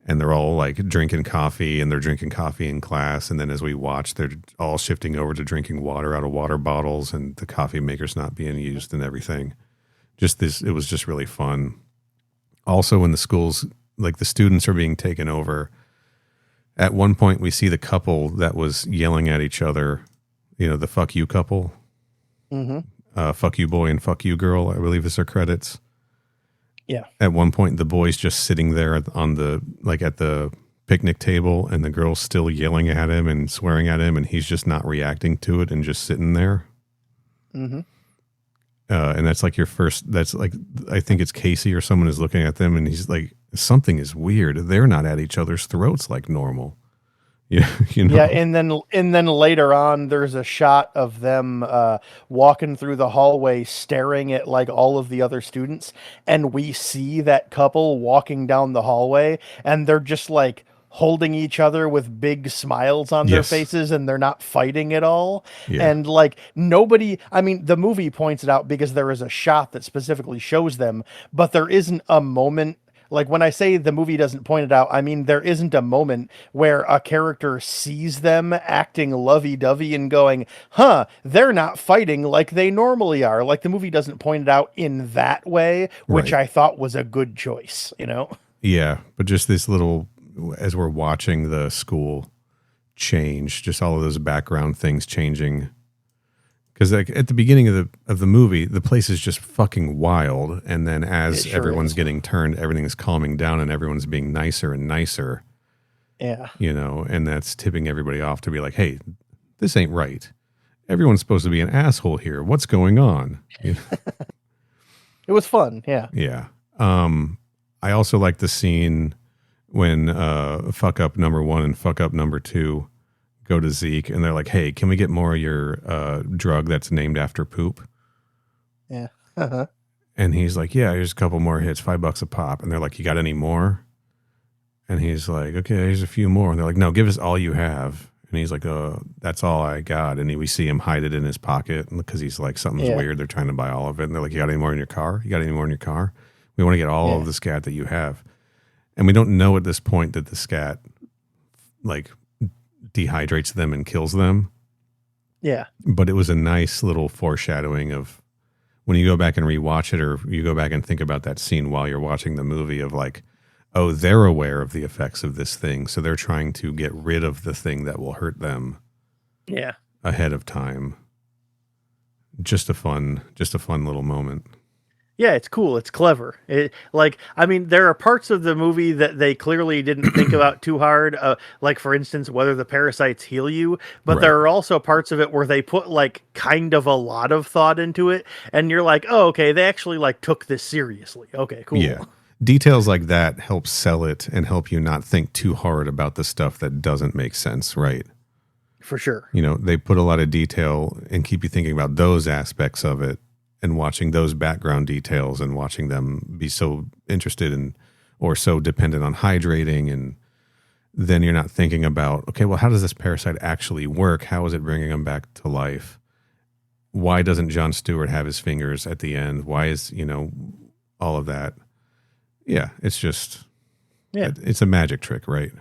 and they're all like drinking coffee, and they're drinking coffee in class. And then as we watch, they're all shifting over to drinking water out of water bottles, and the coffee maker's not being used and everything. It was just really fun. Also, in the schools, like the students are being taken over. At one point, we see the couple that was yelling at each other, you know, the fuck you couple. Mm-hmm. Fuck you boy and fuck you girl, I believe is their credits. Yeah. At one point, the boy's just sitting there at the picnic table, and the girl's still yelling at him and swearing at him, and he's just not reacting to it and just sitting there. Mm-hmm. And that's like your first, that's like, I think it's Casey or someone is looking at them and he's like, something is weird. They're not at each other's throats like normal. Yeah. You know? Yeah, and then later on, there's a shot of them walking through the hallway, staring at like all of the other students, and we see that couple walking down the hallway, and they're just like holding each other with big smiles on their Yes. faces, and they're not fighting at all. Yeah. And like nobody, I mean, the movie points it out because there is a shot that specifically shows them, but there isn't a moment. Like when I say the movie doesn't point it out, I mean there isn't a moment where a character sees them acting lovey-dovey and going, "Huh, they're not fighting like they normally are." Like the movie doesn't point it out in that way, which Right. I thought was a good choice, you know? Yeah. But just this little, as we're watching the school change, just all of those background things changing. Because like at the beginning of the movie, the place is just fucking wild, and then as It sure everyone's is. getting turned, everything is calming down, and everyone's being nicer and nicer. Yeah. You know, and that's tipping everybody off to be like, "Hey, this ain't right. Everyone's supposed to be an asshole here. What's going on?" You know? It was fun, yeah. Yeah. I also like the scene when fuck up number 1 and fuck up number 2 go to Zeke and they're like, "Hey, can we get more of your drug that's named after poop?" Yeah. Uh-huh. And he's like, "Yeah, here's a couple more hits, $5 a pop." And they're like, "You got any more?" And he's like, "Okay, here's a few more." And they're like, "No, give us all you have." And he's like, "That's all I got." And we see him hide it in his pocket because he's like, something's Yeah. weird. They're trying to buy all of it. And they're like, "You got any more in your car? You got any more in your car? We want to get all Yeah. of the scat that you have." And we don't know at this point that the scat like dehydrates them and kills them. Yeah. But it was a nice little foreshadowing of when you go back and rewatch it, or you go back and think about that scene while you're watching the movie of like, oh, they're aware of the effects of this thing. So they're trying to get rid of the thing that will hurt them Yeah. ahead of time. Just a fun little moment. Yeah, it's cool. It's clever. I mean, there are parts of the movie that they clearly didn't think about too hard. Like, for instance, whether the parasites heal you. But Right. there are also parts of it where they put like kind of a lot of thought into it, and you're like, oh, okay, they actually like took this seriously. Okay, cool. Yeah. Details like that help sell it and help you not think too hard about the stuff that doesn't make sense, right? For sure. You know, they put a lot of detail and keep you thinking about those aspects of it and watching those background details and watching them be so interested in or so dependent on hydrating. And then you're not thinking about, okay, well, how does this parasite actually work? How is it bringing them back to life? Why doesn't Jon Stewart have his fingers at the end? Why is, you know, all of that? Yeah, it's just, Yeah. it's a magic trick, right?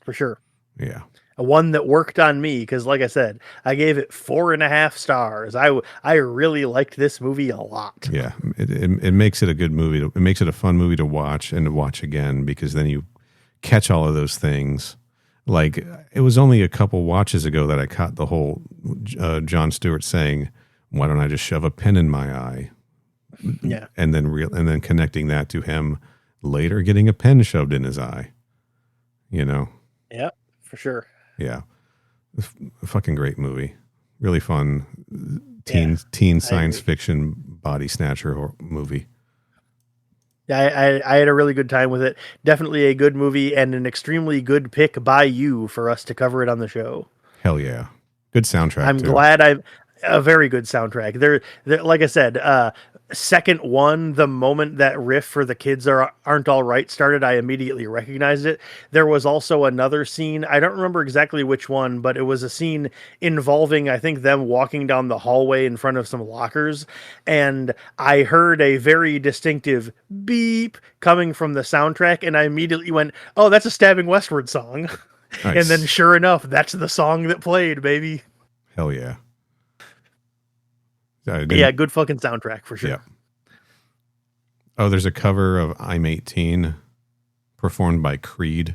For sure. Yeah. One that worked on me because, like I said, I gave it 4.5 stars. I really liked this movie a lot. Yeah, it makes it a good movie. It makes it a fun movie to watch and to watch again because then you catch all of those things. Like it was only a couple watches ago that I caught the whole Jon Stewart saying, "Why don't I just shove a pen in my eye?" Yeah. And then connecting that to him later getting a pen shoved in his eye. You know, Yeah, for sure. yeah, a fucking great movie. Really fun teen science agree. fiction body snatcher movie. Yeah, I had a really good time with it. Definitely a good movie and an extremely good pick by you for us to cover it on the show. Hell yeah. Good soundtrack. I'm too. glad a very good soundtrack. They're like I said, second one, the moment that riff for the kids aren't all right started, I immediately recognized it. There was also another scene. I don't remember exactly which one, but it was a scene involving, I think, them walking down the hallway in front of some lockers. And I heard a very distinctive beep coming from the soundtrack. And I immediately went, oh, that's a Stabbing Westward song. Nice. And then sure enough, that's the song that played, baby. Hell yeah. Yeah, good fucking soundtrack for sure. Yeah. Oh, there's a cover of I'm 18 performed by Creed.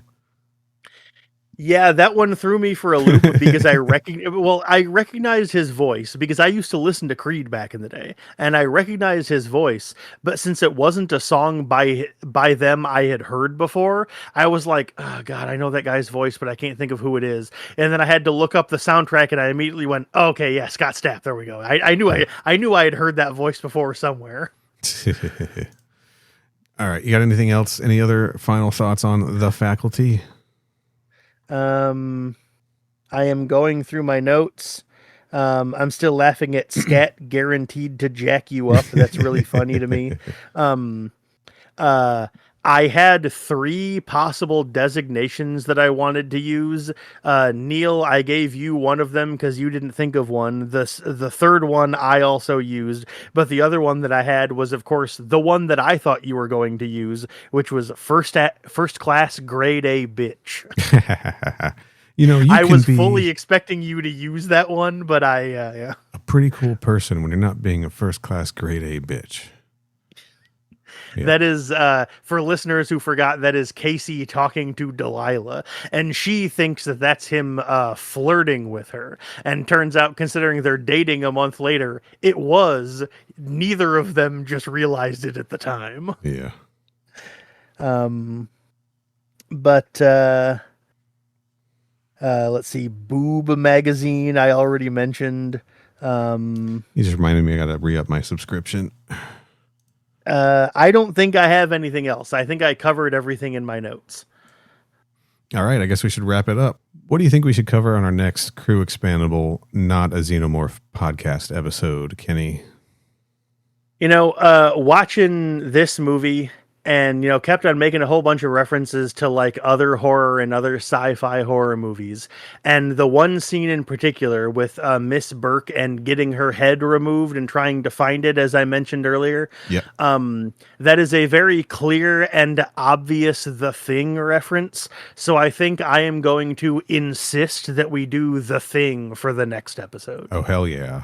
Yeah, that one threw me for a loop because I recognized his voice because I used to listen to Creed back in the day, and I recognized his voice. But since it wasn't a song by them I had heard before, I was like, "Oh God, I know that guy's voice, but I can't think of who it is." And then I had to look up the soundtrack, and I immediately went, oh, "Okay, yeah, Scott Stapp. There we go." I knew I had heard that voice before somewhere. All right, you got anything else? Any other final thoughts on The Faculty? I am going through my notes. I'm still laughing at scat guaranteed to jack you up. That's really funny to me. I had 3 possible designations that I wanted to use. Neil, I gave you one of them because you didn't think of one. The third one I also used, but the other one that I had was, of course, the one that I thought you were going to use, which was first class grade A bitch. I was fully expecting you to use that one, but yeah. A pretty cool person when you're not being a first class grade A bitch. Yeah. That is, for listeners who forgot, that is Casey talking to Delilah, and she thinks that that's him flirting with her. And turns out, considering they're dating a month later, it was. Neither of them just realized it at the time. Yeah. But let's see, Boob magazine I already mentioned. You just reminded me I got to re-up my subscription. I don't think I have anything else. I think I covered everything in my notes. All right, I guess we should wrap it up. What do you think we should cover on our next Crew Expendable, not a Xenomorph podcast episode, Kenny? Watching this movie and, kept on making a whole bunch of references to like other horror and other sci-fi horror movies. And the one scene in particular with Miss Burke and getting her head removed and trying to find it, as I mentioned earlier. Yeah. That is a very clear and obvious The Thing reference. So I think I am going to insist that we do The Thing for the next episode. Oh, hell yeah.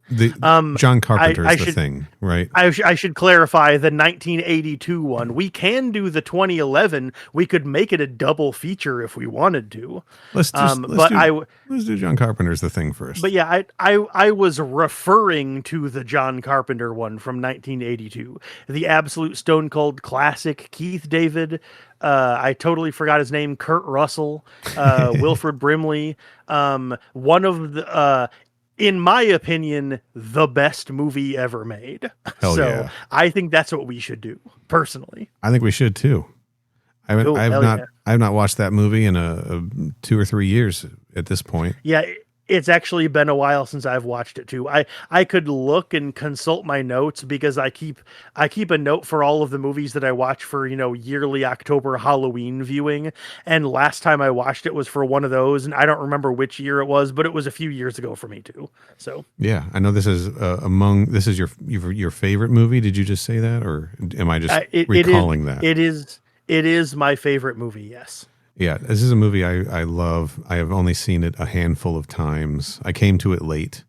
John Carpenter's The Thing, right? I should clarify the 1982 one. We can do the 2011. We could make it a double feature if we wanted to. Let's do John Carpenter's The Thing first. But yeah, I was referring to the John Carpenter one from 1982, the absolute stone cold classic. Keith David. I totally forgot his name. Kurt Russell, Wilford Brimley. One of the. In my opinion, the best movie ever made. Hell so yeah. I think that's what we should do, personally. I think we should too. I have not watched that movie in 2 or 3 years at this point. Yeah, it's actually been a while since I've watched it too. I could look and consult my notes because I keep a note for all of the movies that I watch for, yearly October Halloween viewing. And last time I watched it was for one of those, and I don't remember which year it was, but it was a few years ago for me too. So yeah, I know this is this is your favorite movie. Did you just say that, or am I just recalling that? It is my favorite movie. Yes. Yeah, this is a movie I love. I have only seen it a handful of times. I came to it late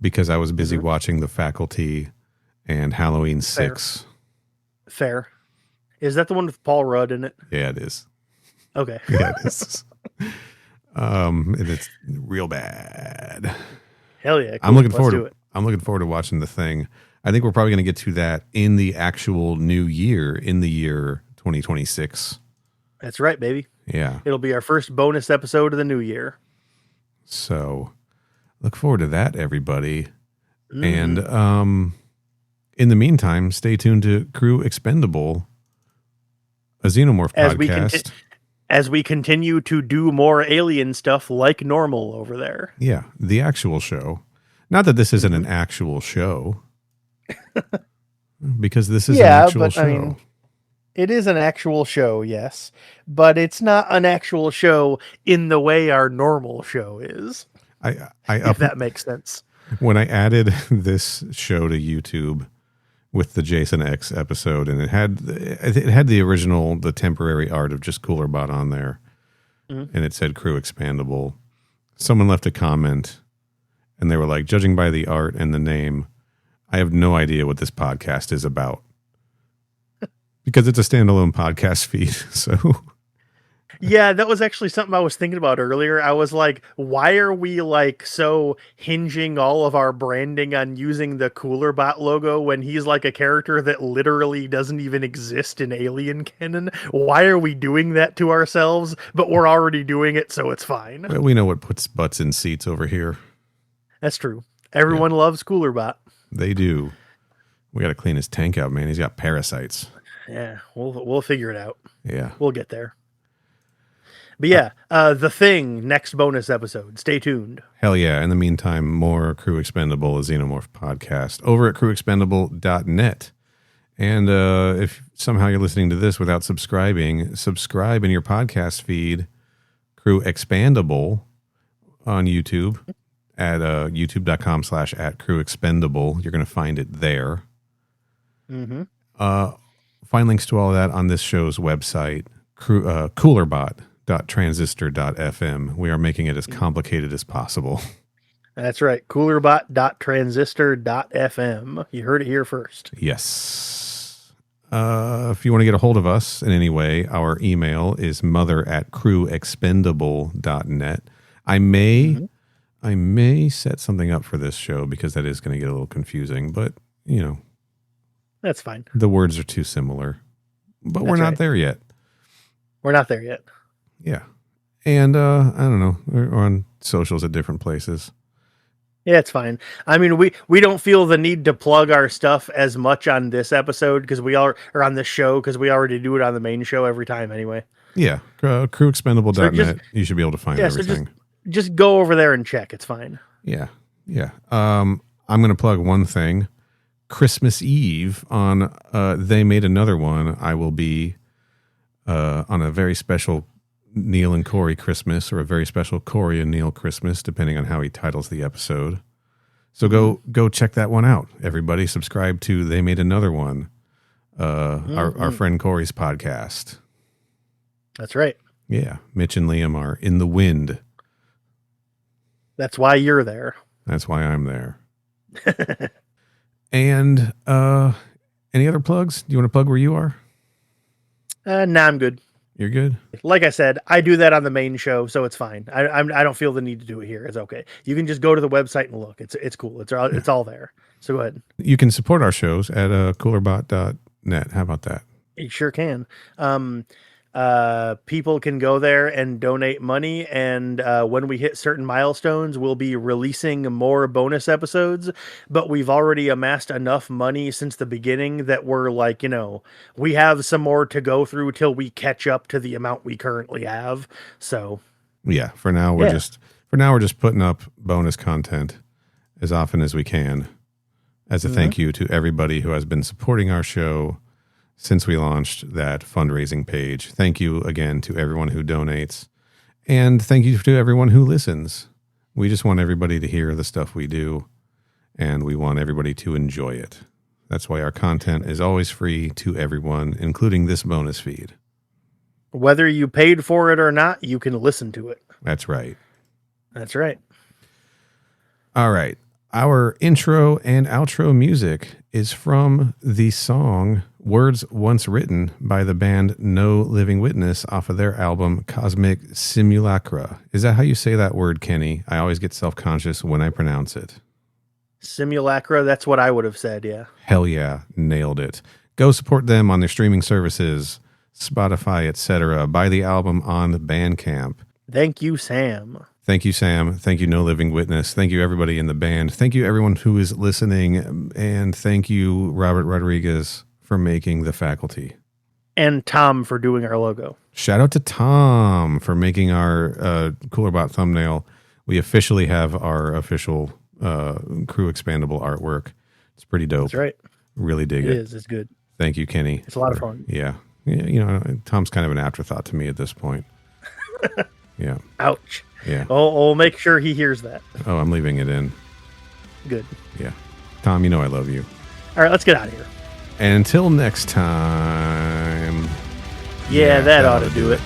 because I was busy watching The Faculty and Halloween 6. Fair. Is that the one with Paul Rudd in it? Yeah, it is. Okay. Yeah, it is. And it's real bad. Hell yeah. Cool. I'm looking forward to watching The Thing. I think we're probably going to get to that in the actual new year, in the year 2026. That's right, baby. Yeah. It'll be our first bonus episode of the new year. So look forward to that, everybody. And in the meantime, stay tuned to Crew Expendable, a Xenomorph podcast. As we continue to do more alien stuff like normal over there. Yeah, the actual show. Not that this isn't an actual show. Because this is an actual show. I mean, it is an actual show, yes, but it's not an actual show in the way our normal show is. If that makes sense. When I added this show to YouTube with the Jason X episode, and it had the original, the temporary art of just Coolerbot on there, and it said Crew Expendable. Someone left a comment, and they were like, judging by the art and the name, I have no idea what this podcast is about. Because it's a standalone podcast feed, so Yeah, that was actually something I was thinking about earlier. I was like, why are we like so hinging all of our branding on using the Coolerbot logo when he's like a character that literally doesn't even exist in Alien canon? Why are we doing that to ourselves? But we're already doing it, so it's fine. Well, we know what puts butts in seats over here. That's true. Everyone loves Coolerbot. They do. We got to clean his tank out, man. He's got parasites. Yeah, we'll figure it out. Yeah. We'll get there. But yeah, The Thing, next bonus episode. Stay tuned. Hell yeah. In the meantime, more Crew Expendable, a Xenomorph podcast over at crewexpendable.net. And if somehow you're listening to this without subscribing, subscribe in your podcast feed, Crew Expandable on YouTube at youtube.com/@crewexpendable. You're going to find it there. Mm-hmm. Find links to all of that on this show's website, coolerbot.transistor.fm. We are making it as complicated as possible. That's right. Coolerbot.transistor.fm. You heard it here first. Yes. If you want to get a hold of us in any way, our email is mother@crewexpendable.net. I may set something up for this show because that is going to get a little confusing, but you know, that's fine. The words are too similar, but we're not there yet. We're not there yet. Yeah. And I don't know. We're on socials at different places. Yeah, it's fine. I mean, we don't feel the need to plug our stuff as much on this episode because we are, or on this show because we already do it on the main show every time anyway. Yeah. Crewexpendable.net. You should be able to find everything. So just go over there and check. It's fine. Yeah. Yeah. I'm going to plug one thing. Christmas Eve on They Made Another One, I will be on a very special Neil and Corey Christmas, or a very special Corey and Neil Christmas, depending on how he titles the episode. So go check that one out. Everybody subscribe to They Made Another One, our friend Corey's podcast. That's right. Yeah. Mitch and Liam are in the wind. That's why you're there. That's why I'm there. And any other plugs? Do you want to plug where you are? Nah, I'm good. You're good? Like I said, I do that on the main show, so it's fine. I don't feel the need to do it here. It's okay. You can just go to the website and look. It's cool. It's all there. So go ahead. You can support our shows at coolerbot.net. How about that? You sure can. People can go there and donate money, and when we hit certain milestones, we'll be releasing more bonus episodes, but we've already amassed enough money since the beginning that we're like, we have some more to go through till we catch up to the amount we currently have. So yeah, for now we're just putting up bonus content as often as we can as a thank you to everybody who has been supporting our show since we launched that fundraising page. Thank you again to everyone who donates. And thank you to everyone who listens. We just want everybody to hear the stuff we do, and we want everybody to enjoy it. That's why our content is always free to everyone, including this bonus feed. Whether you paid for it or not, you can listen to it. That's right. That's right. All right. Our intro and outro music is from the song Words Once Written by the band No Living Witness off of their album Cosmic Simulacra. Is that how you say that word, Kenny? I always get self-conscious when I pronounce it. Simulacra, that's what I would have said, yeah. Hell yeah, nailed it. Go support them on their streaming services, Spotify, etc. Buy the album on Bandcamp. Thank you, Sam. Thank you, Sam. Thank you, No Living Witness. Thank you, everybody in the band. Thank you, everyone who is listening. And thank you, Robert Rodriguez, for making the faculty. And Tom for doing our logo. Shout out to Tom for making our Coolerbot thumbnail. We officially have our official Crew Expandable artwork. It's pretty dope. That's right. Really dig it. It is. It's good. Thank you, Kenny. It's a lot of fun. Yeah. Tom's kind of an afterthought to me at this point. Yeah. Ouch. Yeah. I'll make sure he hears that. Oh, I'm leaving it in. Good. Yeah. Tom, I love you. All right, let's get out of here. And until next time. Yeah, that ought to do it.